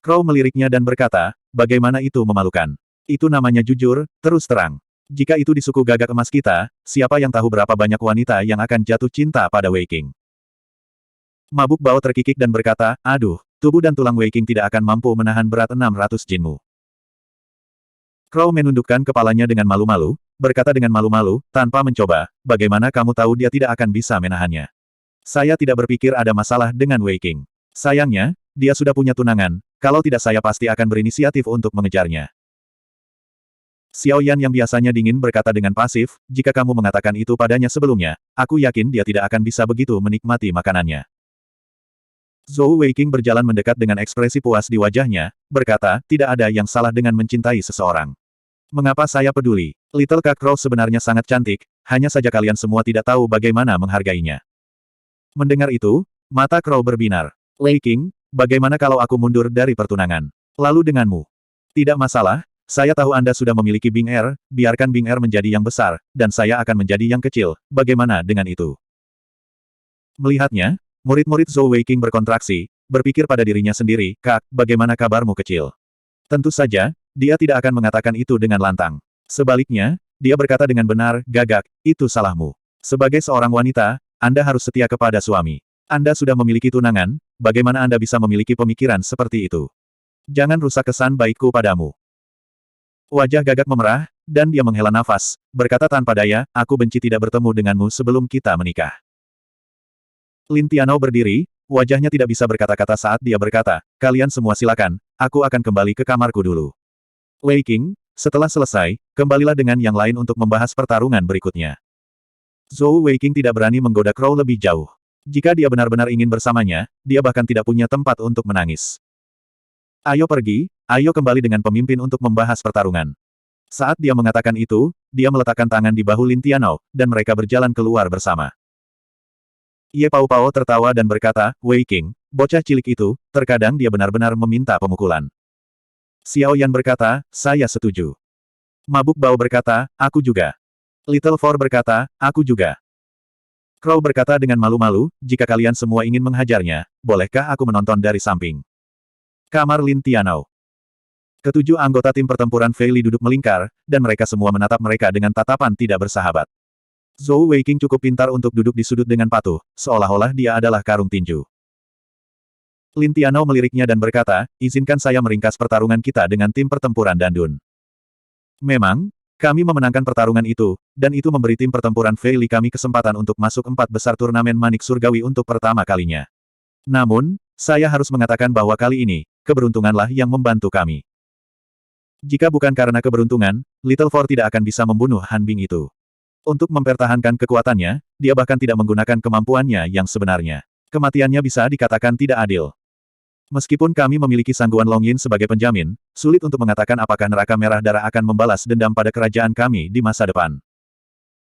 Crow meliriknya dan berkata, bagaimana itu memalukan? Itu namanya jujur, terus terang. Jika itu di suku gagak emas kita, siapa yang tahu berapa banyak wanita yang akan jatuh cinta pada Weiqing? Mabuk Bao terkikik dan berkata, aduh, tubuh dan tulang Weiqing tidak akan mampu menahan berat 600 jinmu. Crow menundukkan kepalanya dengan malu-malu, berkata dengan malu-malu, tanpa mencoba, bagaimana kamu tahu dia tidak akan bisa menahannya? Saya tidak berpikir ada masalah dengan Weiqing. Sayangnya, dia sudah punya tunangan, kalau tidak saya pasti akan berinisiatif untuk mengejarnya. Xiao Yan yang biasanya dingin berkata dengan pasif, jika kamu mengatakan itu padanya sebelumnya, aku yakin dia tidak akan bisa begitu menikmati makanannya. Zhou Weiqing berjalan mendekat dengan ekspresi puas di wajahnya, berkata, tidak ada yang salah dengan mencintai seseorang. Mengapa saya peduli? Little Kak Crow sebenarnya sangat cantik, hanya saja kalian semua tidak tahu bagaimana menghargainya. Mendengar itu, mata Crow berbinar. Weiqing, bagaimana kalau aku mundur dari pertunangan? Lalu denganmu? Tidak masalah. Saya tahu Anda sudah memiliki Bing Er, biarkan Bing Er menjadi yang besar, dan saya akan menjadi yang kecil, bagaimana dengan itu? Melihatnya, murid-murid Zhou Weiqing berkontraksi, berpikir pada dirinya sendiri, Kak, bagaimana kabarmu kecil? Tentu saja, dia tidak akan mengatakan itu dengan lantang. Sebaliknya, dia berkata dengan benar, Gagak, itu salahmu. Sebagai seorang wanita, Anda harus setia kepada suami. Anda sudah memiliki tunangan, bagaimana Anda bisa memiliki pemikiran seperti itu? Jangan rusak kesan baikku padamu. Wajah Gagak memerah, dan dia menghela nafas, berkata tanpa daya, aku benci tidak bertemu denganmu sebelum kita menikah. Lin Tianao berdiri, wajahnya tidak bisa berkata-kata saat dia berkata, kalian semua silakan, aku akan kembali ke kamarku dulu. Weiqing, setelah selesai, kembalilah dengan yang lain untuk membahas pertarungan berikutnya. Zhou Weiqing tidak berani menggoda Crow lebih jauh. Jika dia benar-benar ingin bersamanya, dia bahkan tidak punya tempat untuk menangis. Ayo pergi, ayo kembali dengan pemimpin untuk membahas pertarungan. Saat dia mengatakan itu, dia meletakkan tangan di bahu Lin Tianao, dan mereka berjalan keluar bersama. Ye Pao Pao tertawa dan berkata, Weiqing, bocah cilik itu, terkadang dia benar-benar meminta pemukulan. Xiao Yan berkata, saya setuju. Mabuk Bao berkata, aku juga. Little Four berkata, aku juga. Crow berkata dengan malu-malu, jika kalian semua ingin menghajarnya, bolehkah aku menonton dari samping? Kamar Lin Tianao. Ketujuh anggota tim pertempuran Fei Li duduk melingkar, dan mereka semua menatap mereka dengan tatapan tidak bersahabat. Zhou Weiqing cukup pintar untuk duduk di sudut dengan patuh, seolah-olah dia adalah karung tinju. Lin Tianao meliriknya dan berkata, izinkan saya meringkas pertarungan kita dengan tim pertempuran Dandun. Memang, kami memenangkan pertarungan itu, dan itu memberi tim pertempuran Fei Li kami kesempatan untuk masuk 4 besar turnamen Manik Surgawi untuk pertama kalinya. Namun, saya harus mengatakan bahwa kali ini, keberuntunganlah yang membantu kami. Jika bukan karena keberuntungan, Little Four tidak akan bisa membunuh Han Bing itu. Untuk mempertahankan kekuatannya, dia bahkan tidak menggunakan kemampuannya yang sebenarnya. Kematiannya bisa dikatakan tidak adil. Meskipun kami memiliki Sangguan Long Yin sebagai penjamin, sulit untuk mengatakan apakah neraka merah darah akan membalas dendam pada kerajaan kami di masa depan.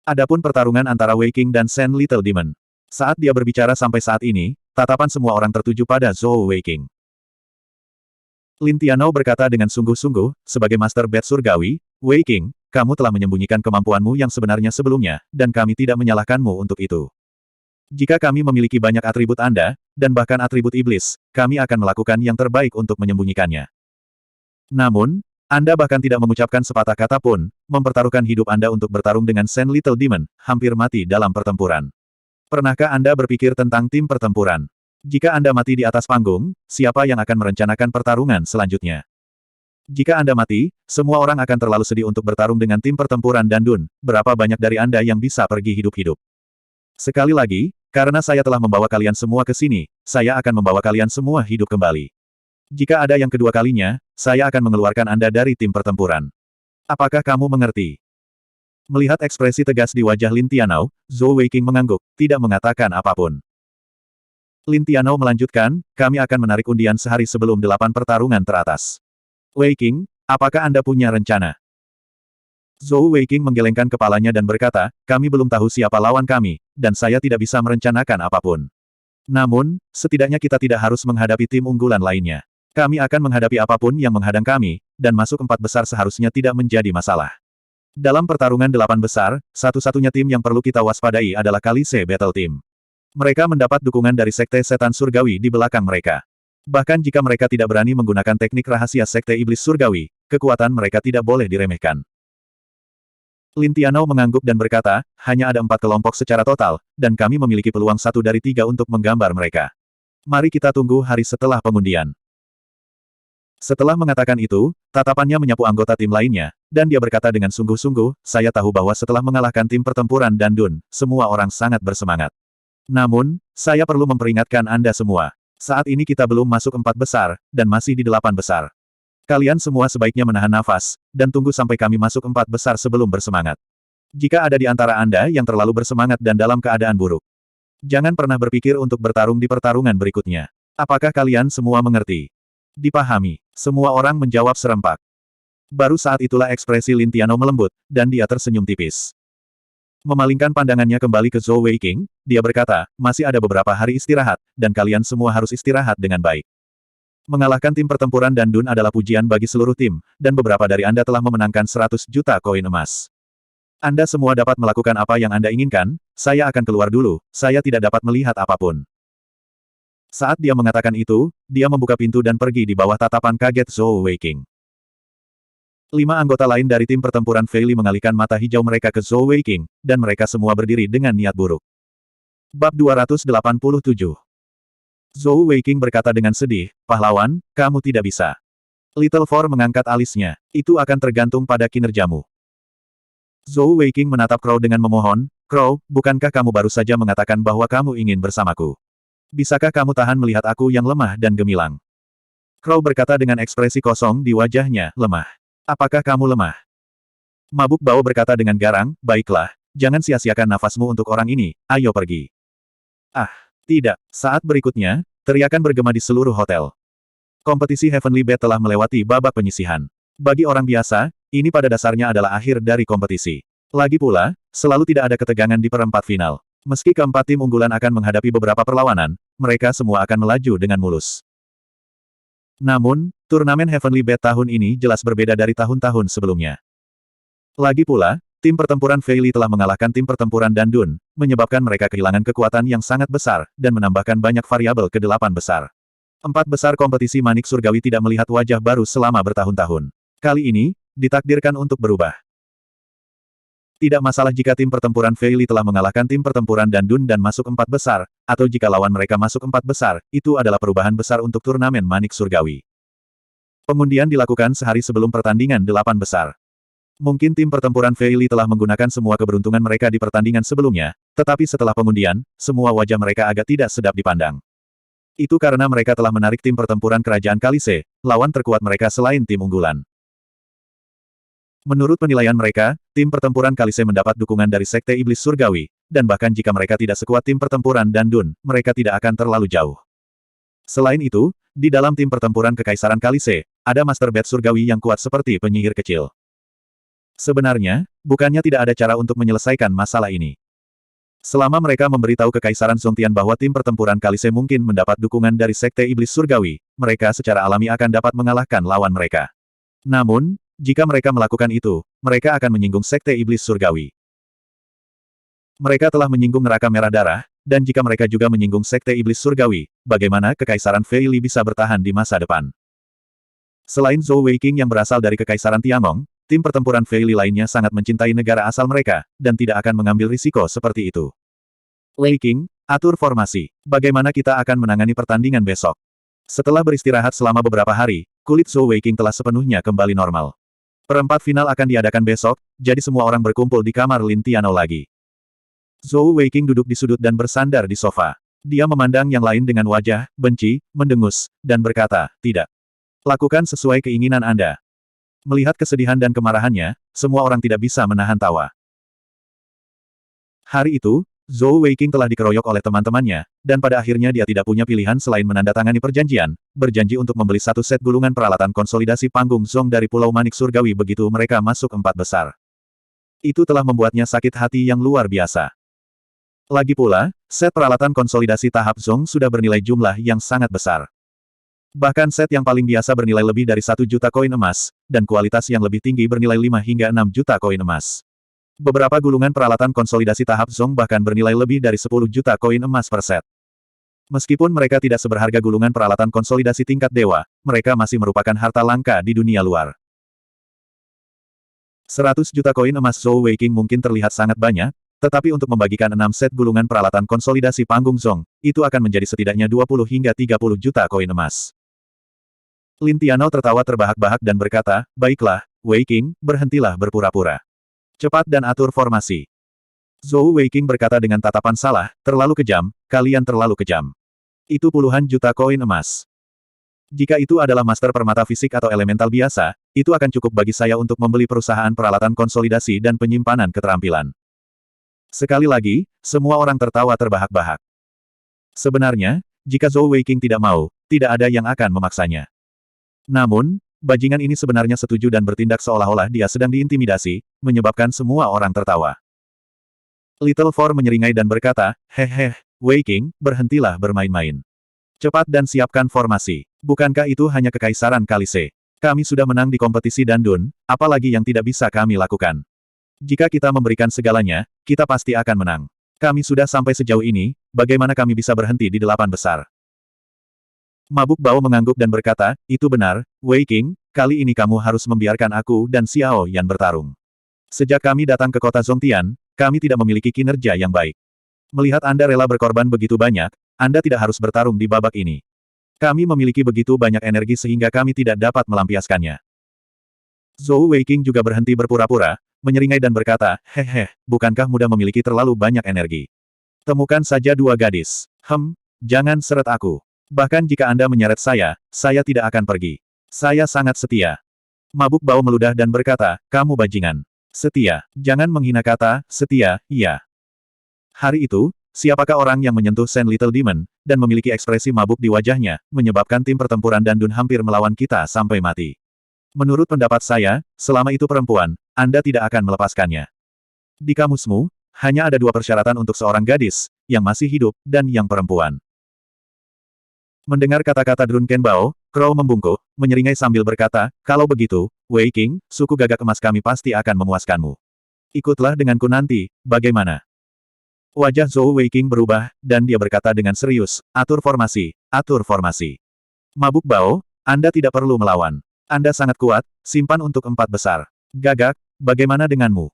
Adapun pertarungan antara Wei Qing dan Shen Little Demon. Saat dia berbicara sampai saat ini, tatapan semua orang tertuju pada Zhou Weiqing. Lin Tianao berkata dengan sungguh-sungguh, sebagai Master Bat Surgawi, Wei Qing, kamu telah menyembunyikan kemampuanmu yang sebenarnya sebelumnya, dan kami tidak menyalahkanmu untuk itu. Jika kami memiliki banyak atribut Anda, dan bahkan atribut iblis, kami akan melakukan yang terbaik untuk menyembunyikannya. Namun, Anda bahkan tidak mengucapkan sepatah kata pun, mempertaruhkan hidup Anda untuk bertarung dengan Shen Little Demon, hampir mati dalam pertempuran. Pernahkah Anda berpikir tentang tim pertempuran? Jika Anda mati di atas panggung, siapa yang akan merencanakan pertarungan selanjutnya? Jika Anda mati, semua orang akan terlalu sedih untuk bertarung dengan tim pertempuran Dandun. Berapa banyak dari Anda yang bisa pergi hidup-hidup? Sekali lagi, karena saya telah membawa kalian semua ke sini, saya akan membawa kalian semua hidup kembali. Jika ada yang kedua kalinya, saya akan mengeluarkan Anda dari tim pertempuran. Apakah kamu mengerti? Melihat ekspresi tegas di wajah Lin Tianao, Zhou Weiqing mengangguk, tidak mengatakan apapun. Lin Tianao melanjutkan, kami akan menarik undian sehari sebelum 8 pertarungan teratas. Weiqing, apakah Anda punya rencana? Zhou Weiqing menggelengkan kepalanya dan berkata, kami belum tahu siapa lawan kami, dan saya tidak bisa merencanakan apapun. Namun, setidaknya kita tidak harus menghadapi tim unggulan lainnya. Kami akan menghadapi apapun yang menghadang kami, dan masuk 4 besar seharusnya tidak menjadi masalah. Dalam pertarungan 8 besar, satu-satunya tim yang perlu kita waspadai adalah Kalise Battle Team. Mereka mendapat dukungan dari Sekte Setan Surgawi di belakang mereka. Bahkan jika mereka tidak berani menggunakan teknik rahasia Sekte Iblis Surgawi, kekuatan mereka tidak boleh diremehkan. Lin Tianao mengangguk dan berkata, hanya ada 4 kelompok secara total, dan kami memiliki peluang 1 dari 3 untuk menggambar mereka. Mari kita tunggu hari setelah pengundian. Setelah mengatakan itu, tatapannya menyapu anggota tim lainnya, dan dia berkata dengan sungguh-sungguh, saya tahu bahwa setelah mengalahkan tim pertempuran Dandun, semua orang sangat bersemangat. Namun, saya perlu memperingatkan Anda semua. Saat ini kita belum masuk 4 besar, dan masih di 8 besar. Kalian semua sebaiknya menahan nafas, dan tunggu sampai kami masuk 4 besar sebelum bersemangat. Jika ada di antara Anda yang terlalu bersemangat dan dalam keadaan buruk, jangan pernah berpikir untuk bertarung di pertarungan berikutnya. Apakah kalian semua mengerti? Dipahami. Semua orang menjawab serempak. Baru saat itulah ekspresi Lin Tianao melembut, dan dia tersenyum tipis. Memalingkan pandangannya kembali ke Zhou Weiqing, dia berkata, masih ada beberapa hari istirahat, dan kalian semua harus istirahat dengan baik. Mengalahkan tim pertempuran Dandun adalah pujian bagi seluruh tim, dan beberapa dari Anda telah memenangkan 100 juta koin emas. Anda semua dapat melakukan apa yang Anda inginkan, saya akan keluar dulu, saya tidak dapat melihat apapun. Saat dia mengatakan itu, dia membuka pintu dan pergi di bawah tatapan kaget Zhou Weiqing. 5 anggota lain dari tim pertempuran Fei Li mengalihkan mata hijau mereka ke Zhou Weiqing, dan mereka semua berdiri dengan niat buruk. Bab 287. Zhou Weiqing berkata dengan sedih, pahlawan, kamu tidak bisa. Little Four mengangkat alisnya, itu akan tergantung pada kinerjamu. Zhou Weiqing menatap Crow dengan memohon, Crow, bukankah kamu baru saja mengatakan bahwa kamu ingin bersamaku? Bisakah kamu tahan melihat aku yang lemah dan gemilang? Crow berkata dengan ekspresi kosong di wajahnya, lemah. Apakah kamu lemah? Mabuk Bao berkata dengan garang, baiklah, jangan sia-siakan nafasmu untuk orang ini, ayo pergi. Ah, tidak. Saat berikutnya, teriakan bergema di seluruh hotel. Kompetisi Heavenly Bet telah melewati babak penyisihan. Bagi orang biasa, ini pada dasarnya adalah akhir dari kompetisi. Lagi pula, selalu tidak ada ketegangan di perempat final. Meski keempat tim unggulan akan menghadapi beberapa perlawanan, mereka semua akan melaju dengan mulus. Namun, Turnamen Heavenly Bet tahun ini jelas berbeda dari tahun-tahun sebelumnya. Lagi pula, tim pertempuran Fei Li telah mengalahkan tim pertempuran Dandun, menyebabkan mereka kehilangan kekuatan yang sangat besar, dan menambahkan banyak variabel ke 8 besar. 4 besar kompetisi Manik Surgawi tidak melihat wajah baru selama bertahun-tahun. Kali ini, ditakdirkan untuk berubah. Tidak masalah jika tim pertempuran Fei Li telah mengalahkan tim pertempuran Dandun dan masuk 4 besar, atau jika lawan mereka masuk 4 besar, itu adalah perubahan besar untuk turnamen Manik Surgawi. Pengundian dilakukan sehari sebelum pertandingan 8 besar. Mungkin tim pertempuran Fei Li telah menggunakan semua keberuntungan mereka di pertandingan sebelumnya, tetapi setelah pengundian, semua wajah mereka agak tidak sedap dipandang. Itu karena mereka telah menarik tim pertempuran kerajaan Kalise, lawan terkuat mereka selain tim unggulan. Menurut penilaian mereka, tim pertempuran Kalise mendapat dukungan dari Sekte Iblis Surgawi, dan bahkan jika mereka tidak sekuat tim pertempuran Dandun, mereka tidak akan terlalu jauh. Selain itu, di dalam tim pertempuran Kekaisaran Kalise, ada Master Bet Surgawi yang kuat seperti penyihir kecil. Sebenarnya, bukannya tidak ada cara untuk menyelesaikan masalah ini. Selama mereka memberitahu Kekaisaran Zongtian bahwa tim pertempuran Kalise mungkin mendapat dukungan dari Sekte Iblis Surgawi, mereka secara alami akan dapat mengalahkan lawan mereka. Namun, jika mereka melakukan itu, mereka akan menyinggung Sekte Iblis Surgawi. Mereka telah menyinggung neraka merah darah, dan jika mereka juga menyinggung Sekte Iblis Surgawi, bagaimana Kekaisaran Fei Li bisa bertahan di masa depan? Selain Zhou Weiqing yang berasal dari Kekaisaran Tiangong, tim pertempuran Fei Li lainnya sangat mencintai negara asal mereka, dan tidak akan mengambil risiko seperti itu. Weiqing, atur formasi. Bagaimana kita akan menangani pertandingan besok? Setelah beristirahat selama beberapa hari, kulit Zhou Weiqing telah sepenuhnya kembali normal. Perempat final akan diadakan besok, jadi semua orang berkumpul di kamar Lin Tianou lagi. Zhou Weiqing duduk di sudut dan bersandar di sofa. Dia memandang yang lain dengan wajah benci, mendengus, dan berkata, "Tidak. Lakukan sesuai keinginan Anda." Melihat kesedihan dan kemarahannya, semua orang tidak bisa menahan tawa. Hari itu, Zhou Weiqing telah dikeroyok oleh teman-temannya, dan pada akhirnya dia tidak punya pilihan selain menandatangani perjanjian, berjanji untuk membeli satu set gulungan peralatan konsolidasi panggung Zong dari Pulau Manik Surgawi begitu mereka masuk 4 besar. Itu telah membuatnya sakit hati yang luar biasa. Lagi pula, set peralatan konsolidasi tahap Zong sudah bernilai jumlah yang sangat besar. Bahkan set yang paling biasa bernilai lebih dari 1 juta koin emas, dan kualitas yang lebih tinggi bernilai 5 hingga 6 juta koin emas. Beberapa gulungan peralatan konsolidasi tahap Zong bahkan bernilai lebih dari 10 juta koin emas per set. Meskipun mereka tidak seberharga gulungan peralatan konsolidasi tingkat dewa, mereka masih merupakan harta langka di dunia luar. 100 juta koin emas Zhou Weiqing mungkin terlihat sangat banyak, tetapi untuk membagikan 6 set gulungan peralatan konsolidasi panggung Zong, itu akan menjadi setidaknya 20 hingga 30 juta koin emas. Lin Tianou tertawa terbahak-bahak dan berkata, "Baiklah, Weiqing, berhentilah berpura-pura. Cepat dan atur formasi." Zhou Weiqing berkata dengan tatapan salah, "Terlalu kejam, kalian terlalu kejam. Itu puluhan juta koin emas. Jika itu adalah master permata fisik atau elemental biasa, itu akan cukup bagi saya untuk membeli perusahaan peralatan konsolidasi dan penyimpanan keterampilan." Sekali lagi, semua orang tertawa terbahak-bahak. Sebenarnya, jika Zhou Weiqing tidak mau, tidak ada yang akan memaksanya. Namun, bajingan ini sebenarnya setuju dan bertindak seolah-olah dia sedang diintimidasi, menyebabkan semua orang tertawa. Little Four menyeringai dan berkata, "Hehe, Weiqing, berhentilah bermain-main. Cepat dan siapkan formasi. Bukankah itu hanya Kekaisaran Kalise? Kami sudah menang di kompetisi Dandun, apalagi yang tidak bisa kami lakukan? Jika kita memberikan segalanya, kita pasti akan menang. Kami sudah sampai sejauh ini, bagaimana kami bisa berhenti di 8 besar?" Mabuk Bao mengangguk dan berkata, "Itu benar, Weiqing, kali ini kamu harus membiarkan aku dan Xiao Yan bertarung. Sejak kami datang ke kota Zongtian, kami tidak memiliki kinerja yang baik. Melihat Anda rela berkorban begitu banyak, Anda tidak harus bertarung di babak ini. Kami memiliki begitu banyak energi sehingga kami tidak dapat melampiaskannya." Zhou Weiqing juga berhenti berpura-pura, menyeringai dan berkata, "Hehe, bukankah mudah memiliki terlalu banyak energi? Temukan saja 2 gadis. Jangan seret aku. Bahkan jika Anda menyeret saya tidak akan pergi. Saya sangat setia." Mabuk Bao meludah dan berkata, "Kamu bajingan. Setia. Jangan menghina kata, setia, iya." Hari itu, siapakah orang yang menyentuh Saint Little Demon, dan memiliki ekspresi mabuk di wajahnya, menyebabkan tim pertempuran Dandun hampir melawan kita sampai mati. Menurut pendapat saya, selama itu perempuan, Anda tidak akan melepaskannya. Di kamusmu, hanya ada 2 persyaratan untuk seorang gadis, yang masih hidup, dan yang perempuan. Mendengar kata-kata Drunken Bao, Crow membungkuk, menyeringai sambil berkata, kalau begitu, Wei King, suku gagak emas kami pasti akan memuaskanmu. Ikutlah denganku nanti, bagaimana? Wajah Zhou Wei King berubah, dan dia berkata dengan serius, atur formasi, atur formasi. Mabuk Bao, Anda tidak perlu melawan. Anda sangat kuat, simpan untuk 4 besar. Gagak, bagaimana denganmu?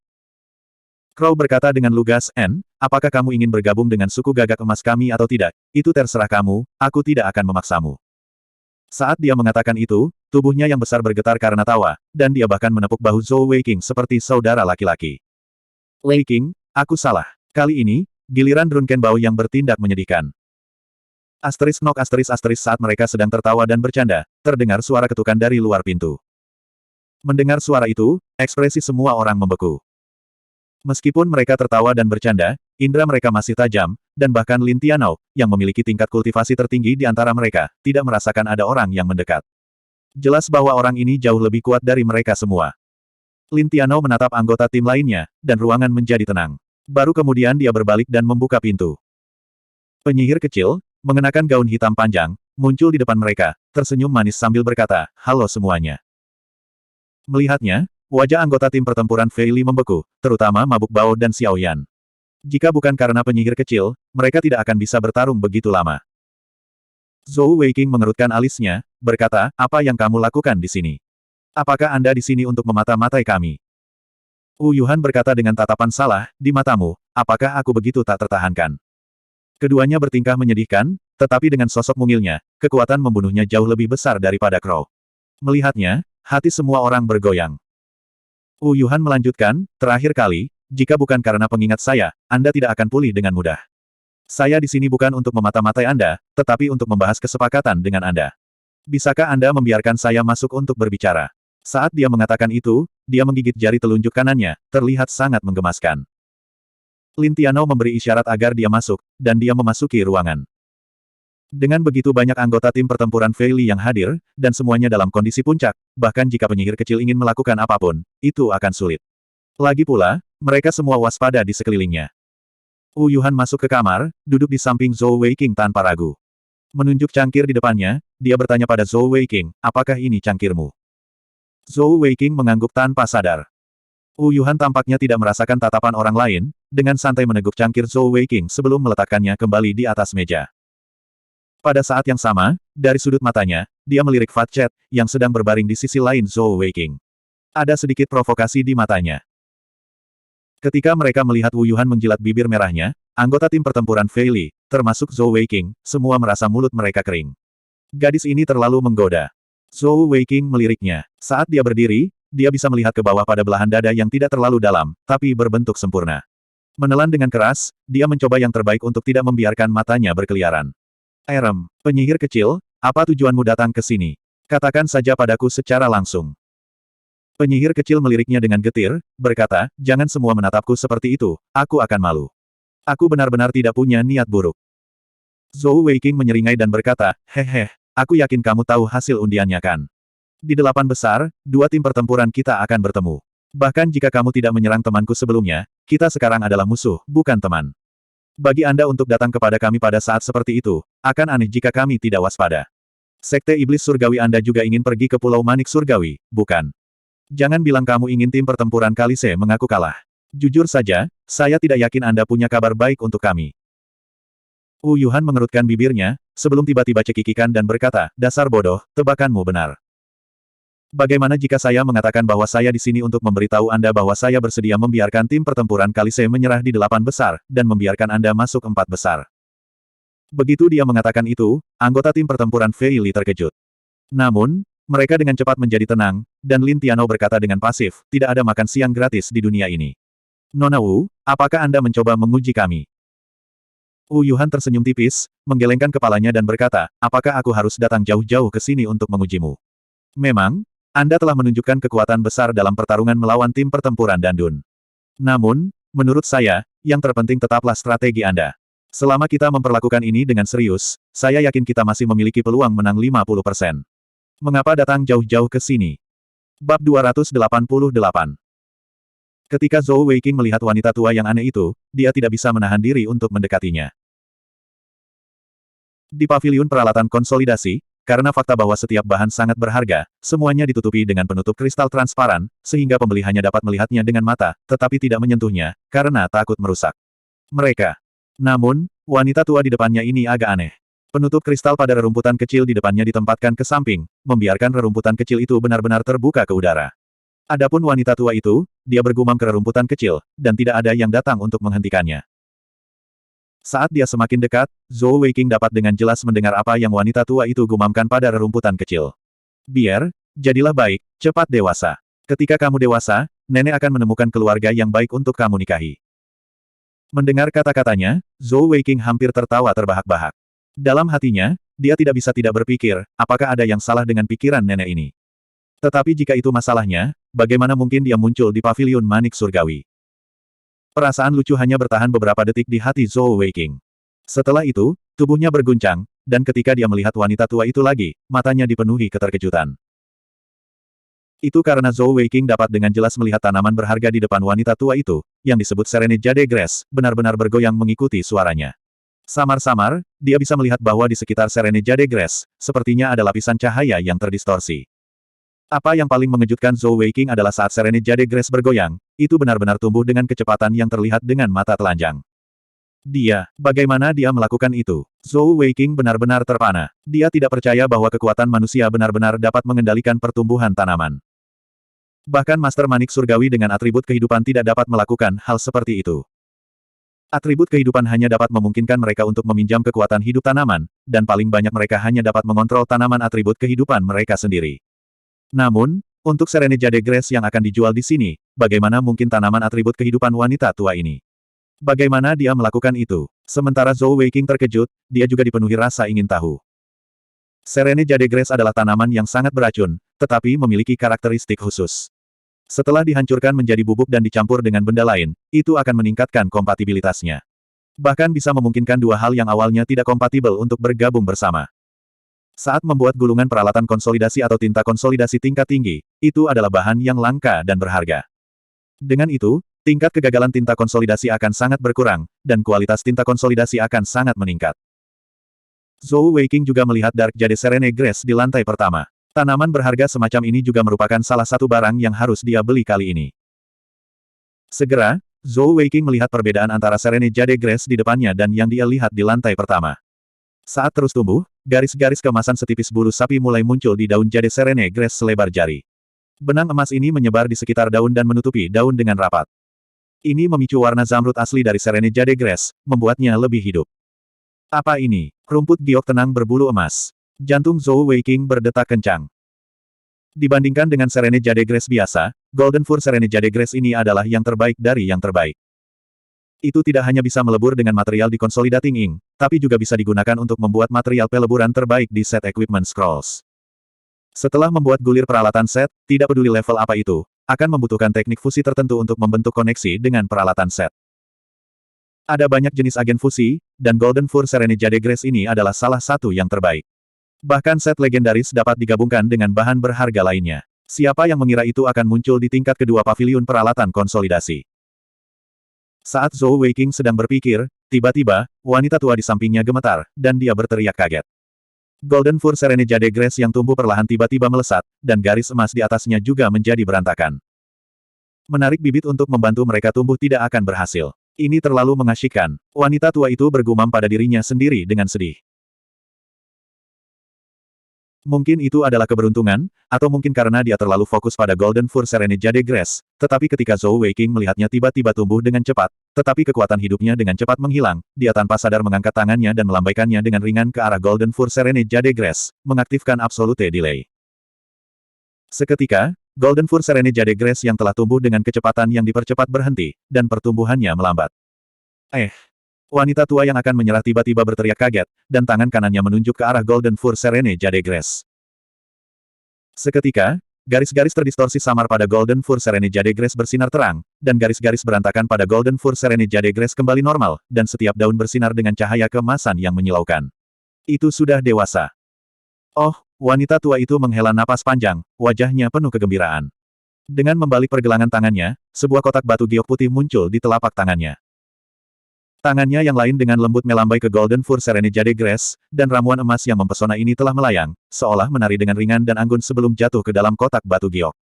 Crow berkata dengan lugas, apakah kamu ingin bergabung dengan suku gagak emas kami atau tidak? Itu terserah kamu, aku tidak akan memaksamu. Saat dia mengatakan itu, tubuhnya yang besar bergetar karena tawa, dan dia bahkan menepuk bahu Zhou Wei King seperti saudara laki-laki. Wei King, aku salah. Kali ini, giliran Drunken Bao yang bertindak menyedihkan. Saat mereka sedang tertawa dan bercanda, terdengar suara ketukan dari luar pintu. Mendengar suara itu, ekspresi semua orang membeku. Meskipun mereka tertawa dan bercanda, indera mereka masih tajam, dan bahkan Lin Tianao, yang memiliki tingkat kultivasi tertinggi di antara mereka, tidak merasakan ada orang yang mendekat. Jelas bahwa orang ini jauh lebih kuat dari mereka semua. Lin Tianao menatap anggota tim lainnya, dan ruangan menjadi tenang. Baru kemudian dia berbalik dan membuka pintu. Penyihir kecil, mengenakan gaun hitam panjang, muncul di depan mereka, tersenyum manis sambil berkata, halo semuanya. Melihatnya, wajah anggota tim pertempuran Fei Li membeku, terutama Mabuk Bao dan Xiao Yan. Jika bukan karena penyihir kecil, mereka tidak akan bisa bertarung begitu lama. Zhou Wei King mengerutkan alisnya, berkata, apa yang kamu lakukan di sini? Apakah Anda di sini untuk memata-matai kami? Wu Yuhan berkata dengan tatapan salah, di matamu, apakah aku begitu tak tertahankan? Keduanya bertingkah menyedihkan, tetapi dengan sosok mungilnya, kekuatan membunuhnya jauh lebih besar daripada Crow. Melihatnya, hati semua orang bergoyang. Wu Yuhan melanjutkan, terakhir kali, jika bukan karena pengingat saya, Anda tidak akan pulih dengan mudah. Saya di sini bukan untuk memata-matai Anda, tetapi untuk membahas kesepakatan dengan Anda. Bisakah Anda membiarkan saya masuk untuk berbicara? Saat dia mengatakan itu, dia menggigit jari telunjuk kanannya, terlihat sangat menggemaskan. Lin Tianao memberi isyarat agar dia masuk, dan dia memasuki ruangan. Dengan begitu banyak anggota tim pertempuran Fei Li yang hadir, dan semuanya dalam kondisi puncak, bahkan jika penyihir kecil ingin melakukan apapun, itu akan sulit. Lagi pula, mereka semua waspada di sekelilingnya. Wu Yuhan masuk ke kamar, duduk di samping Zhou Wei King tanpa ragu. Menunjuk cangkir di depannya, dia bertanya pada Zhou Wei King, apakah ini cangkirmu? Zhou Wei King mengangguk tanpa sadar. Wu Yuhan tampaknya tidak merasakan tatapan orang lain, dengan santai meneguk cangkir Zhou Wei King sebelum meletakkannya kembali di atas meja. Pada saat yang sama, dari sudut matanya, dia melirik Fat Chet, yang sedang berbaring di sisi lain Zhou Wei King. Ada sedikit provokasi di matanya. Ketika mereka melihat Wu Yuhan menjilat bibir merahnya, anggota tim pertempuran Fei Li, termasuk Zhou Wei King, semua merasa mulut mereka kering. Gadis ini terlalu menggoda. Zhou Wei King meliriknya. Saat dia berdiri, dia bisa melihat ke bawah pada belahan dada yang tidak terlalu dalam, tapi berbentuk sempurna. Menelan dengan keras, dia mencoba yang terbaik untuk tidak membiarkan matanya berkeliaran. Penyihir kecil, apa tujuanmu datang ke sini? Katakan saja padaku secara langsung. Penyihir kecil meliriknya dengan getir, berkata, jangan semua menatapku seperti itu, aku akan malu. Aku benar-benar tidak punya niat buruk. Zhou Wei King menyeringai dan berkata, hehe, aku yakin kamu tahu hasil undiannya kan? Di 8 besar, 2 tim pertempuran kita akan bertemu. Bahkan jika kamu tidak menyerang temanku sebelumnya, kita sekarang adalah musuh, bukan teman. Bagi Anda untuk datang kepada kami pada saat seperti itu, akan aneh jika kami tidak waspada. Sekte Iblis Surgawi Anda juga ingin pergi ke Pulau Manik Surgawi, bukan? Jangan bilang kamu ingin tim pertempuran Kalise mengaku kalah. Jujur saja, saya tidak yakin Anda punya kabar baik untuk kami. Wu Yuhan mengerutkan bibirnya, sebelum tiba-tiba cekikikan dan berkata, dasar bodoh, tebakanmu benar. Bagaimana jika saya mengatakan bahwa saya di sini untuk memberitahu Anda bahwa saya bersedia membiarkan tim pertempuran Kalise menyerah di 8 besar, dan membiarkan Anda masuk 4 besar? Begitu dia mengatakan itu, anggota tim pertempuran Fei Li terkejut. Namun, mereka dengan cepat menjadi tenang, dan Lin Tianao berkata dengan pasif, tidak ada makan siang gratis di dunia ini. Nona Wu, apakah Anda mencoba menguji kami? Wu Yuhan tersenyum tipis, menggelengkan kepalanya dan berkata, apakah aku harus datang jauh-jauh ke sini untuk mengujimu? Memang, Anda telah menunjukkan kekuatan besar dalam pertarungan melawan tim pertempuran Dandun. Namun, menurut saya, yang terpenting tetaplah strategi Anda. Selama kita memperlakukan ini dengan serius, saya yakin kita masih memiliki peluang menang 50%. Mengapa datang jauh-jauh ke sini? Bab 288. Ketika Zhou Wei King melihat wanita tua yang aneh itu, dia tidak bisa menahan diri untuk mendekatinya. Di paviliun peralatan konsolidasi, karena fakta bahwa setiap bahan sangat berharga, semuanya ditutupi dengan penutup kristal transparan, sehingga pembeli hanya dapat melihatnya dengan mata, tetapi tidak menyentuhnya, karena takut merusak mereka. Namun, wanita tua di depannya ini agak aneh. Penutup kristal pada rerumputan kecil di depannya ditempatkan ke samping, membiarkan rerumputan kecil itu benar-benar terbuka ke udara. Adapun wanita tua itu, dia bergumam ke rerumputan kecil, dan tidak ada yang datang untuk menghentikannya. Saat dia semakin dekat, Zhou Weiqing dapat dengan jelas mendengar apa yang wanita tua itu gumamkan pada rerumputan kecil. Biar, jadilah baik, cepat dewasa. Ketika kamu dewasa, nenek akan menemukan keluarga yang baik untuk kamu nikahi. Mendengar kata-katanya, Zhou Weiqing hampir tertawa terbahak-bahak. Dalam hatinya, dia tidak bisa tidak berpikir, apakah ada yang salah dengan pikiran nenek ini. Tetapi jika itu masalahnya, bagaimana mungkin dia muncul di paviliun manik surgawi? Perasaan lucu hanya bertahan beberapa detik di hati Zhou Weiqing. Setelah itu, tubuhnya berguncang, dan ketika dia melihat wanita tua itu lagi, matanya dipenuhi keterkejutan. Itu karena Zhou Weiqing dapat dengan jelas melihat tanaman berharga di depan wanita tua itu, yang disebut Serene Jade Grass, benar-benar bergoyang mengikuti suaranya. Samar-samar, dia bisa melihat bahwa di sekitar Serene Jade Grass, sepertinya ada lapisan cahaya yang terdistorsi. Apa yang paling mengejutkan Zhou Weiqing adalah saat Serene Jade Grass bergoyang, itu benar-benar tumbuh dengan kecepatan yang terlihat dengan mata telanjang. Bagaimana dia melakukan itu? Zhou Weiqing benar-benar terpana. Dia tidak percaya bahwa kekuatan manusia benar-benar dapat mengendalikan pertumbuhan tanaman. Bahkan Master Manik Surgawi dengan atribut kehidupan tidak dapat melakukan hal seperti itu. Atribut kehidupan hanya dapat memungkinkan mereka untuk meminjam kekuatan hidup tanaman, dan paling banyak mereka hanya dapat mengontrol tanaman atribut kehidupan mereka sendiri. Namun, untuk Serene Jade Grass yang akan dijual di sini, bagaimana mungkin tanaman atribut kehidupan wanita tua ini? Bagaimana dia melakukan itu? Sementara Zhou Weiqing terkejut, dia juga dipenuhi rasa ingin tahu. Serene Jade Grass adalah tanaman yang sangat beracun, tetapi memiliki karakteristik khusus. Setelah dihancurkan menjadi bubuk dan dicampur dengan benda lain, itu akan meningkatkan kompatibilitasnya. Bahkan bisa memungkinkan dua hal yang awalnya tidak kompatibel untuk bergabung bersama. Saat membuat gulungan peralatan konsolidasi atau tinta konsolidasi tingkat tinggi, itu adalah bahan yang langka dan berharga. Dengan itu, tingkat kegagalan tinta konsolidasi akan sangat berkurang, dan kualitas tinta konsolidasi akan sangat meningkat. Zhou Weiqing juga melihat Dark Jade Serene Grass di lantai pertama. Tanaman berharga semacam ini juga merupakan salah satu barang yang harus dia beli kali ini. Segera, Zhou Weiqing melihat perbedaan antara Serene Jade Grass di depannya dan yang dia lihat di lantai pertama. Saat terus tumbuh, garis-garis kemasan setipis bulu sapi mulai muncul di daun Jade Serene Grass selebar jari. Benang emas ini menyebar di sekitar daun dan menutupi daun dengan rapat. Ini memicu warna zamrud asli dari Serene Jade Grass, membuatnya lebih hidup. Apa ini? Rumput giok tenang berbulu emas. Jantung Zhou Weiqing berdetak kencang. Dibandingkan dengan Serene Jade Grass biasa, Golden Fur Serene Jade Grass ini adalah yang terbaik dari yang terbaik. Itu tidak hanya bisa melebur dengan material di Consolidating Ink, tapi juga bisa digunakan untuk membuat material peleburan terbaik di set Equipment Scrolls. Setelah membuat gulir peralatan set, tidak peduli level apa itu, akan membutuhkan teknik fusi tertentu untuk membentuk koneksi dengan peralatan set. Ada banyak jenis agen fusi, dan Golden Fur Serene Jade Grass ini adalah salah satu yang terbaik. Bahkan set legendaris dapat digabungkan dengan bahan berharga lainnya. Siapa yang mengira itu akan muncul di tingkat kedua paviliun peralatan konsolidasi? Saat Zhou Weiqing sedang berpikir, tiba-tiba, wanita tua di sampingnya gemetar, dan dia berteriak kaget. Golden Fur Serene Jade Grass yang tumbuh perlahan tiba-tiba melesat, dan garis emas di atasnya juga menjadi berantakan. Menarik bibit untuk membantu mereka tumbuh tidak akan berhasil. Ini terlalu mengasyikkan. Wanita tua itu bergumam pada dirinya sendiri dengan sedih. Mungkin itu adalah keberuntungan, atau mungkin karena dia terlalu fokus pada Golden Fur Serene Jade Grass, tetapi ketika Zhou Weiqing melihatnya tiba-tiba tumbuh dengan cepat, tetapi kekuatan hidupnya dengan cepat menghilang, dia tanpa sadar mengangkat tangannya dan melambaikannya dengan ringan ke arah Golden Fur Serene Jade Grass, mengaktifkan Absolute Delay. Seketika, Golden Fur Serene Jade Grass yang telah tumbuh dengan kecepatan yang dipercepat berhenti, dan pertumbuhannya melambat. Wanita tua yang akan menyerah tiba-tiba berteriak kaget, dan tangan kanannya menunjuk ke arah Golden Fur Serene Jade Grass. Seketika, garis-garis terdistorsi samar pada Golden Fur Serene Jade Grass bersinar terang, dan garis-garis berantakan pada Golden Fur Serene Jade Grass kembali normal, dan setiap daun bersinar dengan cahaya keemasan yang menyilaukan. Itu sudah dewasa. Oh, wanita tua itu menghela napas panjang, wajahnya penuh kegembiraan. Dengan membalik pergelangan tangannya, sebuah kotak batu giok putih muncul di telapak tangannya. Tangannya yang lain dengan lembut melambai ke Golden Fur Serene Jade Grass, dan ramuan emas yang mempesona ini telah melayang, seolah menari dengan ringan dan anggun sebelum jatuh ke dalam kotak batu giok.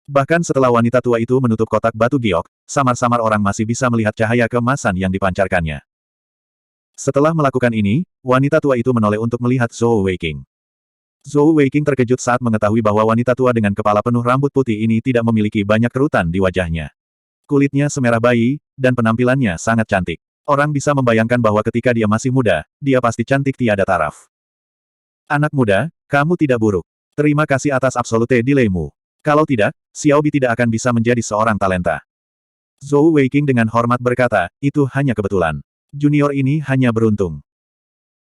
Bahkan setelah wanita tua itu menutup kotak batu giok, samar-samar orang masih bisa melihat cahaya keemasan yang dipancarkannya. Setelah melakukan ini, wanita tua itu menoleh untuk melihat Zhou Weiqing. Zhou Weiqing terkejut saat mengetahui bahwa wanita tua dengan kepala penuh rambut putih ini tidak memiliki banyak kerutan di wajahnya. Kulitnya semerah bayi, dan penampilannya sangat cantik. Orang bisa membayangkan bahwa ketika dia masih muda, dia pasti cantik tiada taraf. Anak muda, kamu tidak buruk. Terima kasih atas absolute delay-mu. Kalau tidak, Xiao Bi tidak akan bisa menjadi seorang talenta. Zhou Weiqing dengan hormat berkata, itu hanya kebetulan. Junior ini hanya beruntung.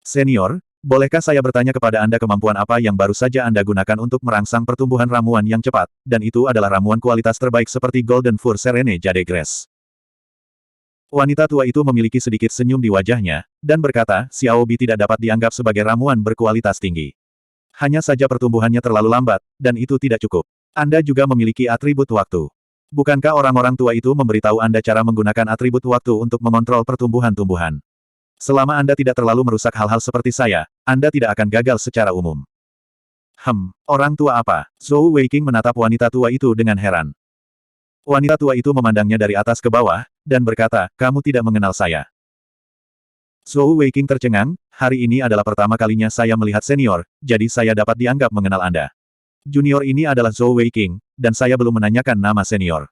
Senior, bolehkah saya bertanya kepada Anda kemampuan apa yang baru saja Anda gunakan untuk merangsang pertumbuhan ramuan yang cepat, dan itu adalah ramuan kualitas terbaik seperti Golden Fur Serene Jade Grass. Wanita tua itu memiliki sedikit senyum di wajahnya, dan berkata, Xiao Bi tidak dapat dianggap sebagai ramuan berkualitas tinggi. Hanya saja pertumbuhannya terlalu lambat, dan itu tidak cukup. Anda juga memiliki atribut waktu. Bukankah orang-orang tua itu memberitahu Anda cara menggunakan atribut waktu untuk mengontrol pertumbuhan-tumbuhan? Selama Anda tidak terlalu merusak hal-hal seperti saya, Anda tidak akan gagal secara umum. Orang tua apa? Zhou Weiqing menatap wanita tua itu dengan heran. Wanita tua itu memandangnya dari atas ke bawah, dan berkata, kamu tidak mengenal saya. Zhou Weiqing tercengang, hari ini adalah pertama kalinya saya melihat senior, jadi saya dapat dianggap mengenal Anda. Junior ini adalah Zhou Weiqing, dan saya belum menanyakan nama senior.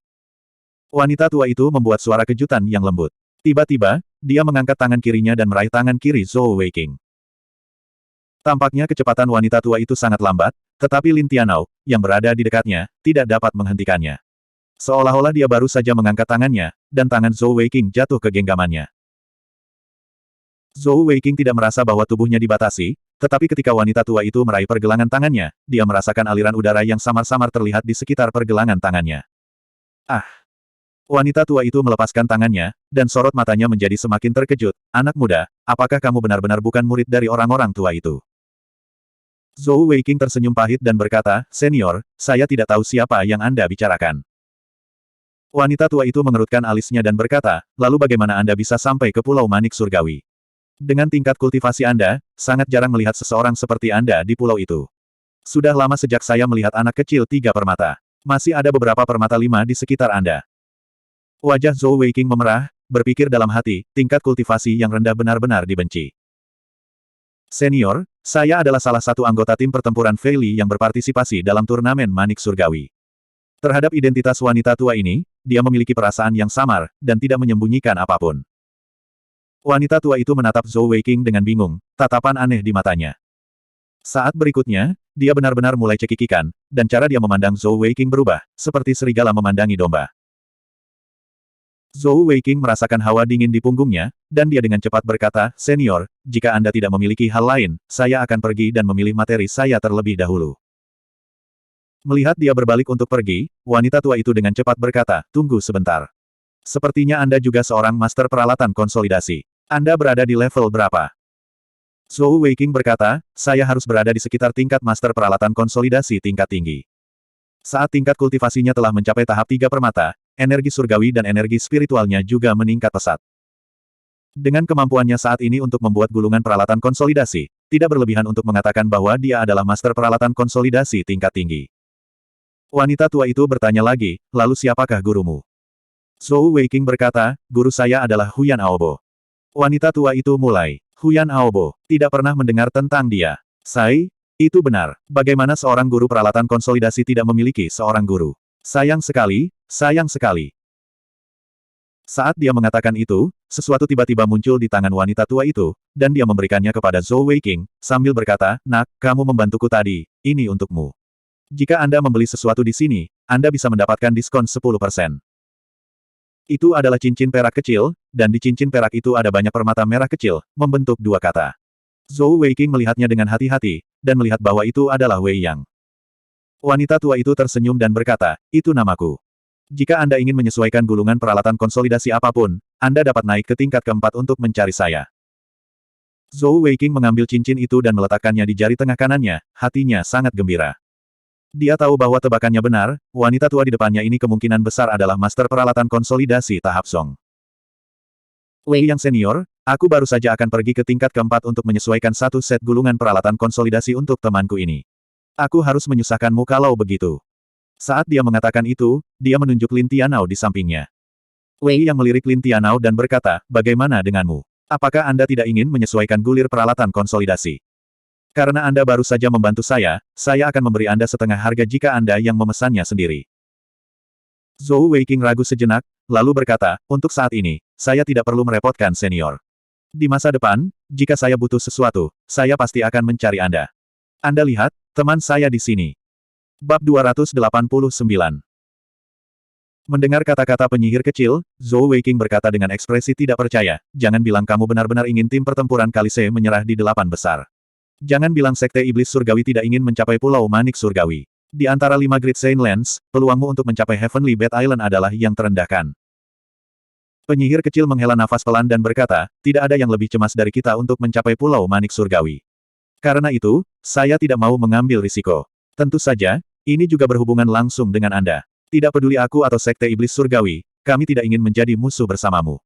Wanita tua itu membuat suara kejutan yang lembut. Tiba-tiba, dia mengangkat tangan kirinya dan meraih tangan kiri Zhou Weiqing. Tampaknya kecepatan wanita tua itu sangat lambat, tetapi Lin Tianao, yang berada di dekatnya, tidak dapat menghentikannya. Seolah-olah dia baru saja mengangkat tangannya, dan tangan Zhou Weiqing jatuh ke genggamannya. Zhou Weiqing tidak merasa bahwa tubuhnya dibatasi, tetapi ketika wanita tua itu meraih pergelangan tangannya, dia merasakan aliran udara yang samar-samar terlihat di sekitar pergelangan tangannya. Wanita tua itu melepaskan tangannya, dan sorot matanya menjadi semakin terkejut. Anak muda, apakah kamu benar-benar bukan murid dari orang-orang tua itu? Zhou Weiqing tersenyum pahit dan berkata, Senior, saya tidak tahu siapa yang Anda bicarakan. Wanita tua itu mengerutkan alisnya dan berkata, lalu bagaimana Anda bisa sampai ke Pulau Manik Surgawi? Dengan tingkat kultivasi Anda, sangat jarang melihat seseorang seperti Anda di pulau itu. Sudah lama sejak saya melihat anak kecil 3 permata. Masih ada beberapa permata 5 di sekitar Anda. Wajah Zhou Weiqing memerah, berpikir dalam hati, tingkat kultivasi yang rendah benar-benar dibenci. Senior, saya adalah salah satu anggota tim pertempuran Fei Li yang berpartisipasi dalam turnamen Manik Surgawi. Terhadap identitas wanita tua ini, dia memiliki perasaan yang samar, dan tidak menyembunyikan apapun. Wanita tua itu menatap Zhou Weiqing dengan bingung, tatapan aneh di matanya. Saat berikutnya, dia benar-benar mulai cekikikan, dan cara dia memandang Zhou Weiqing berubah, seperti serigala memandangi domba. Zhou Weiqing merasakan hawa dingin di punggungnya, dan dia dengan cepat berkata, Senior, jika Anda tidak memiliki hal lain, saya akan pergi dan memilih materi saya terlebih dahulu. Melihat dia berbalik untuk pergi, wanita tua itu dengan cepat berkata, tunggu sebentar. Sepertinya Anda juga seorang master peralatan konsolidasi. Anda berada di level berapa? Zhou Weiqing berkata, saya harus berada di sekitar tingkat master peralatan konsolidasi tingkat tinggi. Saat tingkat kultivasinya telah mencapai tahap 3 permata, energi surgawi dan energi spiritualnya juga meningkat pesat. Dengan kemampuannya saat ini untuk membuat gulungan peralatan konsolidasi, tidak berlebihan untuk mengatakan bahwa dia adalah master peralatan konsolidasi tingkat tinggi. Wanita tua itu bertanya lagi, lalu siapakah gurumu? Zhou Weiqing berkata, guru saya adalah Huyan Aobo. Wanita tua itu mulai, Huyan Aobo, tidak pernah mendengar tentang dia. Sai, itu benar. Bagaimana seorang guru peralatan konsolidasi tidak memiliki seorang guru? Sayang sekali, sayang sekali. Saat dia mengatakan itu, sesuatu tiba-tiba muncul di tangan wanita tua itu, dan dia memberikannya kepada Zhou Weiqing, sambil berkata, nak, kamu membantuku tadi, ini untukmu. Jika Anda membeli sesuatu di sini, Anda bisa mendapatkan diskon 10%. Itu adalah cincin perak kecil, dan di cincin perak itu ada banyak permata merah kecil, membentuk 2 kata. Zhou Weiqing melihatnya dengan hati-hati, dan melihat bahwa itu adalah Wei Yang. Wanita tua itu tersenyum dan berkata, itu namaku. Jika Anda ingin menyesuaikan gulungan peralatan konsolidasi apapun, Anda dapat naik ke tingkat keempat untuk mencari saya. Zhou Weiqing mengambil cincin itu dan meletakkannya di jari tengah kanannya, hatinya sangat gembira. Dia tahu bahwa tebakannya benar, wanita tua di depannya ini kemungkinan besar adalah master peralatan konsolidasi tahap Song. Wei Yang senior, aku baru saja akan pergi ke tingkat keempat untuk menyesuaikan satu set gulungan peralatan konsolidasi untuk temanku ini. Aku harus menyusahkanmu kalau begitu. Saat dia mengatakan itu, dia menunjuk Lin Tianao di sampingnya. Wei Yang melirik Lin Tianao dan berkata, bagaimana denganmu? Apakah Anda tidak ingin menyesuaikan gulir peralatan konsolidasi? Karena Anda baru saja membantu saya akan memberi Anda setengah harga jika Anda yang memesannya sendiri. Zhou Weiqing ragu sejenak, lalu berkata, untuk saat ini, saya tidak perlu merepotkan senior. Di masa depan, jika saya butuh sesuatu, saya pasti akan mencari Anda. Anda lihat, teman saya di sini. Bab 289. Mendengar kata-kata penyihir kecil, Zhou Weiqing berkata dengan ekspresi tidak percaya, jangan bilang kamu benar-benar ingin tim pertempuran Kalise menyerah di 8 besar. Jangan bilang Sekte Iblis Surgawi tidak ingin mencapai Pulau Manik Surgawi. Di antara 5 Great Saint Lands, peluangmu untuk mencapai Heavenly Bat Island adalah yang terendahkan. Penyihir kecil menghela nafas pelan dan berkata, tidak ada yang lebih cemas dari kita untuk mencapai Pulau Manik Surgawi. Karena itu, saya tidak mau mengambil risiko. Tentu saja, ini juga berhubungan langsung dengan Anda. Tidak peduli aku atau Sekte Iblis Surgawi, kami tidak ingin menjadi musuh bersamamu.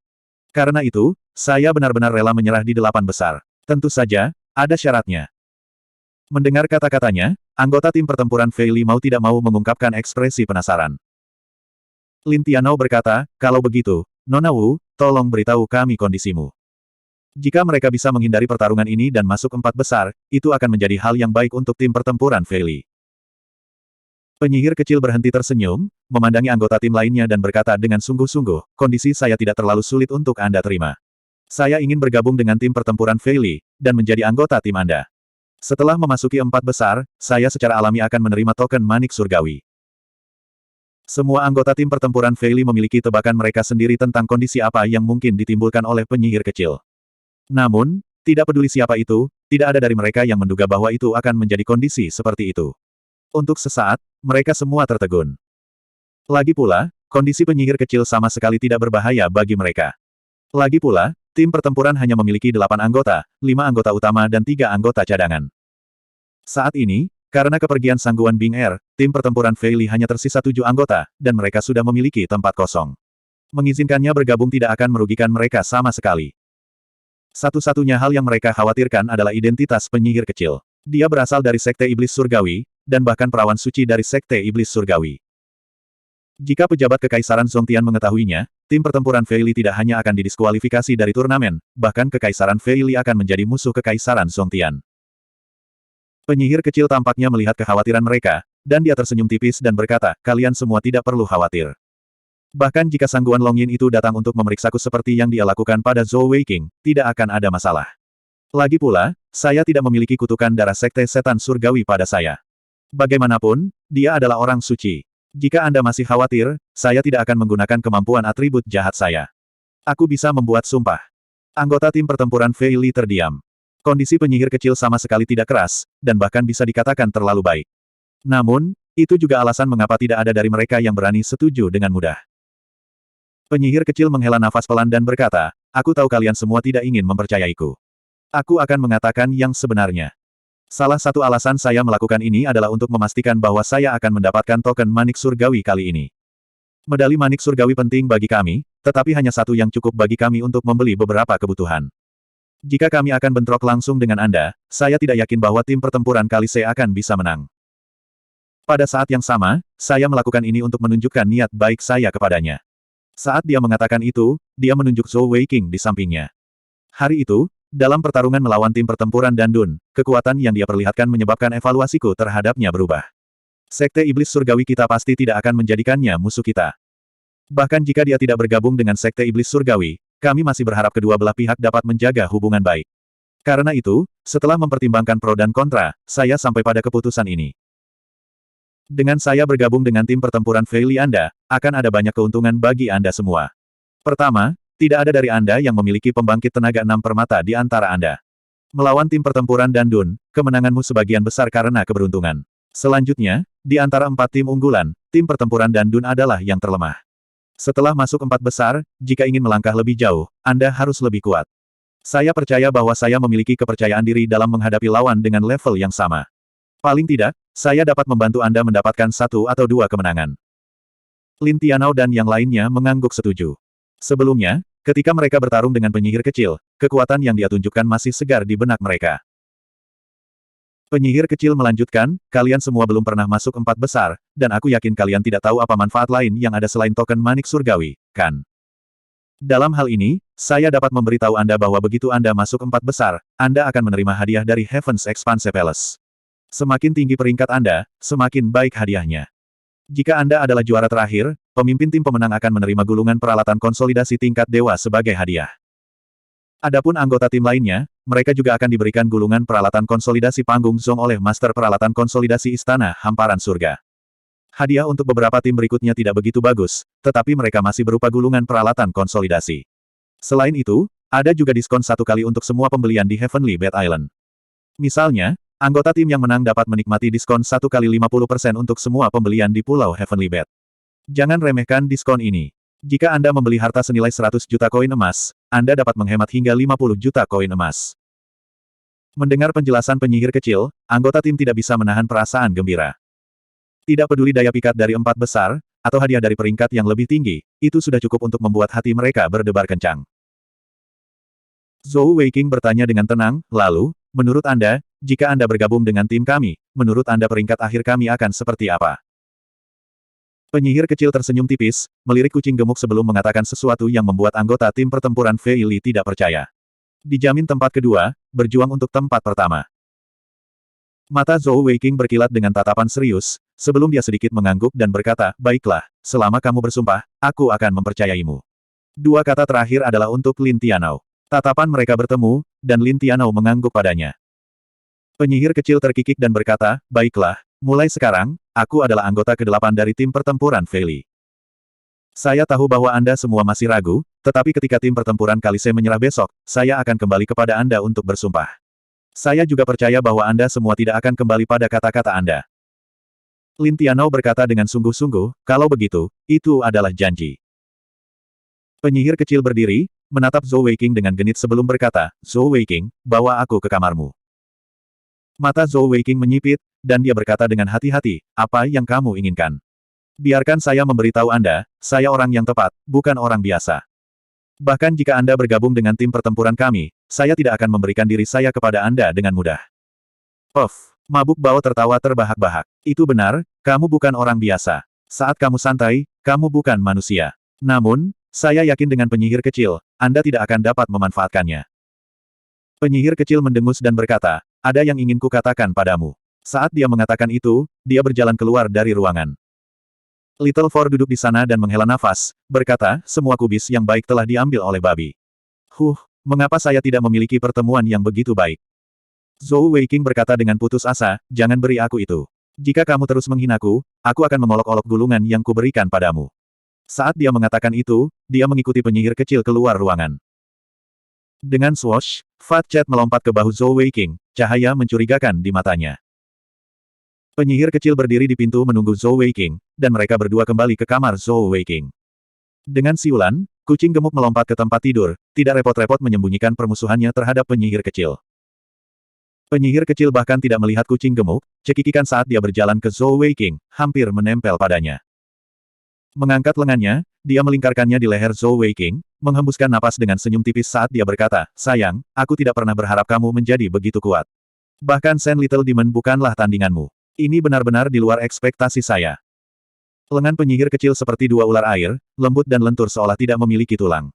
Karena itu, saya benar-benar rela menyerah di 8 besar. Tentu saja, ada syaratnya. Mendengar kata-katanya, anggota tim pertempuran Fei Li mau tidak mau mengungkapkan ekspresi penasaran. Lin Tianao berkata, kalau begitu, Nona Wu, tolong beritahu kami kondisimu. Jika mereka bisa menghindari pertarungan ini dan masuk 4 besar, itu akan menjadi hal yang baik untuk tim pertempuran Fei Li. Penyihir kecil berhenti tersenyum, memandangi anggota tim lainnya dan berkata dengan sungguh-sungguh, kondisi saya tidak terlalu sulit untuk Anda terima. Saya ingin bergabung dengan tim pertempuran Fei Li, dan menjadi anggota tim Anda. Setelah memasuki 4 besar, saya secara alami akan menerima token manik surgawi. Semua anggota tim pertempuran Fei Li memiliki tebakan mereka sendiri tentang kondisi apa yang mungkin ditimbulkan oleh penyihir kecil. Namun, tidak peduli siapa itu, tidak ada dari mereka yang menduga bahwa itu akan menjadi kondisi seperti itu. Untuk sesaat, mereka semua tertegun. Lagi pula, kondisi penyihir kecil sama sekali tidak berbahaya bagi mereka. Lagi pula, tim pertempuran hanya memiliki 8 anggota, 5 anggota utama dan 3 anggota cadangan. Saat ini, karena kepergian Sangguan Bing Er, tim pertempuran Fei Li hanya tersisa 7 anggota, dan mereka sudah memiliki tempat kosong. Mengizinkannya bergabung tidak akan merugikan mereka sama sekali. Satu-satunya hal yang mereka khawatirkan adalah identitas penyihir kecil. Dia berasal dari Sekte Iblis Surgawi, dan bahkan perawan suci dari Sekte Iblis Surgawi. Jika pejabat Kekaisaran Zongtian mengetahuinya, tim pertempuran Fei Li tidak hanya akan didiskualifikasi dari turnamen, bahkan Kekaisaran Fei Li akan menjadi musuh Kekaisaran Zongtian. Penyihir kecil tampaknya melihat kekhawatiran mereka, dan dia tersenyum tipis dan berkata, kalian semua tidak perlu khawatir. Bahkan jika Sangguan Longyin itu datang untuk memeriksaku seperti yang dia lakukan pada Zhou Weiqing, tidak akan ada masalah. Lagi pula, saya tidak memiliki kutukan darah Sekte Setan Surgawi pada saya. Bagaimanapun, dia adalah orang suci. Jika Anda masih khawatir, saya tidak akan menggunakan kemampuan atribut jahat saya. Aku bisa membuat sumpah. Anggota tim pertempuran Fei Li terdiam. Kondisi penyihir kecil sama sekali tidak keras, dan bahkan bisa dikatakan terlalu baik. Namun, itu juga alasan mengapa tidak ada dari mereka yang berani setuju dengan mudah. Penyihir kecil menghela nafas pelan dan berkata, aku tahu kalian semua tidak ingin mempercayaiku. Aku akan mengatakan yang sebenarnya. Salah satu alasan saya melakukan ini adalah untuk memastikan bahwa saya akan mendapatkan token manik surgawi kali ini. Medali manik surgawi penting bagi kami, tetapi hanya satu yang cukup bagi kami untuk membeli beberapa kebutuhan. Jika kami akan bentrok langsung dengan Anda, saya tidak yakin bahwa tim pertempuran Kalise akan bisa menang. Pada saat yang sama, saya melakukan ini untuk menunjukkan niat baik saya kepadanya. Saat dia mengatakan itu, dia menunjuk Zhou Weiqing di sampingnya. Hari itu, dalam pertarungan melawan tim pertempuran Dandun, kekuatan yang dia perlihatkan menyebabkan evaluasiku terhadapnya berubah. Sekte Iblis Surgawi kita pasti tidak akan menjadikannya musuh kita. Bahkan jika dia tidak bergabung dengan Sekte Iblis Surgawi, kami masih berharap kedua belah pihak dapat menjaga hubungan baik. Karena itu, setelah mempertimbangkan pro dan kontra, saya sampai pada keputusan ini. Dengan saya bergabung dengan tim pertempuran Fei Li Anda, akan ada banyak keuntungan bagi Anda semua. Pertama, tidak ada dari Anda yang memiliki pembangkit tenaga 6 permata di antara Anda. Melawan tim pertempuran Dandun, kemenanganmu sebagian besar karena keberuntungan. Selanjutnya, di antara 4 tim unggulan, tim pertempuran Dandun adalah yang terlemah. Setelah masuk 4 besar, jika ingin melangkah lebih jauh, Anda harus lebih kuat. Saya percaya bahwa saya memiliki kepercayaan diri dalam menghadapi lawan dengan level yang sama. Paling tidak, saya dapat membantu Anda mendapatkan 1 atau 2 kemenangan. Lin Tianao dan yang lainnya mengangguk setuju. Sebelumnya, Ketika mereka bertarung dengan penyihir kecil, kekuatan yang dia tunjukkan masih segar di benak mereka. Penyihir kecil melanjutkan, kalian semua belum pernah masuk empat besar, dan aku yakin kalian tidak tahu apa manfaat lain yang ada selain token manik surgawi, kan? Dalam hal ini, saya dapat memberitahu Anda bahwa begitu Anda masuk empat besar, Anda akan menerima hadiah dari Heaven's Expanse Palace. Semakin tinggi peringkat Anda, semakin baik hadiahnya. Jika Anda adalah juara terakhir, pemimpin tim pemenang akan menerima gulungan peralatan konsolidasi tingkat dewa sebagai hadiah. Adapun anggota tim lainnya, mereka juga akan diberikan gulungan peralatan konsolidasi panggung Zong oleh Master Peralatan Konsolidasi Istana Hamparan Surga. Hadiah untuk beberapa tim berikutnya tidak begitu bagus, tetapi mereka masih berupa gulungan peralatan konsolidasi. Selain itu, ada juga diskon 1 kali untuk semua pembelian di Heavenly Bed Island. Misalnya, anggota tim yang menang dapat menikmati diskon 1 kali 50% untuk semua pembelian di Pulau Heavenly Bed. Jangan remehkan diskon ini. Jika Anda membeli harta senilai 100 juta koin emas, Anda dapat menghemat hingga 50 juta koin emas. Mendengar penjelasan penyihir kecil, anggota tim tidak bisa menahan perasaan gembira. Tidak peduli daya pikat dari empat besar, atau hadiah dari peringkat yang lebih tinggi, itu sudah cukup untuk membuat hati mereka berdebar kencang. Zhou Weiqing bertanya dengan tenang, lalu, menurut Anda, jika Anda bergabung dengan tim kami, menurut Anda peringkat akhir kami akan seperti apa? Penyihir kecil tersenyum tipis, melirik kucing gemuk sebelum mengatakan sesuatu yang membuat anggota tim pertempuran Fei Li tidak percaya. Dijamin tempat kedua, berjuang untuk tempat pertama. Mata Zhou Weiqing berkilat dengan tatapan serius, sebelum dia sedikit mengangguk dan berkata, baiklah, selama kamu bersumpah, aku akan mempercayaimu. Dua kata terakhir adalah untuk Lin Tianao. Tatapan mereka bertemu, dan Lin Tianao mengangguk padanya. Penyihir kecil terkikik dan berkata, baiklah, mulai sekarang, aku adalah anggota ke-8 dari tim pertempuran Fei Li. Saya tahu bahwa Anda semua masih ragu, tetapi ketika tim pertempuran Kalise menyerah besok, saya akan kembali kepada Anda untuk bersumpah. Saya juga percaya bahwa Anda semua tidak akan kembali pada kata-kata Anda. Lin Tianao berkata dengan sungguh-sungguh, kalau begitu, itu adalah janji. Penyihir kecil berdiri, menatap Zhou Weiqing dengan genit sebelum berkata, Zhou Weiqing, bawa aku ke kamarmu. Mata Zhou Weiqing menyipit, dan dia berkata dengan hati-hati, apa yang kamu inginkan? Biarkan saya memberitahu Anda, saya orang yang tepat, bukan orang biasa. Bahkan jika Anda bergabung dengan tim pertempuran kami, saya tidak akan memberikan diri saya kepada Anda dengan mudah. Puff, mabuk Bao tertawa terbahak-bahak. Itu benar, kamu bukan orang biasa. Saat kamu santai, kamu bukan manusia. Namun, saya yakin dengan penyihir kecil, Anda tidak akan dapat memanfaatkannya. Penyihir kecil mendengus dan berkata, ada yang ingin kukatakan padamu. Saat dia mengatakan itu, dia berjalan keluar dari ruangan. Little Four duduk di sana dan menghela nafas, berkata, semua kubis yang baik telah diambil oleh babi. Mengapa saya tidak memiliki pertemuan yang begitu baik? Zhou Weiqing berkata dengan putus asa, jangan beri aku itu. Jika kamu terus menghinaku, aku akan mengolok-olok gulungan yang kuberikan padamu. Saat dia mengatakan itu, dia mengikuti penyihir kecil keluar ruangan. Dengan swoosh, Fat Cat melompat ke bahu Zhou Weiqing, cahaya mencurigakan di matanya. Penyihir kecil berdiri di pintu menunggu Zhou Weiqing, dan mereka berdua kembali ke kamar Zhou Weiqing. Dengan siulan, kucing gemuk melompat ke tempat tidur, tidak repot-repot menyembunyikan permusuhannya terhadap penyihir kecil. Penyihir kecil bahkan tidak melihat kucing gemuk, cekikikan saat dia berjalan ke Zhou Weiqing, hampir menempel padanya. Mengangkat lengannya, dia melingkarkannya di leher Zhou Weiqing, menghembuskan napas dengan senyum tipis saat dia berkata, sayang, aku tidak pernah berharap kamu menjadi begitu kuat. Bahkan Sen Little Demon bukanlah tandinganmu. Ini benar-benar di luar ekspektasi saya. Lengan penyihir kecil seperti dua ular air, lembut dan lentur seolah tidak memiliki tulang.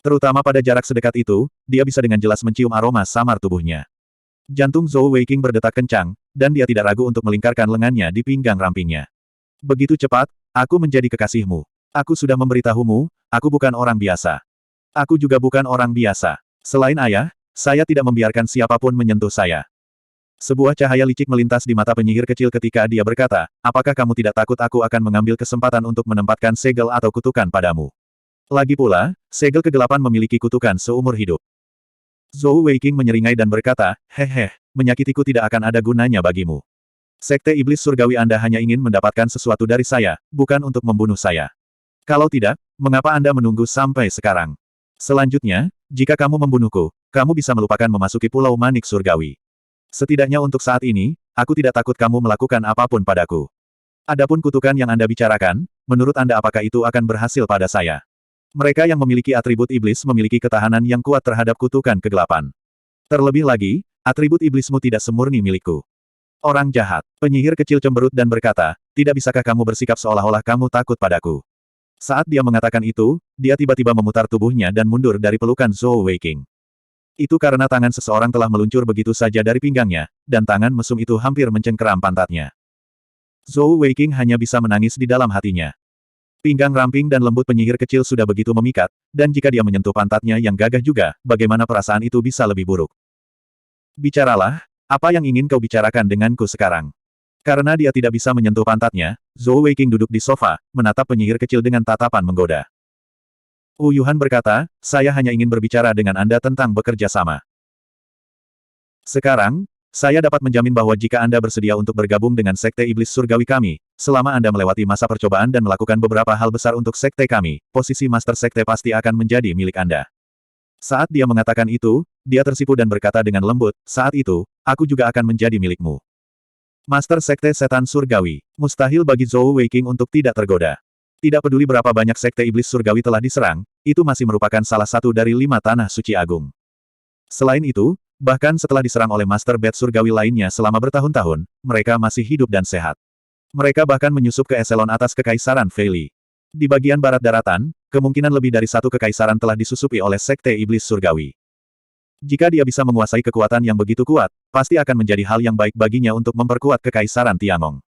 Terutama pada jarak sedekat itu, dia bisa dengan jelas mencium aroma samar tubuhnya. Jantung Zhou Weiqing berdetak kencang, dan dia tidak ragu untuk melingkarkan lengannya di pinggang rampingnya. Begitu cepat, aku menjadi kekasihmu. Aku sudah memberitahumu, aku bukan orang biasa. Aku juga bukan orang biasa. Selain ayah, saya tidak membiarkan siapapun menyentuh saya. Sebuah cahaya licik melintas di mata penyihir kecil ketika dia berkata, apakah kamu tidak takut aku akan mengambil kesempatan untuk menempatkan segel atau kutukan padamu? Lagi pula, segel ke-8 memiliki kutukan seumur hidup. Zhou Weiqing menyeringai dan berkata, menyakitiku tidak akan ada gunanya bagimu. Sekte Iblis Surgawi Anda hanya ingin mendapatkan sesuatu dari saya, bukan untuk membunuh saya. Kalau tidak, mengapa Anda menunggu sampai sekarang? Selanjutnya, jika kamu membunuhku, kamu bisa melupakan memasuki Pulau Manik Surgawi. Setidaknya untuk saat ini, aku tidak takut kamu melakukan apapun padaku. Adapun kutukan yang Anda bicarakan, menurut Anda apakah itu akan berhasil pada saya? Mereka yang memiliki atribut iblis memiliki ketahanan yang kuat terhadap kutukan kegelapan. Terlebih lagi, atribut iblismu tidak semurni milikku. Orang jahat. Penyihir kecil cemberut dan berkata, tidak bisakah kamu bersikap seolah-olah kamu takut padaku? Saat dia mengatakan itu, dia tiba-tiba memutar tubuhnya dan mundur dari pelukan Zhou Weiqing. Itu karena tangan seseorang telah meluncur begitu saja dari pinggangnya, dan tangan mesum itu hampir mencengkeram pantatnya. Zhou Weiqing hanya bisa menangis di dalam hatinya. Pinggang ramping dan lembut penyihir kecil sudah begitu memikat, dan jika dia menyentuh pantatnya yang gagah juga, bagaimana perasaan itu bisa lebih buruk? Bicaralah, apa yang ingin kau bicarakan denganku sekarang? Karena dia tidak bisa menyentuh pantatnya, Zhou Weiqing duduk di sofa, menatap penyihir kecil dengan tatapan menggoda. Wu Yuhan berkata, saya hanya ingin berbicara dengan Anda tentang bekerja sama. Sekarang, saya dapat menjamin bahwa jika Anda bersedia untuk bergabung dengan Sekte Iblis Surgawi kami, selama Anda melewati masa percobaan dan melakukan beberapa hal besar untuk Sekte kami, posisi Master Sekte pasti akan menjadi milik Anda. Saat dia mengatakan itu, dia tersipu dan berkata dengan lembut, saat itu, aku juga akan menjadi milikmu. Master Sekte Setan Surgawi, mustahil bagi Zhou Weiqing untuk tidak tergoda. Tidak peduli berapa banyak Sekte Iblis Surgawi telah diserang, itu masih merupakan salah satu dari 5 tanah suci agung. Selain itu, bahkan setelah diserang oleh Master Bat Surgawi lainnya selama bertahun-tahun, mereka masih hidup dan sehat. Mereka bahkan menyusup ke eselon atas Kekaisaran Fei Li. Di bagian barat daratan, kemungkinan lebih dari satu kekaisaran telah disusupi oleh Sekte Iblis Surgawi. Jika dia bisa menguasai kekuatan yang begitu kuat, pasti akan menjadi hal yang baik baginya untuk memperkuat Kekaisaran Tiangong.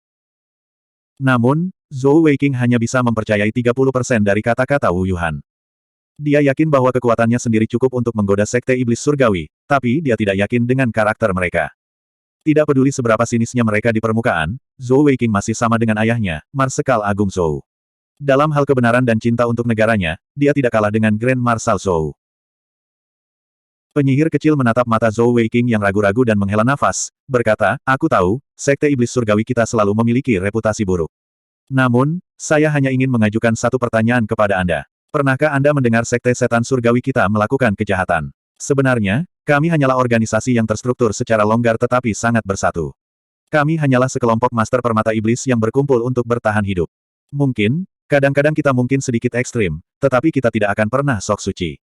Namun, Zhou Weiqing hanya bisa mempercayai 30% dari kata-kata Wu Yuhan. Dia yakin bahwa kekuatannya sendiri cukup untuk menggoda Sekte Iblis Surgawi, tapi dia tidak yakin dengan karakter mereka. Tidak peduli seberapa sinisnya mereka di permukaan, Zhou Weiqing masih sama dengan ayahnya, Marsekal Agung Zhou. Dalam hal kebenaran dan cinta untuk negaranya, dia tidak kalah dengan Grand Marshal Zhou. Penyihir kecil menatap mata Zhou Weiqing yang ragu-ragu dan menghela nafas, berkata, aku tahu, Sekte Iblis Surgawi kita selalu memiliki reputasi buruk. Namun, saya hanya ingin mengajukan satu pertanyaan kepada Anda. Pernahkah Anda mendengar Sekte Setan Surgawi kita melakukan kejahatan? Sebenarnya, kami hanyalah organisasi yang terstruktur secara longgar tetapi sangat bersatu. Kami hanyalah sekelompok master permata iblis yang berkumpul untuk bertahan hidup. Mungkin, kadang-kadang kita mungkin sedikit ekstrim, tetapi kita tidak akan pernah sok suci.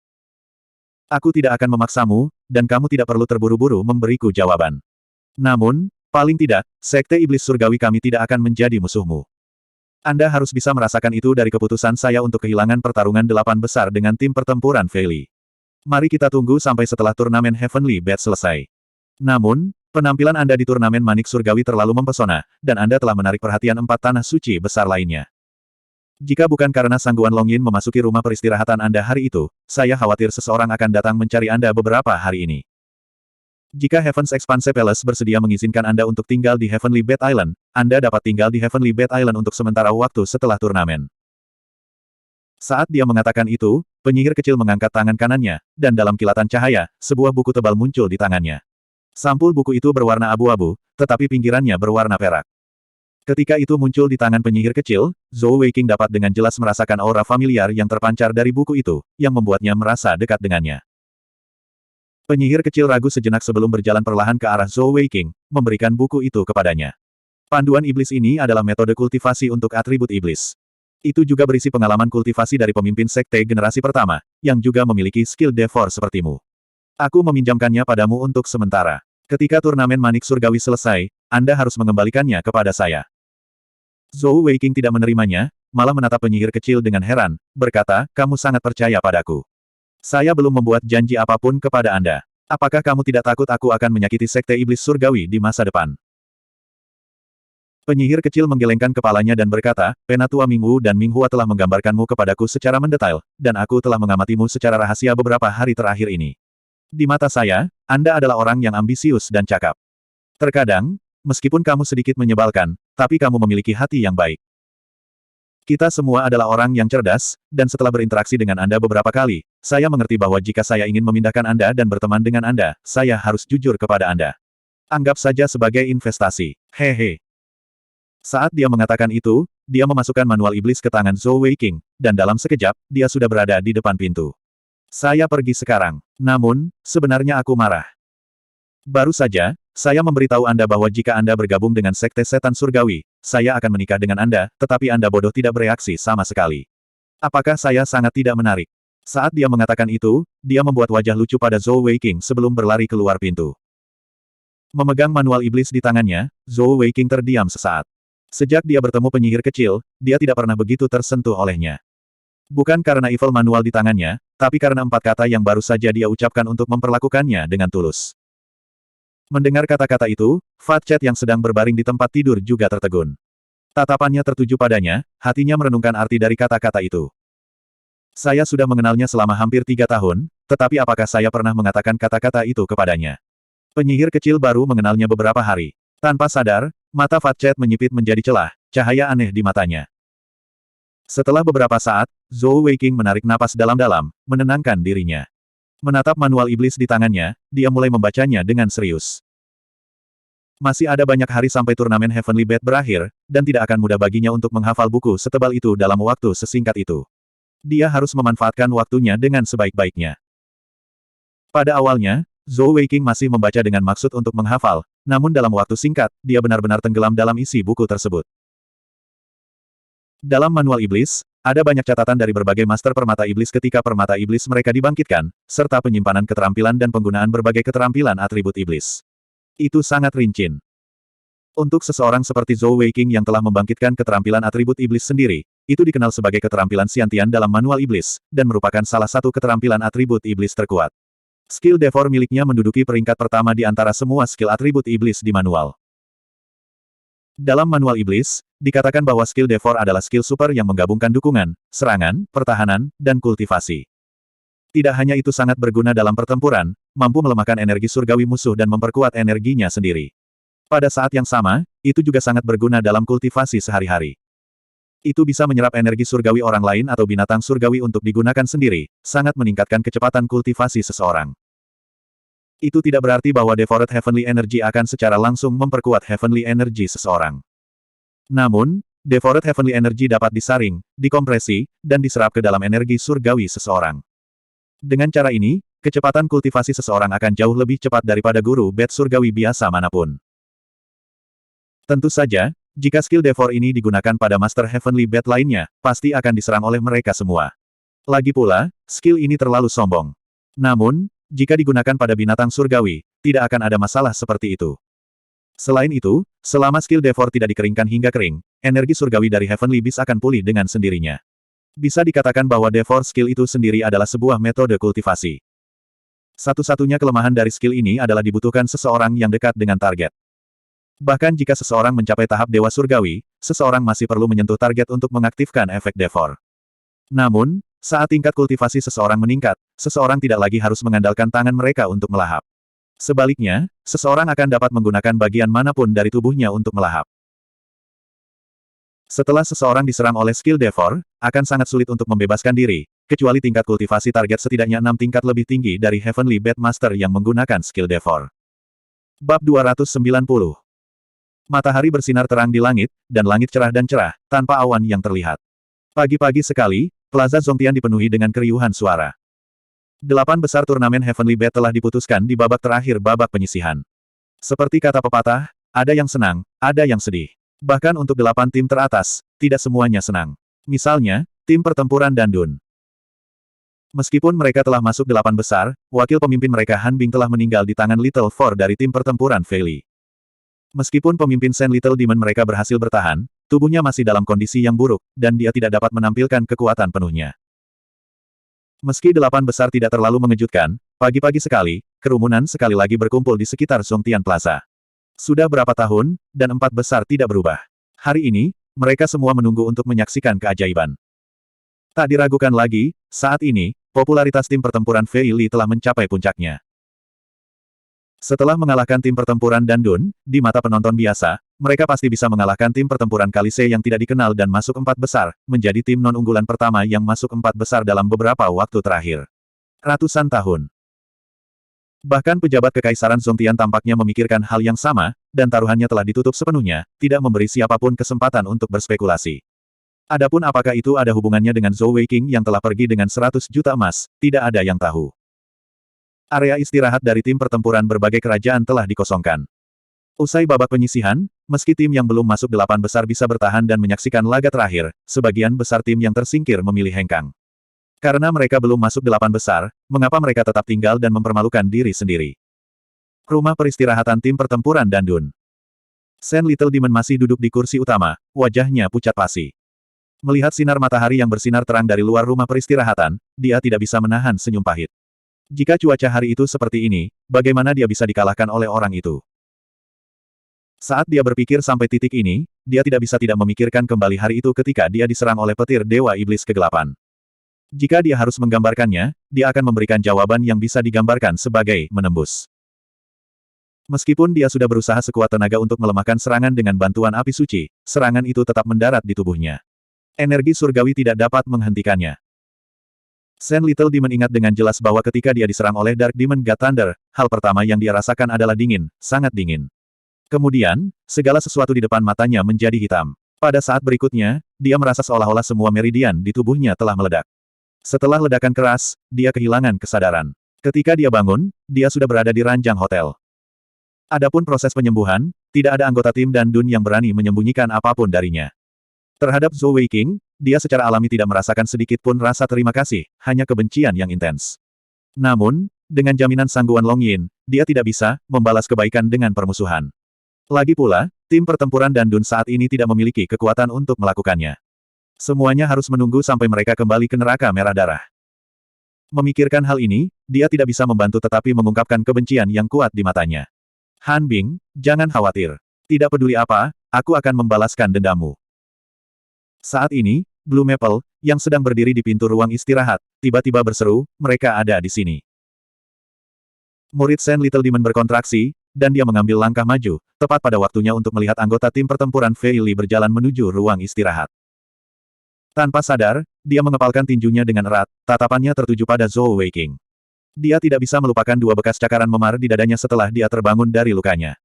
Aku tidak akan memaksamu, dan kamu tidak perlu terburu-buru memberiku jawaban. Namun, paling tidak, Sekte Iblis Surgawi kami tidak akan menjadi musuhmu. Anda harus bisa merasakan itu dari keputusan saya untuk kehilangan pertarungan 8 besar dengan tim pertempuran Fei Li. Mari kita tunggu sampai setelah turnamen Heavenly Bat selesai. Namun, penampilan Anda di turnamen Manik Surgawi terlalu mempesona, dan Anda telah menarik perhatian 4 tanah suci besar lainnya. Jika bukan karena Sangguan Longyin memasuki rumah peristirahatan Anda hari itu, saya khawatir seseorang akan datang mencari Anda beberapa hari ini. Jika Heaven's Expanse Palace bersedia mengizinkan Anda untuk tinggal di Heavenly Bat Island, Anda dapat tinggal di Heavenly Bat Island untuk sementara waktu setelah turnamen. Saat dia mengatakan itu, penyihir kecil mengangkat tangan kanannya, dan dalam kilatan cahaya, sebuah buku tebal muncul di tangannya. Sampul buku itu berwarna abu-abu, tetapi pinggirannya berwarna perak. Ketika itu muncul di tangan penyihir kecil, Zhou Weiqing dapat dengan jelas merasakan aura familiar yang terpancar dari buku itu, yang membuatnya merasa dekat dengannya. Penyihir kecil ragu sejenak sebelum berjalan perlahan ke arah Zhou Weiqing, memberikan buku itu kepadanya. Panduan iblis ini adalah metode kultivasi untuk atribut iblis. Itu juga berisi pengalaman kultivasi dari pemimpin sekte generasi pertama, yang juga memiliki skill devor sepertimu. Aku meminjamkannya padamu untuk sementara. Ketika turnamen Manik Surgawi selesai, Anda harus mengembalikannya kepada saya. Zhou Weiqing tidak menerimanya, malah menatap penyihir kecil dengan heran, berkata, kamu sangat percaya padaku. Saya belum membuat janji apapun kepada Anda. Apakah kamu tidak takut aku akan menyakiti Sekte Iblis Surgawi di masa depan? Penyihir kecil menggelengkan kepalanya dan berkata, Penatua Mingwu dan Minghua telah menggambarkanmu kepadaku secara mendetail, dan aku telah mengamatimu secara rahasia beberapa hari terakhir ini. Di mata saya, Anda adalah orang yang ambisius dan cakap. Terkadang, meskipun kamu sedikit menyebalkan, tapi kamu memiliki hati yang baik. Kita semua adalah orang yang cerdas, dan setelah berinteraksi dengan Anda beberapa kali, saya mengerti bahwa jika saya ingin memindahkan Anda dan berteman dengan Anda, saya harus jujur kepada Anda. Anggap saja sebagai investasi. Hehe. Saat dia mengatakan itu, dia memasukkan manual iblis ke tangan Zhou Weiqing, dan dalam sekejap, dia sudah berada di depan pintu. Saya pergi sekarang. Namun, sebenarnya aku marah. Baru saja, saya memberitahu Anda bahwa jika Anda bergabung dengan Sekte Setan Surgawi, saya akan menikah dengan Anda, tetapi Anda bodoh tidak bereaksi sama sekali. Apakah saya sangat tidak menarik? Saat dia mengatakan itu, dia membuat wajah lucu pada Zhou Weiqing sebelum berlari keluar pintu. Memegang manual iblis di tangannya, Zhou Weiqing terdiam sesaat. Sejak dia bertemu penyihir kecil, dia tidak pernah begitu tersentuh olehnya. Bukan karena evil manual di tangannya, tapi karena 4 kata yang baru saja dia ucapkan untuk memperlakukannya dengan tulus. Mendengar kata-kata itu, Fat Chat yang sedang berbaring di tempat tidur juga tertegun. Tatapannya tertuju padanya, hatinya merenungkan arti dari kata-kata itu. Saya sudah mengenalnya selama hampir 3 tahun, tetapi apakah saya pernah mengatakan kata-kata itu kepadanya? Penyihir kecil baru mengenalnya beberapa hari. Tanpa sadar, mata Fat Chat menyipit menjadi celah, cahaya aneh di matanya. Setelah beberapa saat, Zhou Weiqing menarik napas dalam-dalam, menenangkan dirinya. Menatap manual iblis di tangannya, dia mulai membacanya dengan serius. Masih ada banyak hari sampai turnamen Heavenly Bet berakhir, dan tidak akan mudah baginya untuk menghafal buku setebal itu dalam waktu sesingkat itu. Dia harus memanfaatkan waktunya dengan sebaik-baiknya. Pada awalnya, Zhou Weiqing masih membaca dengan maksud untuk menghafal, namun dalam waktu singkat, dia benar-benar tenggelam dalam isi buku tersebut. Dalam manual iblis, ada banyak catatan dari berbagai master permata iblis ketika permata iblis mereka dibangkitkan, serta penyimpanan keterampilan dan penggunaan berbagai keterampilan atribut iblis. Itu sangat rinci. Untuk seseorang seperti Zhou Weiqing yang telah membangkitkan keterampilan atribut iblis sendiri, itu dikenal sebagai keterampilan Xiantian dalam manual iblis, dan merupakan salah satu keterampilan atribut iblis terkuat. Skill Devor miliknya menduduki peringkat pertama di antara semua skill atribut iblis di manual. Dalam manual iblis, dikatakan bahwa skill Devor adalah skill super yang menggabungkan dukungan, serangan, pertahanan, dan kultivasi. Tidak hanya itu sangat berguna dalam pertempuran, mampu melemahkan energi surgawi musuh dan memperkuat energinya sendiri. Pada saat yang sama, itu juga sangat berguna dalam kultivasi sehari-hari. Itu bisa menyerap energi surgawi orang lain atau binatang surgawi untuk digunakan sendiri, sangat meningkatkan kecepatan kultivasi seseorang. Itu tidak berarti bahwa Devoured Heavenly Energy akan secara langsung memperkuat Heavenly Energy seseorang. Namun, Devoured Heavenly Energy dapat disaring, dikompresi, dan diserap ke dalam energi surgawi seseorang. Dengan cara ini, kecepatan kultivasi seseorang akan jauh lebih cepat daripada guru bed surgawi biasa manapun. Tentu saja, jika skill Devor ini digunakan pada Master Heavenly Bet lainnya, pasti akan diserang oleh mereka semua. Lagi pula, skill ini terlalu sombong. Namun, jika digunakan pada binatang surgawi, tidak akan ada masalah seperti itu. Selain itu, selama skill Devor tidak dikeringkan hingga kering, energi surgawi dari Heavenly Beast akan pulih dengan sendirinya. Bisa dikatakan bahwa Devor skill itu sendiri adalah sebuah metode kultivasi. Satu-satunya kelemahan dari skill ini adalah dibutuhkan seseorang yang dekat dengan target. Bahkan jika seseorang mencapai tahap Dewa Surgawi, seseorang masih perlu menyentuh target untuk mengaktifkan efek Devor. Namun, saat tingkat kultivasi seseorang meningkat, seseorang tidak lagi harus mengandalkan tangan mereka untuk melahap. Sebaliknya, seseorang akan dapat menggunakan bagian manapun dari tubuhnya untuk melahap. Setelah seseorang diserang oleh skill Devor, akan sangat sulit untuk membebaskan diri, kecuali tingkat kultivasi target setidaknya 6 tingkat lebih tinggi dari Heavenly Bet Master yang menggunakan skill Devor. Bab 290. Matahari bersinar terang di langit, dan langit cerah dan cerah, tanpa awan yang terlihat. Pagi-pagi sekali, Plaza Zongtian dipenuhi dengan keriuhan suara. 8 besar turnamen Heavenly Bet telah diputuskan di babak terakhir babak penyisihan. Seperti kata pepatah, ada yang senang, ada yang sedih. Bahkan untuk 8 tim teratas, tidak semuanya senang. Misalnya, tim pertempuran Dandun. Meskipun mereka telah masuk 8 besar, wakil pemimpin mereka Han Bing telah meninggal di tangan Little Four dari tim pertempuran Fei Li. Meskipun pemimpin Sen Little Demon mereka berhasil bertahan, tubuhnya masih dalam kondisi yang buruk, dan dia tidak dapat menampilkan kekuatan penuhnya. Meski 8 besar tidak terlalu mengejutkan, pagi-pagi sekali, kerumunan sekali lagi berkumpul di sekitar Zongtian Plaza. Sudah berapa tahun, dan 4 besar tidak berubah. Hari ini, mereka semua menunggu untuk menyaksikan keajaiban. Tak diragukan lagi, saat ini, popularitas tim pertempuran Fei Li telah mencapai puncaknya. Setelah mengalahkan tim pertempuran Dandun, di mata penonton biasa, mereka pasti bisa mengalahkan tim pertempuran Kalise yang tidak dikenal dan masuk 4 besar, menjadi tim non-unggulan pertama yang masuk 4 besar dalam beberapa waktu terakhir. Ratusan tahun. Bahkan pejabat Kekaisaran Zongtian tampaknya memikirkan hal yang sama, dan taruhannya telah ditutup sepenuhnya, tidak memberi siapapun kesempatan untuk berspekulasi. Adapun apakah itu ada hubungannya dengan Zhou Weiqing yang telah pergi dengan 100 juta emas, tidak ada yang tahu. Area istirahat dari tim pertempuran berbagai kerajaan telah dikosongkan. Usai babak penyisihan, Meski tim yang belum masuk 8 besar bisa bertahan dan menyaksikan laga terakhir, sebagian besar tim yang tersingkir memilih hengkang. Karena mereka belum masuk 8 besar, mengapa mereka tetap tinggal dan mempermalukan diri sendiri? Rumah peristirahatan tim pertempuran Dandun. Sen Little Demon masih duduk di kursi utama, wajahnya pucat pasi. Melihat sinar matahari yang bersinar terang dari luar rumah peristirahatan, dia tidak bisa menahan senyum pahit. Jika cuaca hari itu seperti ini, bagaimana dia bisa dikalahkan oleh orang itu? Saat dia berpikir sampai titik ini, dia tidak bisa tidak memikirkan kembali hari itu ketika dia diserang oleh petir Dewa Iblis Kegelapan. Jika dia harus menggambarkannya, dia akan memberikan jawaban yang bisa digambarkan sebagai menembus. Meskipun dia sudah berusaha sekuat tenaga untuk melemahkan serangan dengan bantuan api suci, serangan itu tetap mendarat di tubuhnya. Energi surgawi tidak dapat menghentikannya. Sen Little Demon ingat dengan jelas bahwa ketika dia diserang oleh Dark Demon God Thunder, hal pertama yang dia rasakan adalah dingin, sangat dingin. Kemudian, segala sesuatu di depan matanya menjadi hitam. Pada saat berikutnya, dia merasa seolah-olah semua meridian di tubuhnya telah meledak. Setelah ledakan keras, dia kehilangan kesadaran. Ketika dia bangun, dia sudah berada di ranjang hotel. Adapun proses penyembuhan, tidak ada anggota tim Dandun yang berani menyembunyikan apapun darinya. Terhadap Zhou Weiqing, dia secara alami tidak merasakan sedikit pun rasa terima kasih, hanya kebencian yang intens. Namun, dengan jaminan Sangguan Longyin, dia tidak bisa membalas kebaikan dengan permusuhan. Lagi pula, tim pertempuran Dandun saat ini tidak memiliki kekuatan untuk melakukannya. Semuanya harus menunggu sampai mereka kembali ke neraka merah darah. Memikirkan hal ini, dia tidak bisa membantu tetapi mengungkapkan kebencian yang kuat di matanya. Han Bing, jangan khawatir. Tidak peduli apa, aku akan membalaskan dendammu. Saat ini, Blue Maple, yang sedang berdiri di pintu ruang istirahat, tiba-tiba berseru, mereka ada di sini. Murid Sen Little Demon berkontraksi, dan dia mengambil langkah maju, tepat pada waktunya untuk melihat anggota tim pertempuran Fei Li berjalan menuju ruang istirahat. Tanpa sadar, dia mengepalkan tinjunya dengan erat, tatapannya tertuju pada Zhou Weiqing. Dia tidak bisa melupakan 2 bekas cakaran memar di dadanya setelah dia terbangun dari lukanya.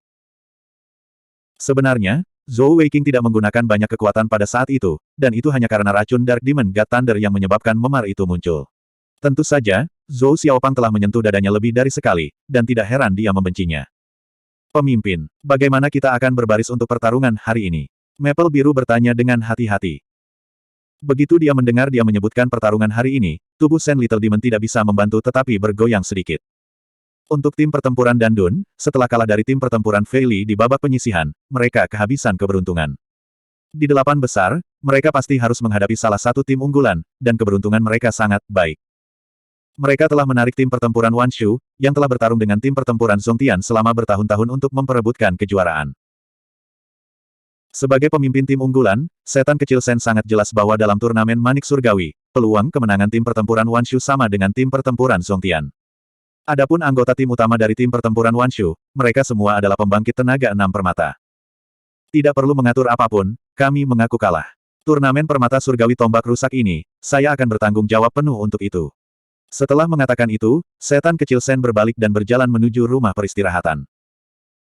Sebenarnya, Zhou Weiqing tidak menggunakan banyak kekuatan pada saat itu, dan itu hanya karena racun Dark Demon God Thunder yang menyebabkan memar itu muncul. Tentu saja, Zhou Xiaopang telah menyentuh dadanya lebih dari sekali, dan tidak heran dia membencinya. Pemimpin, bagaimana kita akan berbaris untuk pertarungan hari ini? Maple Biru bertanya dengan hati-hati. Begitu dia mendengar dia menyebutkan pertarungan hari ini, tubuh Sen Little Demon tidak bisa membantu tetapi bergoyang sedikit. Untuk tim pertempuran Dandun, setelah kalah dari tim pertempuran Fei Li di babak penyisihan, mereka kehabisan keberuntungan. Di 8 besar, mereka pasti harus menghadapi salah satu tim unggulan, dan keberuntungan mereka sangat baik. Mereka telah menarik tim pertempuran Wanshu, yang telah bertarung dengan tim pertempuran Zongtian selama bertahun-tahun untuk memperebutkan kejuaraan. Sebagai pemimpin tim unggulan, setan kecil Sen sangat jelas bahwa dalam turnamen Manik Surgawi, peluang kemenangan tim pertempuran Wanshu sama dengan tim pertempuran Zongtian. Adapun anggota tim utama dari tim pertempuran Wanshu, mereka semua adalah pembangkit tenaga 6 permata. Tidak perlu mengatur apapun, kami mengaku kalah. Turnamen permata surgawi tombak rusak ini, saya akan bertanggung jawab penuh untuk itu. Setelah mengatakan itu, setan kecil Sen berbalik dan berjalan menuju rumah peristirahatan.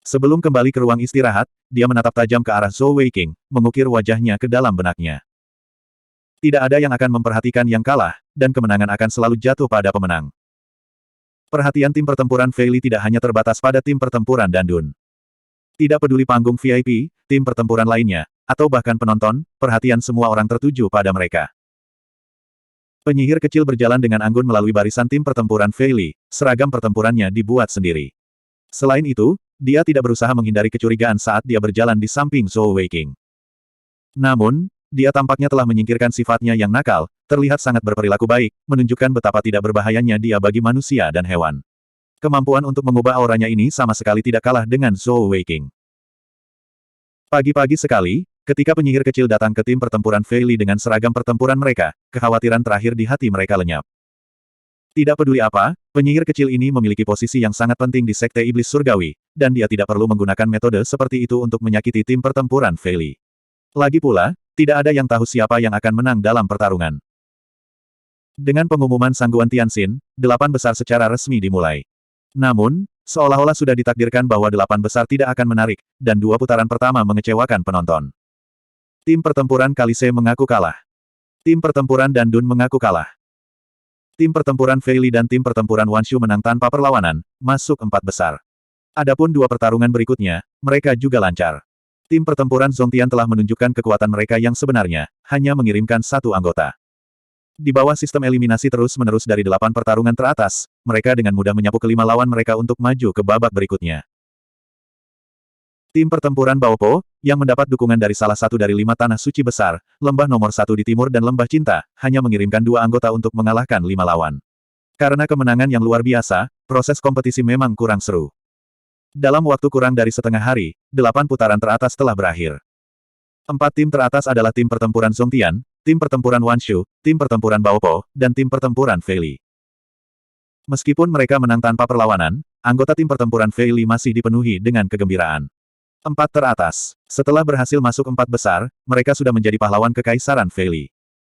Sebelum kembali ke ruang istirahat, dia menatap tajam ke arah Zhou Weiqing, mengukir wajahnya ke dalam benaknya. Tidak ada yang akan memperhatikan yang kalah, dan kemenangan akan selalu jatuh pada pemenang. Perhatian tim pertempuran Fei Li tidak hanya terbatas pada tim pertempuran Dandun. Tidak peduli panggung VIP, tim pertempuran lainnya, atau bahkan penonton, perhatian semua orang tertuju pada mereka. Penyihir kecil berjalan dengan anggun melalui barisan tim pertempuran Fei Li, seragam pertempurannya dibuat sendiri. Selain itu, dia tidak berusaha menghindari kecurigaan saat dia berjalan di samping Zhou Weiqing. Namun, dia tampaknya telah menyingkirkan sifatnya yang nakal, terlihat sangat berperilaku baik, menunjukkan betapa tidak berbahayanya dia bagi manusia dan hewan. Kemampuan untuk mengubah auranya ini sama sekali tidak kalah dengan Zhou Weiqing. Pagi-pagi sekali, ketika penyihir kecil datang ke tim pertempuran Fei Li dengan seragam pertempuran mereka, kekhawatiran terakhir di hati mereka lenyap. Tidak peduli apa, penyihir kecil ini memiliki posisi yang sangat penting di Sekte Iblis Surgawi, dan dia tidak perlu menggunakan metode seperti itu untuk menyakiti tim pertempuran Fei Li. Lagi pula, tidak ada yang tahu siapa yang akan menang dalam pertarungan. Dengan pengumuman Sangguan Tianxin, 8 besar secara resmi dimulai. Namun, seolah-olah sudah ditakdirkan bahwa 8 besar tidak akan menarik, dan 2 putaran pertama mengecewakan penonton. Tim pertempuran Kalise mengaku kalah. Tim pertempuran Dandun mengaku kalah. Tim pertempuran Fei Li dan tim pertempuran Wanshu menang tanpa perlawanan, masuk 4 besar. Adapun 2 pertarungan berikutnya, mereka juga lancar. Tim pertempuran Zongtian telah menunjukkan kekuatan mereka yang sebenarnya, hanya mengirimkan satu anggota. Di bawah sistem eliminasi terus-menerus dari 8 pertarungan teratas, mereka dengan mudah menyapu kelima lawan mereka untuk maju ke babak berikutnya. Tim pertempuran Baopo, yang mendapat dukungan dari salah satu dari 5 tanah suci besar, lembah nomor 1 di timur dan lembah cinta, hanya mengirimkan 2 anggota untuk mengalahkan 5 lawan. Karena kemenangan yang luar biasa, proses kompetisi memang kurang seru. Dalam waktu kurang dari setengah hari, 8 putaran teratas telah berakhir. 4 tim teratas adalah tim pertempuran Zongtian, tim pertempuran Wanshu, tim pertempuran Baopo, dan tim pertempuran Fei Li. Meskipun mereka menang tanpa perlawanan, anggota tim pertempuran Fei Li masih dipenuhi dengan kegembiraan. 4 teratas. Setelah berhasil masuk 4 besar, mereka sudah menjadi pahlawan kekaisaran Fei Li.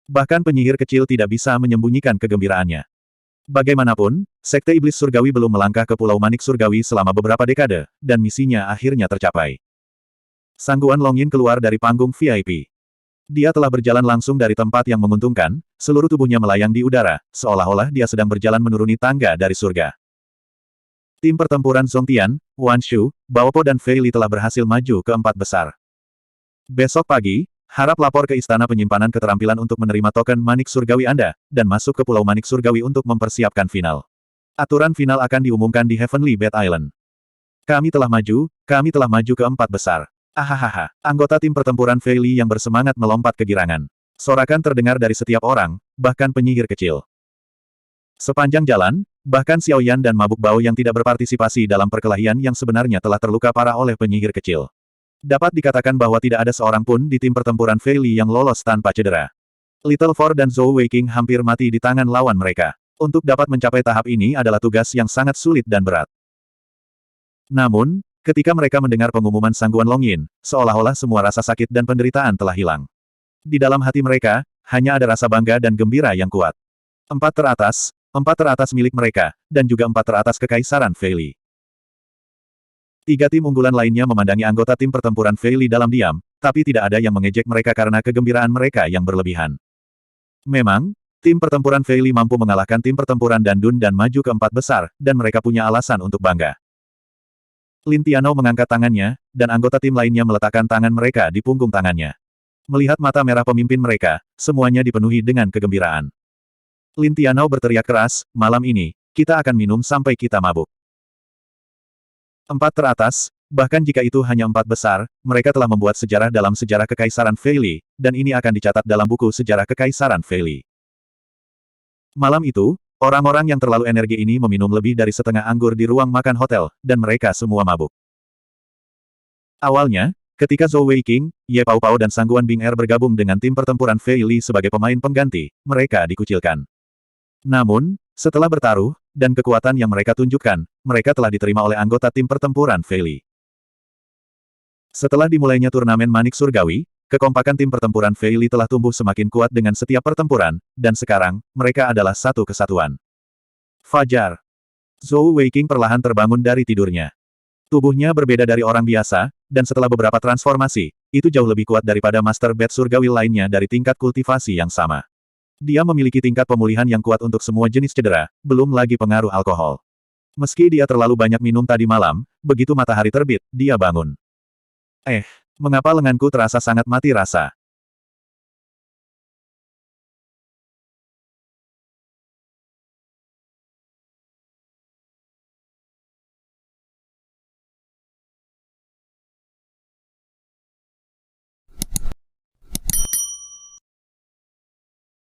Bahkan penyihir kecil tidak bisa menyembunyikan kegembiraannya. Bagaimanapun, Sekte Iblis Surgawi belum melangkah ke Pulau Manik Surgawi selama beberapa dekade, dan misinya akhirnya tercapai. Sangguan Longyin keluar dari panggung VIP. Dia telah berjalan langsung dari tempat yang menguntungkan, seluruh tubuhnya melayang di udara, seolah-olah dia sedang berjalan menuruni tangga dari surga. Tim pertempuran Zongtian, Wanshu, Baopo dan Fei Li telah berhasil maju ke 4 besar. Besok pagi, harap lapor ke Istana Penyimpanan Keterampilan untuk menerima token Manik Surgawi Anda, dan masuk ke Pulau Manik Surgawi untuk mempersiapkan final. Aturan final akan diumumkan di Heavenly Bed Island. Kami telah maju ke 4 besar. Ahahaha, anggota tim pertempuran Fei Li yang bersemangat melompat kegirangan. Sorakan terdengar dari setiap orang, bahkan penyihir kecil. Sepanjang jalan, bahkan Xiao Yan dan Mabuk Bao yang tidak berpartisipasi dalam perkelahian yang sebenarnya telah terluka parah oleh penyihir kecil. Dapat dikatakan bahwa tidak ada seorang pun di tim pertempuran Fei Li yang lolos tanpa cedera. Little Four dan Zhou Weiqing hampir mati di tangan lawan mereka. Untuk dapat mencapai tahap ini adalah tugas yang sangat sulit dan berat. Namun, ketika mereka mendengar pengumuman Sangguan Longyin, seolah-olah semua rasa sakit dan penderitaan telah hilang. Di dalam hati mereka, hanya ada rasa bangga dan gembira yang kuat. 4 teratas milik mereka, dan juga 4 teratas kekaisaran Fei Li. 3 tim unggulan lainnya memandangi anggota tim pertempuran Fei Li dalam diam, tapi tidak ada yang mengejek mereka karena kegembiraan mereka yang berlebihan. Memang, tim pertempuran Fei Li mampu mengalahkan tim pertempuran Dandun dan maju ke 4 besar, dan mereka punya alasan untuk bangga. Lin Tianou mengangkat tangannya, dan anggota tim lainnya meletakkan tangan mereka di punggung tangannya. Melihat mata merah pemimpin mereka, semuanya dipenuhi dengan kegembiraan. Lin Tianou berteriak keras, malam ini, kita akan minum sampai kita mabuk. 4 teratas, bahkan jika itu hanya 4 besar, mereka telah membuat sejarah dalam sejarah Kekaisaran Fei Li, dan ini akan dicatat dalam buku sejarah Kekaisaran Fei Li. Malam itu, orang-orang yang terlalu energi ini meminum lebih dari setengah anggur di ruang makan hotel, dan mereka semua mabuk. Awalnya, ketika Zhou Weiqing, Ye Pao Pao dan Sangguan Bing Er bergabung dengan tim pertempuran Fei Li sebagai pemain pengganti, mereka dikucilkan. Namun, setelah bertaruh, dan kekuatan yang mereka tunjukkan, mereka telah diterima oleh anggota tim pertempuran Fei Li. Setelah dimulainya turnamen Manik Surgawi, kekompakan tim pertempuran Fei Li telah tumbuh semakin kuat dengan setiap pertempuran, dan sekarang, mereka adalah satu kesatuan. Fajar. Zhou Weiqing perlahan terbangun dari tidurnya. Tubuhnya berbeda dari orang biasa, dan setelah beberapa transformasi, itu jauh lebih kuat daripada Master Bed Surgawi lainnya dari tingkat kultivasi yang sama. Dia memiliki tingkat pemulihan yang kuat untuk semua jenis cedera, belum lagi pengaruh alkohol. Meski dia terlalu banyak minum tadi malam, begitu matahari terbit, dia bangun. Mengapa lenganku terasa sangat mati rasa?